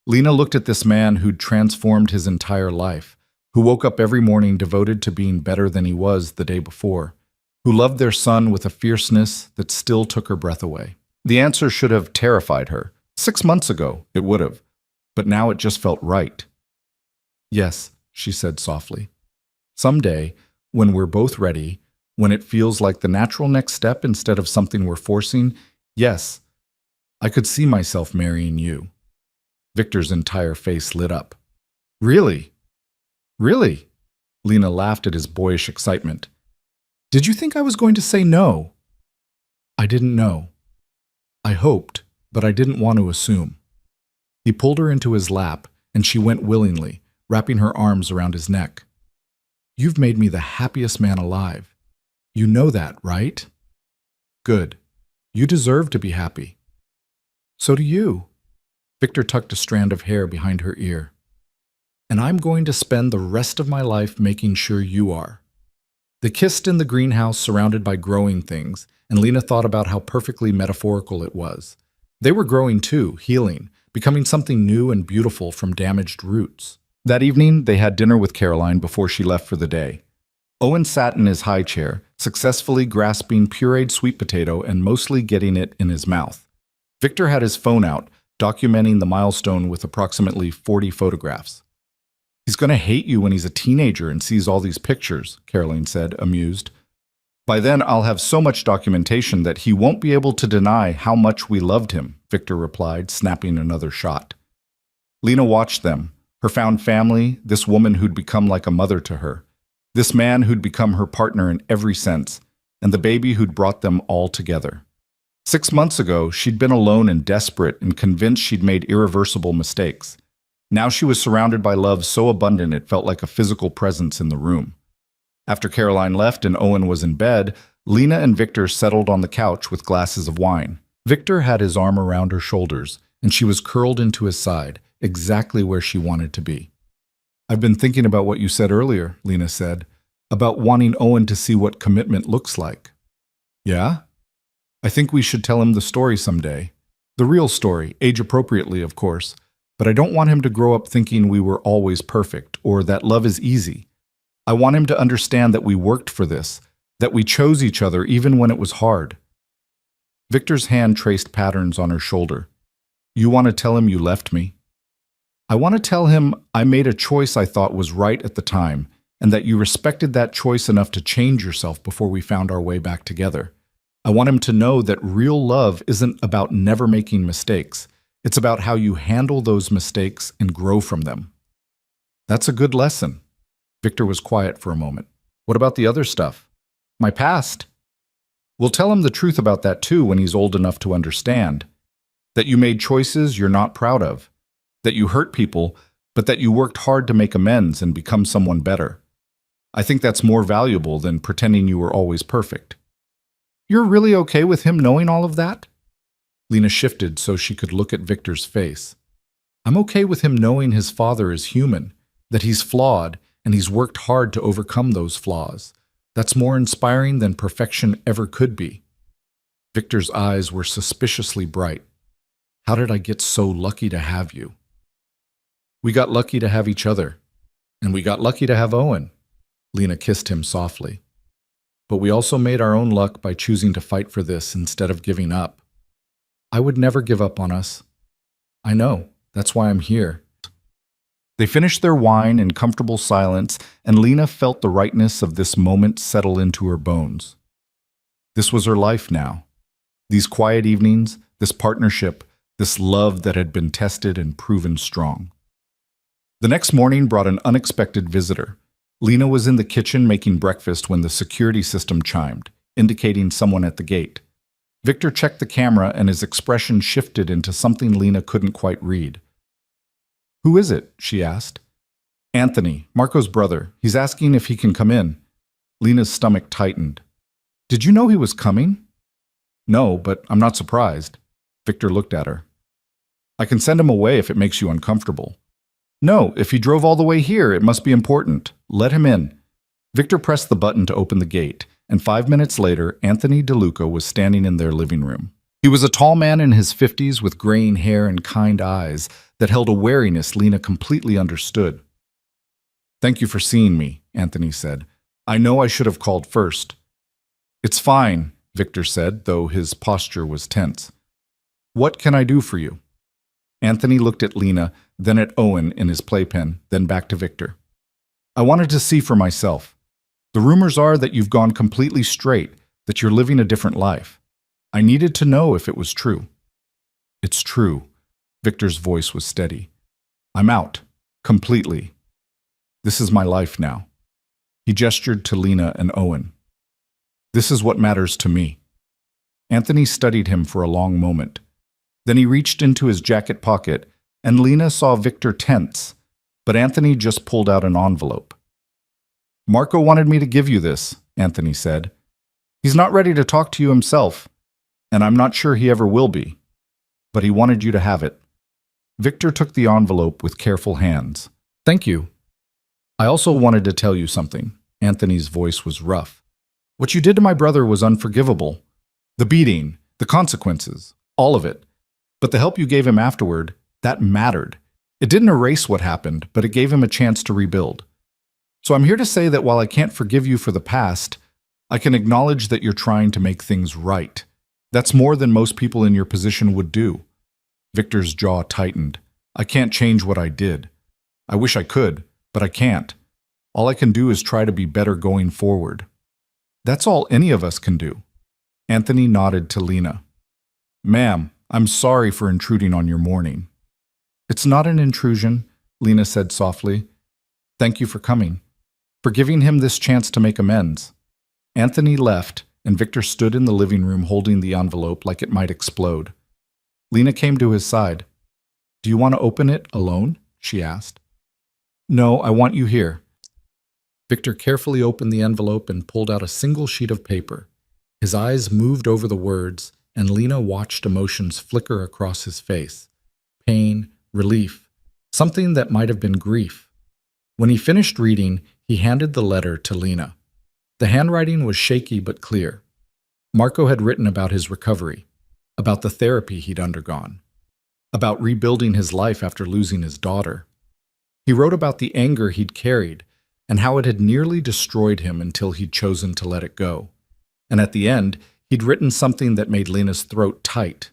Lena looked at this man who'd transformed his entire life, who woke up every morning devoted to being better than he was the day before, who loved their son with a fierceness that still took her breath away. The answer should have terrified her. 6 months ago, it would have. But now it just felt right. "Yes," she said softly. "Someday, when we're both ready, when it feels like the natural next step instead of something we're forcing, yes, I could see myself marrying you." Victor's entire face lit up. "Really? Really?" Lena laughed at his boyish excitement. "Did you think I was going to say no?" "I didn't know. I hoped, but I didn't want to assume." He pulled her into his lap, and she went willingly, wrapping her arms around his neck. "You've made me the happiest man alive. You know that, right?" "Good. You deserve to be happy." "So do you." Victor tucked a strand of hair behind her ear. "And I'm going to spend the rest of my life making sure you are." They kissed in the greenhouse surrounded by growing things, and Lena thought about how perfectly metaphorical it was. They were growing too, healing, becoming something new and beautiful from damaged roots. That evening, they had dinner with Caroline before she left for the day. Owen sat in his high chair, successfully grasping pureed sweet potato and mostly getting it in his mouth. Victor had his phone out, documenting the milestone with approximately 40 photographs. "He's going to hate you when he's a teenager and sees all these pictures," Caroline said, amused. "By then, I'll have so much documentation that he won't be able to deny how much we loved him," Victor replied, snapping another shot. Lena watched them, her found family, this woman who'd become like a mother to her, this man who'd become her partner in every sense, and the baby who'd brought them all together. 6 months ago, she'd been alone and desperate and convinced she'd made irreversible mistakes. Now she was surrounded by love so abundant it felt like a physical presence in the room. After Caroline left and Owen was in bed, Lena and Victor settled on the couch with glasses of wine. Victor had his arm around her shoulders, and she was curled into his side, exactly where she wanted to be. "I've been thinking about what you said earlier," Lena said, "about wanting Owen to see what commitment looks like." "Yeah? I think we should tell him the story someday. The real story, age-appropriately, of course, but I don't want him to grow up thinking we were always perfect or that love is easy. I want him to understand that we worked for this, that we chose each other even when it was hard." Victor's hand traced patterns on her shoulder. "You want to tell him you left me?" "I want to tell him I made a choice I thought was right at the time, and that you respected that choice enough to change yourself before we found our way back together. I want him to know that real love isn't about never making mistakes. It's about how you handle those mistakes and grow from them." "That's a good lesson." Victor was quiet for a moment. "What about the other stuff? My past?" "We'll tell him the truth about that too when he's old enough to understand. That you made choices you're not proud of. That you hurt people, but that you worked hard to make amends and become someone better. I think that's more valuable than pretending you were always perfect." "You're really okay with him knowing all of that?" Lena shifted so she could look at Victor's face. "I'm okay with him knowing his father is human, that he's flawed, and he's worked hard to overcome those flaws. That's more inspiring than perfection ever could be." Victor's eyes were suspiciously bright. "How did I get so lucky to have you?" "We got lucky to have each other, and we got lucky to have Owen." Lena kissed him softly. "But we also made our own luck by choosing to fight for this instead of giving up. I would never give up on us." "I know. That's why I'm here." They finished their wine in comfortable silence, and Lena felt the rightness of this moment settle into her bones. This was her life now. These quiet evenings, this partnership, this love that had been tested and proven strong. The next morning brought an unexpected visitor. Lena was in the kitchen making breakfast when the security system chimed, indicating someone at the gate. Victor checked the camera and his expression shifted into something Lena couldn't quite read. "Who is it?" she asked. "Anthony, Marco's brother. He's asking if he can come in." Lena's stomach tightened. "Did you know he was coming?" "No, but I'm not surprised." Victor looked at her. "I can send him away if it makes you uncomfortable." "No, if he drove all the way here, it must be important. Let him in." Victor pressed the button to open the gate, and 5 minutes later, Anthony DeLuca was standing in their living room. He was a tall man in his 50s with graying hair and kind eyes that held a wariness Lena completely understood. "Thank you for seeing me," Anthony said. "I know I should have called first." "It's fine," Victor said, though his posture was tense. "What can I do for you?" Anthony looked at Lena, then at Owen in his playpen, then back to Victor. "I wanted to see for myself. The rumors are that you've gone completely straight, that you're living a different life. I needed to know if it was true." "It's true." Victor's voice was steady. "I'm out. Completely. This is my life now." He gestured to Lena and Owen. "This is what matters to me." Anthony studied him for a long moment. Then he reached into his jacket pocket, and Lena saw Victor tense, but Anthony just pulled out an envelope. "Marco wanted me to give you this," Anthony said. "He's not ready to talk to you himself, and I'm not sure he ever will be. But he wanted you to have it." Victor took the envelope with careful hands. "Thank you. I also wanted to tell you something." Anthony's voice was rough. "What you did to my brother was unforgivable. The beating, the consequences, all of it. But the help you gave him afterward, that mattered. It didn't erase what happened, but it gave him a chance to rebuild. So I'm here to say that while I can't forgive you for the past, I can acknowledge that you're trying to make things right. That's more than most people in your position would do." Victor's jaw tightened. "I can't change what I did. I wish I could, but I can't. All I can do is try to be better going forward." "That's all any of us can do." Anthony nodded to Lena. "Ma'am, I'm sorry for intruding on your morning." "It's not an intrusion," Lena said softly. "Thank you for coming, for giving him this chance to make amends." Anthony left, and Victor stood in the living room holding the envelope like it might explode. Lena came to his side. "Do you want to open it alone?" she asked. "No, I want you here." Victor carefully opened the envelope and pulled out a single sheet of paper. His eyes moved over the words, and Lena watched emotions flicker across his face. Pain, relief, something that might have been grief. When he finished reading, he handed the letter to Lena. The handwriting was shaky but clear. Marco had written about his recovery, about the therapy he'd undergone, about rebuilding his life after losing his daughter. He wrote about the anger he'd carried and how it had nearly destroyed him until he'd chosen to let it go. And at the end, he'd written something that made Lena's throat tight.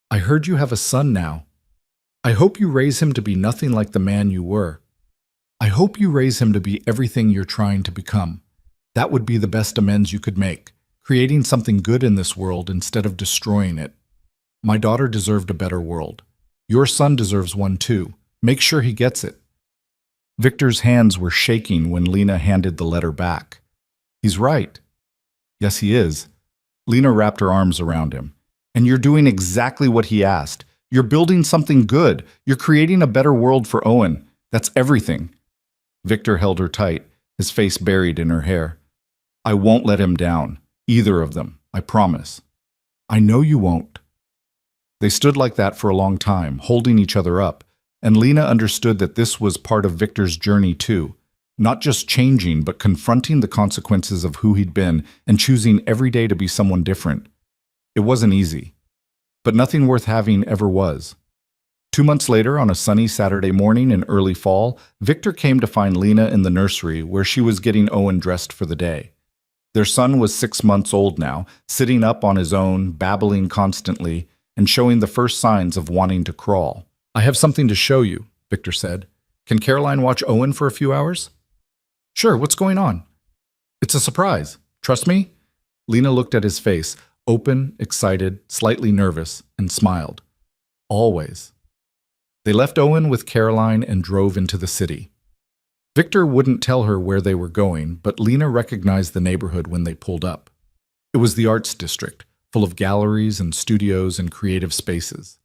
"I heard you have a son now. I hope you raise him to be nothing like the man you were. I hope you raise him to be everything you're trying to become. That would be the best amends you could make, creating something good in this world instead of destroying it. My daughter deserved a better world. Your son deserves one too. Make sure he gets it." Victor's hands were shaking when Lena handed the letter back. "He's right." "Yes, he is." Lena wrapped her arms around him. "And you're doing exactly what he asked. You're building something good. You're creating a better world for Owen. That's everything." Victor held her tight, his face buried in her hair. "I won't let him down. Either of them. I promise." "I know you won't." They stood like that for a long time, holding each other up, and Lena understood that this was part of Victor's journey too. Not just changing, but confronting the consequences of who he'd been and choosing every day to be someone different. It wasn't easy, but nothing worth having ever was. 2 months later, on a sunny Saturday morning in early fall, Victor came to find Lena in the nursery where she was getting Owen dressed for the day. Their son was 6 months old now, sitting up on his own, babbling constantly, and showing the first signs of wanting to crawl. "I have something to show you," Victor said. "Can Caroline watch Owen for a few hours?" "Sure, what's going on?" "It's a surprise. Trust me?" Lena looked at his face, open, excited, slightly nervous, and smiled. "Always." They left Owen with Caroline and drove into the city. Victor wouldn't tell her where they were going, but Lena recognized the neighborhood when they pulled up. It was the arts district, full of galleries and studios and creative spaces.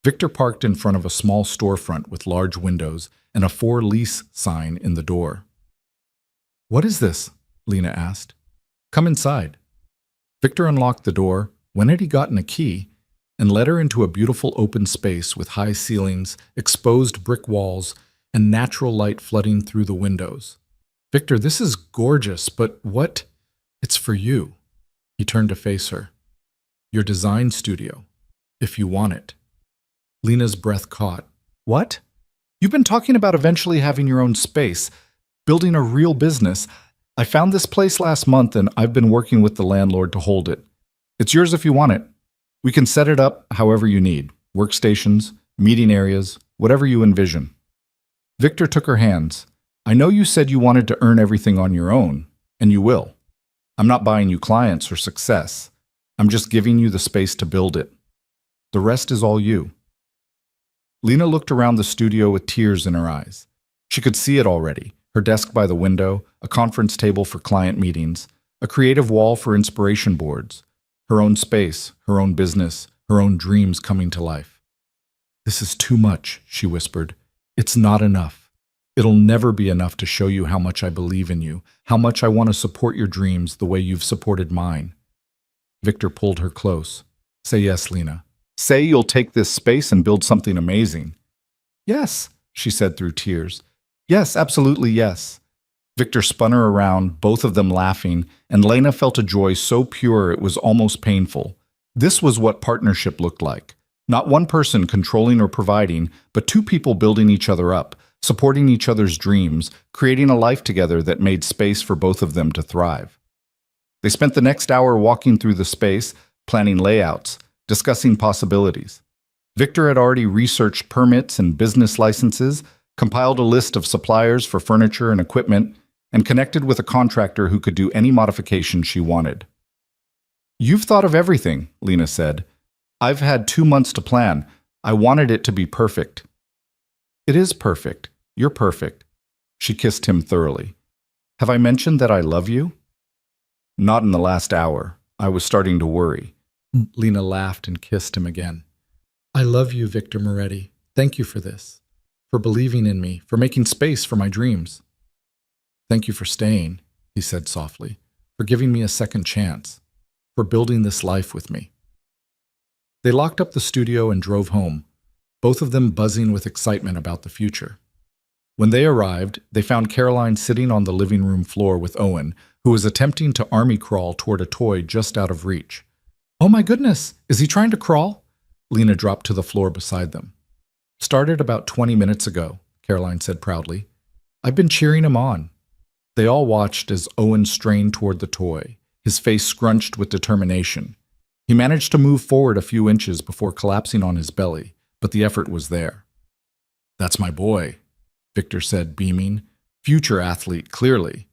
Victor parked in front of a small storefront with large windows and a "for lease" sign in the door. "What is this?" Lena asked. "Come inside." Victor unlocked the door, when had he gotten a key, and led her into a beautiful open space with high ceilings, exposed brick walls, and natural light flooding through the windows. "Victor, this is gorgeous, but what?" "It's for you." He turned to face her. "Your design studio, if you want it." Lena's breath caught. "What? You've been talking about eventually having your own space, building a real business. I found this place last month and I've been working with the landlord to hold it. It's yours if you want it. We can set it up however you need. Workstations, meeting areas, whatever you envision." Victor took her hands. "I know you said you wanted to earn everything on your own, and you will. I'm not buying you clients or success. I'm just giving you the space to build it. The rest is all you." Lena looked around the studio with tears in her eyes. She could see it already. Her desk by the window, a conference table for client meetings, a creative wall for inspiration boards, her own space, her own business, her own dreams coming to life. "This is too much," she whispered. "It's not enough. It'll never be enough to show you how much I believe in you, how much I want to support your dreams the way you've supported mine." Victor pulled her close. "Say yes, Lena. Say you'll take this space and build something amazing." "Yes," she said through tears. "Yes, absolutely yes." Victor spun her around, both of them laughing, and Lena felt a joy so pure it was almost painful. This was what partnership looked like. Not one person controlling or providing, but two people building each other up, supporting each other's dreams, creating a life together that made space for both of them to thrive. They spent the next hour walking through the space, planning layouts, discussing possibilities. Victor had already researched permits and business licenses, compiled a list of suppliers for furniture and equipment, and connected with a contractor who could do any modification she wanted. "You've thought of everything," Lena said. "I've had 2 months to plan. I wanted it to be perfect." "It is perfect. You're perfect." She kissed him thoroughly. "Have I mentioned that I love you?" Not in the last hour. I was starting to worry. Lena laughed and kissed him again. I love you, Victor Moretti. Thank you for this, for believing in me, for making space for my dreams. Thank you for staying, he said softly, for giving me a second chance, for building this life with me. They locked up the studio and drove home, both of them buzzing with excitement about the future. When they arrived, they found Caroline sitting on the living room floor with Owen, who was attempting to army crawl toward a toy just out of reach. Oh my goodness, is he trying to crawl? Lena dropped to the floor beside them. Started about 20 minutes ago, Caroline said proudly. I've been cheering him on. They all watched as Owen strained toward the toy, his face scrunched with determination. He managed to move forward a few inches before collapsing on his belly, but the effort was there. That's my boy, Victor said, beaming. Future athlete, clearly.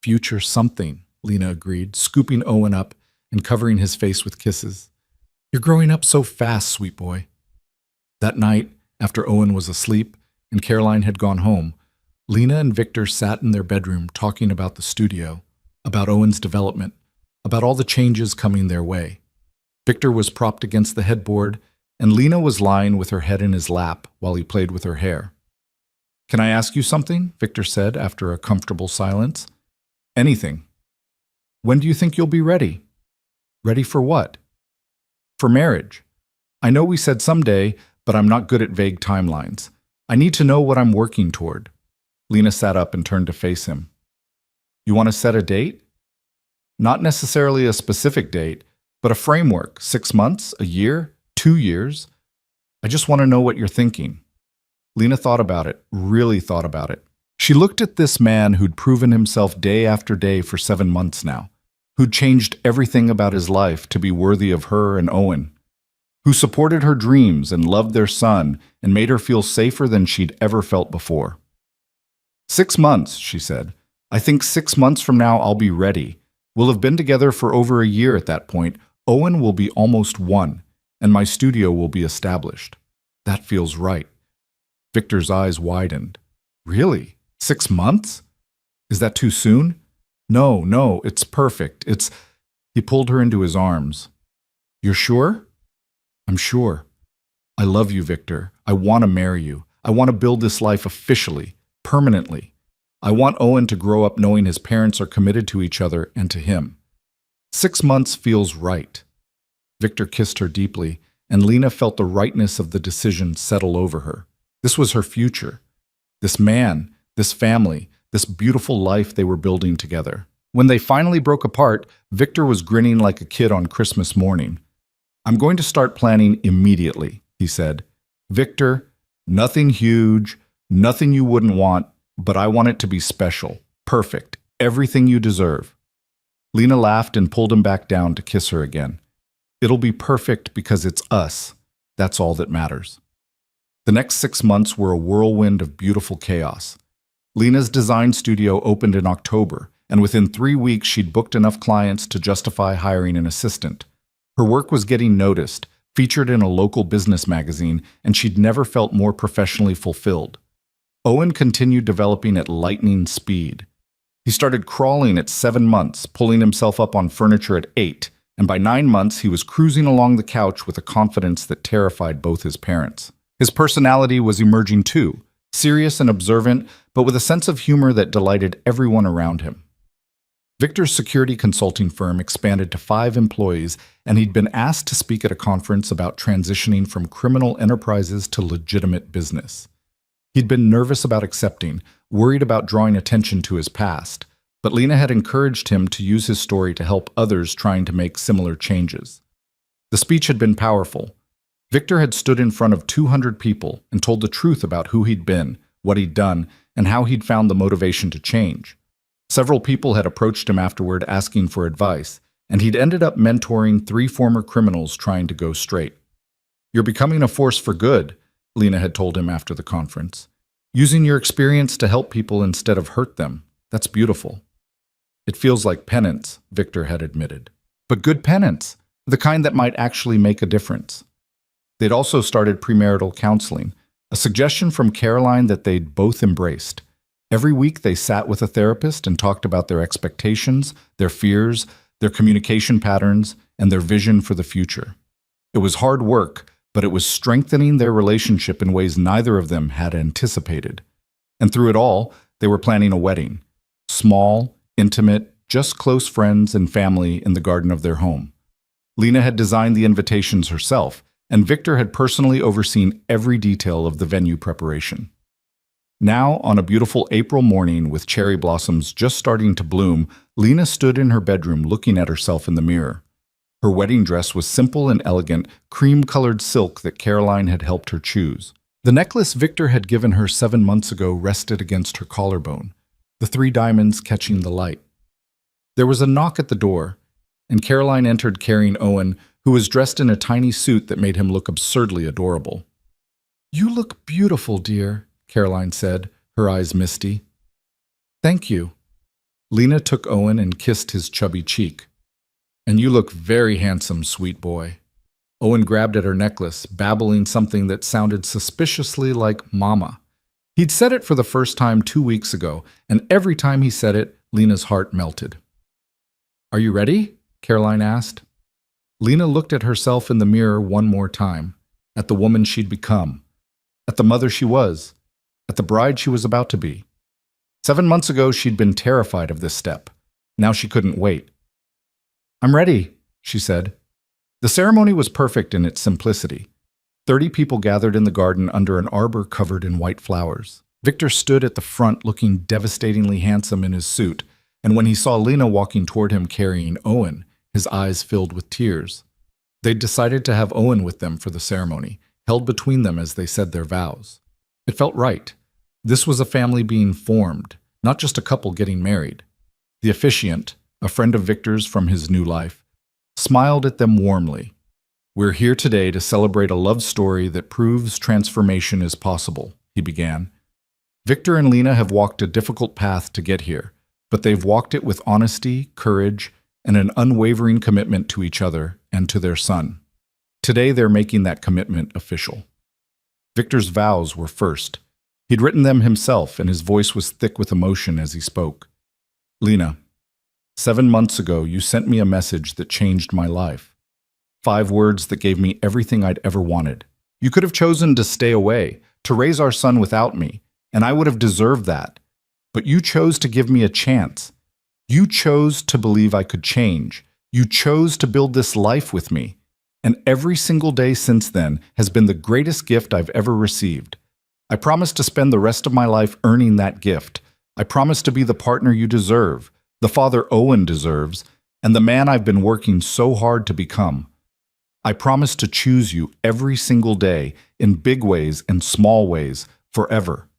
Future something, Lena agreed, scooping Owen up and covering his face with kisses. You're growing up so fast, sweet boy. That night, after Owen was asleep and Caroline had gone home, Lena and Victor sat in their bedroom talking about the studio, about Owen's development, about all the changes coming their way. Victor was propped against the headboard, and Lena was lying with her head in his lap while he played with her hair. Can I ask you something? Victor said after a comfortable silence. Anything. When do you think you'll be ready? Ready for what? For marriage. I know we said someday, but I'm not good at vague timelines. I need to know what I'm working toward. Lena sat up and turned to face him. You want to set a date? Not necessarily a specific date, but a framework. 6 months, a year, 2 years. I just want to know what you're thinking. Lena thought about it, really thought about it. She looked at this man who'd proven himself day after day for 7 months now, who'd changed everything about his life to be worthy of her and Owen, who supported her dreams and loved their son and made her feel safer than she'd ever felt before. 6 months, she said. I think 6 months from now I'll be ready. We'll have been together for over a year at that point. Owen will be almost 1, and my studio will be established. That feels right. Victor's eyes widened. Really? 6 months? Is that too soon? No, it's perfect. He pulled her into his arms. You're sure? I'm sure. I love you, Victor. I want to marry you. I want to build this life officially. Permanently. I want Owen to grow up knowing his parents are committed to each other and to him. 6 months feels right. Victor kissed her deeply, and Lena felt the rightness of the decision settle over her. This was her future. This man, this family, this beautiful life they were building together. When they finally broke apart, Victor was grinning like a kid on Christmas morning. I'm going to start planning immediately, he said. Victor, nothing huge, nothing you wouldn't want, but I want it to be special, perfect, everything you deserve. Lena laughed and pulled him back down to kiss her again. It'll be perfect because it's us. That's all that matters. The next 6 months were a whirlwind of beautiful chaos. Lena's design studio opened in October, and within 3 weeks she'd booked enough clients to justify hiring an assistant. Her work was getting noticed, featured in a local business magazine, and she'd never felt more professionally fulfilled. Owen continued developing at lightning speed. He started crawling at 7 months, pulling himself up on furniture at 8, and by 9 months he was cruising along the couch with a confidence that terrified both his parents. His personality was emerging too, serious and observant, but with a sense of humor that delighted everyone around him. Victor's security consulting firm expanded to 5 employees, and he'd been asked to speak at a conference about transitioning from criminal enterprises to legitimate business. He'd been nervous about accepting, worried about drawing attention to his past, but Lena had encouraged him to use his story to help others trying to make similar changes. The speech had been powerful. Victor had stood in front of 200 people and told the truth about who he'd been, what he'd done, and how he'd found the motivation to change. Several people had approached him afterward asking for advice, and he'd ended up mentoring 3 former criminals trying to go straight. You're becoming a force for good, Lena had told him after the conference. Using your experience to help people instead of hurt them. That's beautiful. It feels like penance, Victor had admitted. But good penance, the kind that might actually make a difference. They'd also started premarital counseling, a suggestion from Caroline that they'd both embraced. Every week they sat with a therapist and talked about their expectations, their fears, their communication patterns, and their vision for the future. It was hard work, but it was strengthening their relationship in ways neither of them had anticipated. And through it all, they were planning a wedding. Small, intimate, just close friends and family in the garden of their home. Lena had designed the invitations herself, and Victor had personally overseen every detail of the venue preparation. Now, on a beautiful April morning with cherry blossoms just starting to bloom, Lena stood in her bedroom looking at herself in the mirror. Her wedding dress was simple and elegant, cream-colored silk that Caroline had helped her choose. The necklace Victor had given her 7 months ago rested against her collarbone, the 3 diamonds catching the light. There was a knock at the door, and Caroline entered carrying Owen, who was dressed in a tiny suit that made him look absurdly adorable. "You look beautiful, dear," Caroline said, her eyes misty. "Thank you." Lena took Owen and kissed his chubby cheek. "And you look very handsome, sweet boy." Owen grabbed at her necklace, babbling something that sounded suspiciously like mama. He'd said it for the first time 2 weeks ago, and every time he said it, Lena's heart melted. "Are you ready?" Caroline asked. Lena looked at herself in the mirror one more time, at the woman she'd become, at the mother she was, at the bride she was about to be. 7 months ago, she'd been terrified of this step. Now she couldn't wait. "I'm ready," she said. The ceremony was perfect in its simplicity. 30 people gathered in the garden under an arbor covered in white flowers. Victor stood at the front looking devastatingly handsome in his suit, and when he saw Lena walking toward him carrying Owen, his eyes filled with tears. They'd decided to have Owen with them for the ceremony, held between them as they said their vows. It felt right. This was a family being formed, not just a couple getting married. The officiant, a friend of Victor's from his new life, smiled at them warmly. "We're here today to celebrate a love story that proves transformation is possible," he began. "Victor and Lena have walked a difficult path to get here, but they've walked it with honesty, courage, and an unwavering commitment to each other and to their son. Today they're making that commitment official." Victor's vows were first. He'd written them himself, and his voice was thick with emotion as he spoke. "Lena, 7 months ago you sent me a message that changed my life. 5 words that gave me everything I'd ever wanted. You could have chosen to stay away, to raise our son without me, and I would have deserved that. But you chose to give me a chance. You chose to believe I could change. You chose to build this life with me. And every single day since then has been the greatest gift I've ever received. I promise to spend the rest of my life earning that gift. I promise to be the partner you deserve, the father Owen deserves, and the man I've been working so hard to become. I promise to choose you every single day, in big ways and small ways, forever."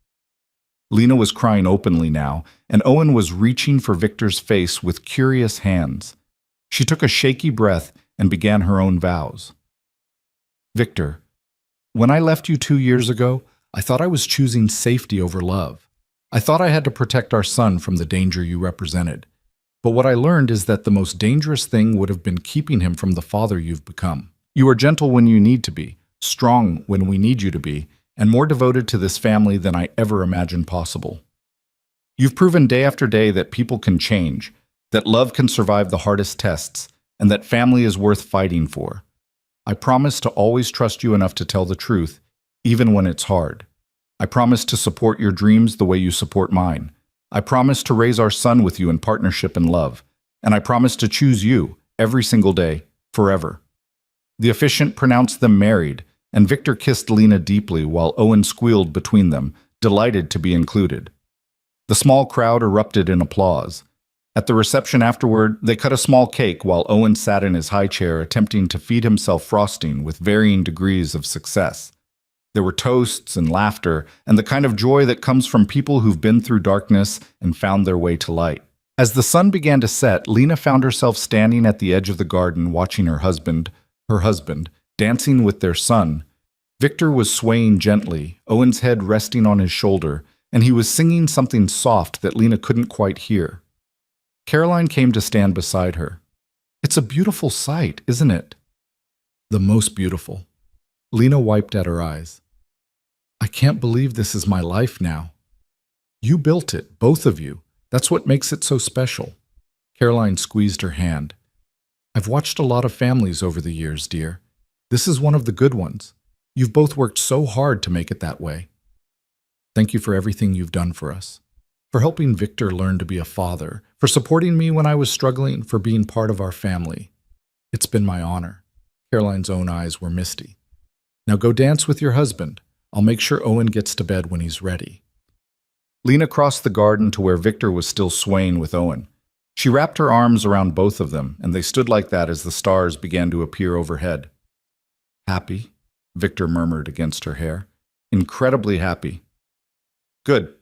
Lena was crying openly now, and Owen was reaching for Victor's face with curious hands. She took a shaky breath and began her own vows. "Victor, when I left you 2 years ago, I thought I was choosing safety over love. I thought I had to protect our son from the danger you represented. But what I learned is that the most dangerous thing would have been keeping him from the father you've become. You are gentle when you need to be, strong when we need you to be, and more devoted to this family than I ever imagined possible. You've proven day after day that people can change, that love can survive the hardest tests, and that family is worth fighting for. I promise to always trust you enough to tell the truth, even when it's hard. I promise to support your dreams the way you support mine. I promise to raise our son with you in partnership and love. And I promise to choose you every single day, forever." The officiant pronounced them married, and Victor kissed Lena deeply while Owen squealed between them, delighted to be included. The small crowd erupted in applause. At the reception afterward, they cut a small cake while Owen sat in his high chair attempting to feed himself frosting with varying degrees of success. There were toasts and laughter, and the kind of joy that comes from people who've been through darkness and found their way to light. As the sun began to set, Lena found herself standing at the edge of the garden watching her husband, dancing with their son. Victor was swaying gently, Owen's head resting on his shoulder, and he was singing something soft that Lena couldn't quite hear. Caroline came to stand beside her. "It's a beautiful sight, isn't it?" "The most beautiful." Lena wiped at her eyes. "I can't believe this is my life now." You built it, both of you. That's what makes it so special. Caroline squeezed her hand. I've watched a lot of families over the years, dear. This is one of the good ones. You've both worked so hard to make it that way. Thank you for everything you've done for us. For helping Victor learn to be a father, for supporting me when I was struggling, for being part of our family. It's been my honor. Caroline's own eyes were misty. Now go dance with your husband. I'll make sure Owen gets to bed when he's ready. Lena crossed the garden to where Victor was still swaying with Owen. She wrapped her arms around both of them, and they stood like that as the stars began to appear overhead. Happy, Victor murmured against her hair. Incredibly happy. Good.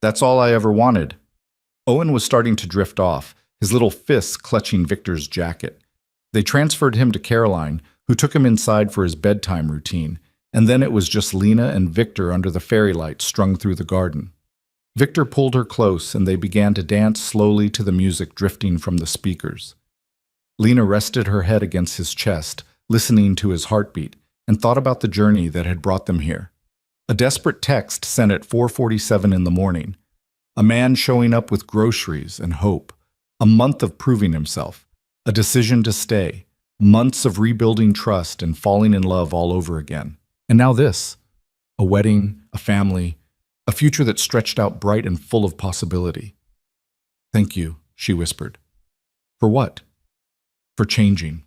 That's all I ever wanted. Owen was starting to drift off, his little fists clutching Victor's jacket. They transferred him to Caroline, who took him inside for his bedtime routine, and then it was just Lena and Victor under the fairy lights strung through the garden. Victor pulled her close, and they began to dance slowly to the music drifting from the speakers. Lena rested her head against his chest, listening to his heartbeat, and thought about the journey that had brought them here. A desperate text sent at 4:47 in the morning. A man showing up with groceries and hope. A month of proving himself. A decision to stay. Months of rebuilding trust and falling in love all over again. And now this. A wedding, a family, a future that stretched out bright and full of possibility. Thank you, she whispered. For what? For changing.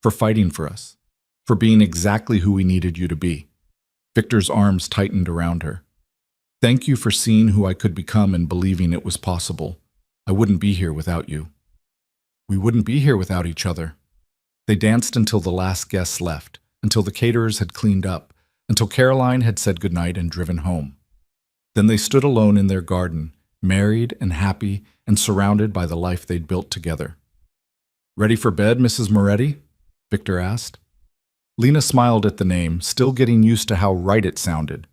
For fighting for us. For being exactly who we needed you to be. Victor's arms tightened around her. Thank you for seeing who I could become and believing it was possible. I wouldn't be here without you. We wouldn't be here without each other. They danced until the last guests left, until the caterers had cleaned up, until Caroline had said goodnight and driven home. Then they stood alone in their garden, married and happy and surrounded by the life they'd built together. Ready for bed, Mrs. Moretti? Victor asked. Lena smiled at the name, still getting used to how right it sounded.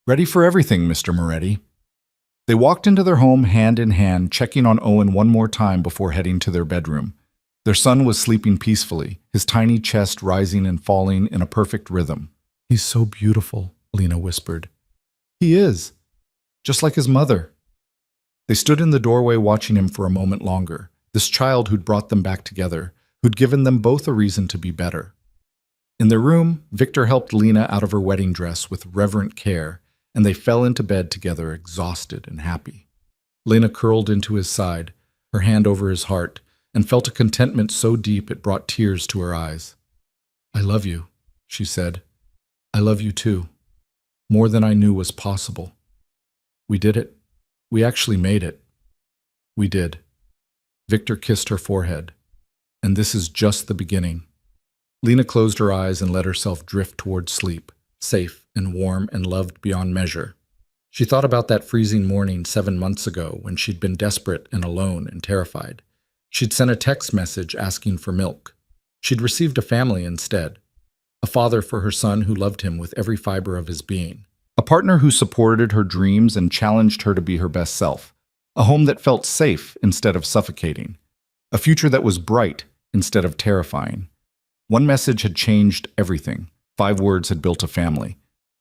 Ready for everything, Mr. Moretti. They walked into their home hand in hand, checking on Owen one more time before heading to their bedroom. Their son was sleeping peacefully, his tiny chest rising and falling in a perfect rhythm. He's so beautiful, Lena whispered. He is. Just like his mother. They stood in the doorway watching him for a moment longer, this child who'd brought them back together, who'd given them both a reason to be better. In their room, Victor helped Lena out of her wedding dress with reverent care, and they fell into bed together, exhausted and happy. Lena curled into his side, her hand over his heart, and felt a contentment so deep it brought tears to her eyes. I love you, she said. I love you too. More than I knew was possible. We did it. We actually made it. We did. Victor kissed her forehead. And this is just the beginning. Lena closed her eyes and let herself drift towards sleep, safe and warm and loved beyond measure. She thought about that freezing morning 7 months ago when she'd been desperate and alone and terrified. She'd sent a text message asking for milk. She'd received a family instead. A father for her son who loved him with every fiber of his being. A partner who supported her dreams and challenged her to be her best self. A home that felt safe instead of suffocating. A future that was bright instead of terrifying. One message had changed everything. 5 words had built a family.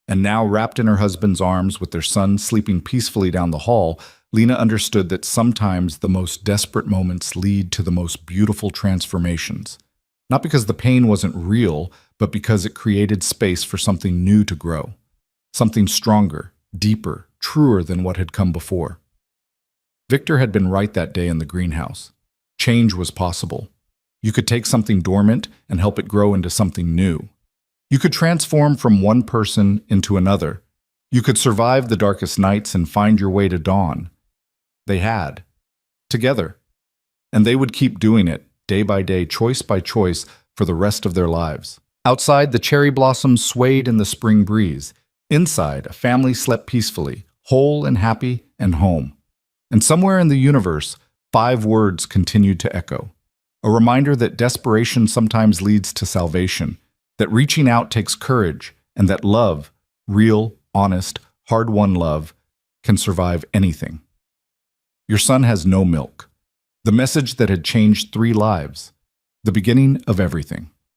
And now, wrapped in her husband's arms with their son sleeping peacefully down the hall, Lena understood that sometimes the most desperate moments lead to the most beautiful transformations. Not because the pain wasn't real, but because it created space for something new to grow. Something stronger, deeper, truer than what had come before. Victor had been right that day in the greenhouse. Change was possible. You could take something dormant and help it grow into something new. You could transform from one person into another. You could survive the darkest nights and find your way to dawn. They had. Together. And they would keep doing it, day by day, choice by choice, for the rest of their lives. Outside, the cherry blossoms swayed in the spring breeze. Inside, a family slept peacefully, whole and happy and home. And somewhere in the universe, 5 words continued to echo. A reminder that desperation sometimes leads to salvation, that reaching out takes courage, and that love, real, honest, hard-won love, can survive anything. Your son has no milk. The message that had changed 3 lives. The beginning of everything.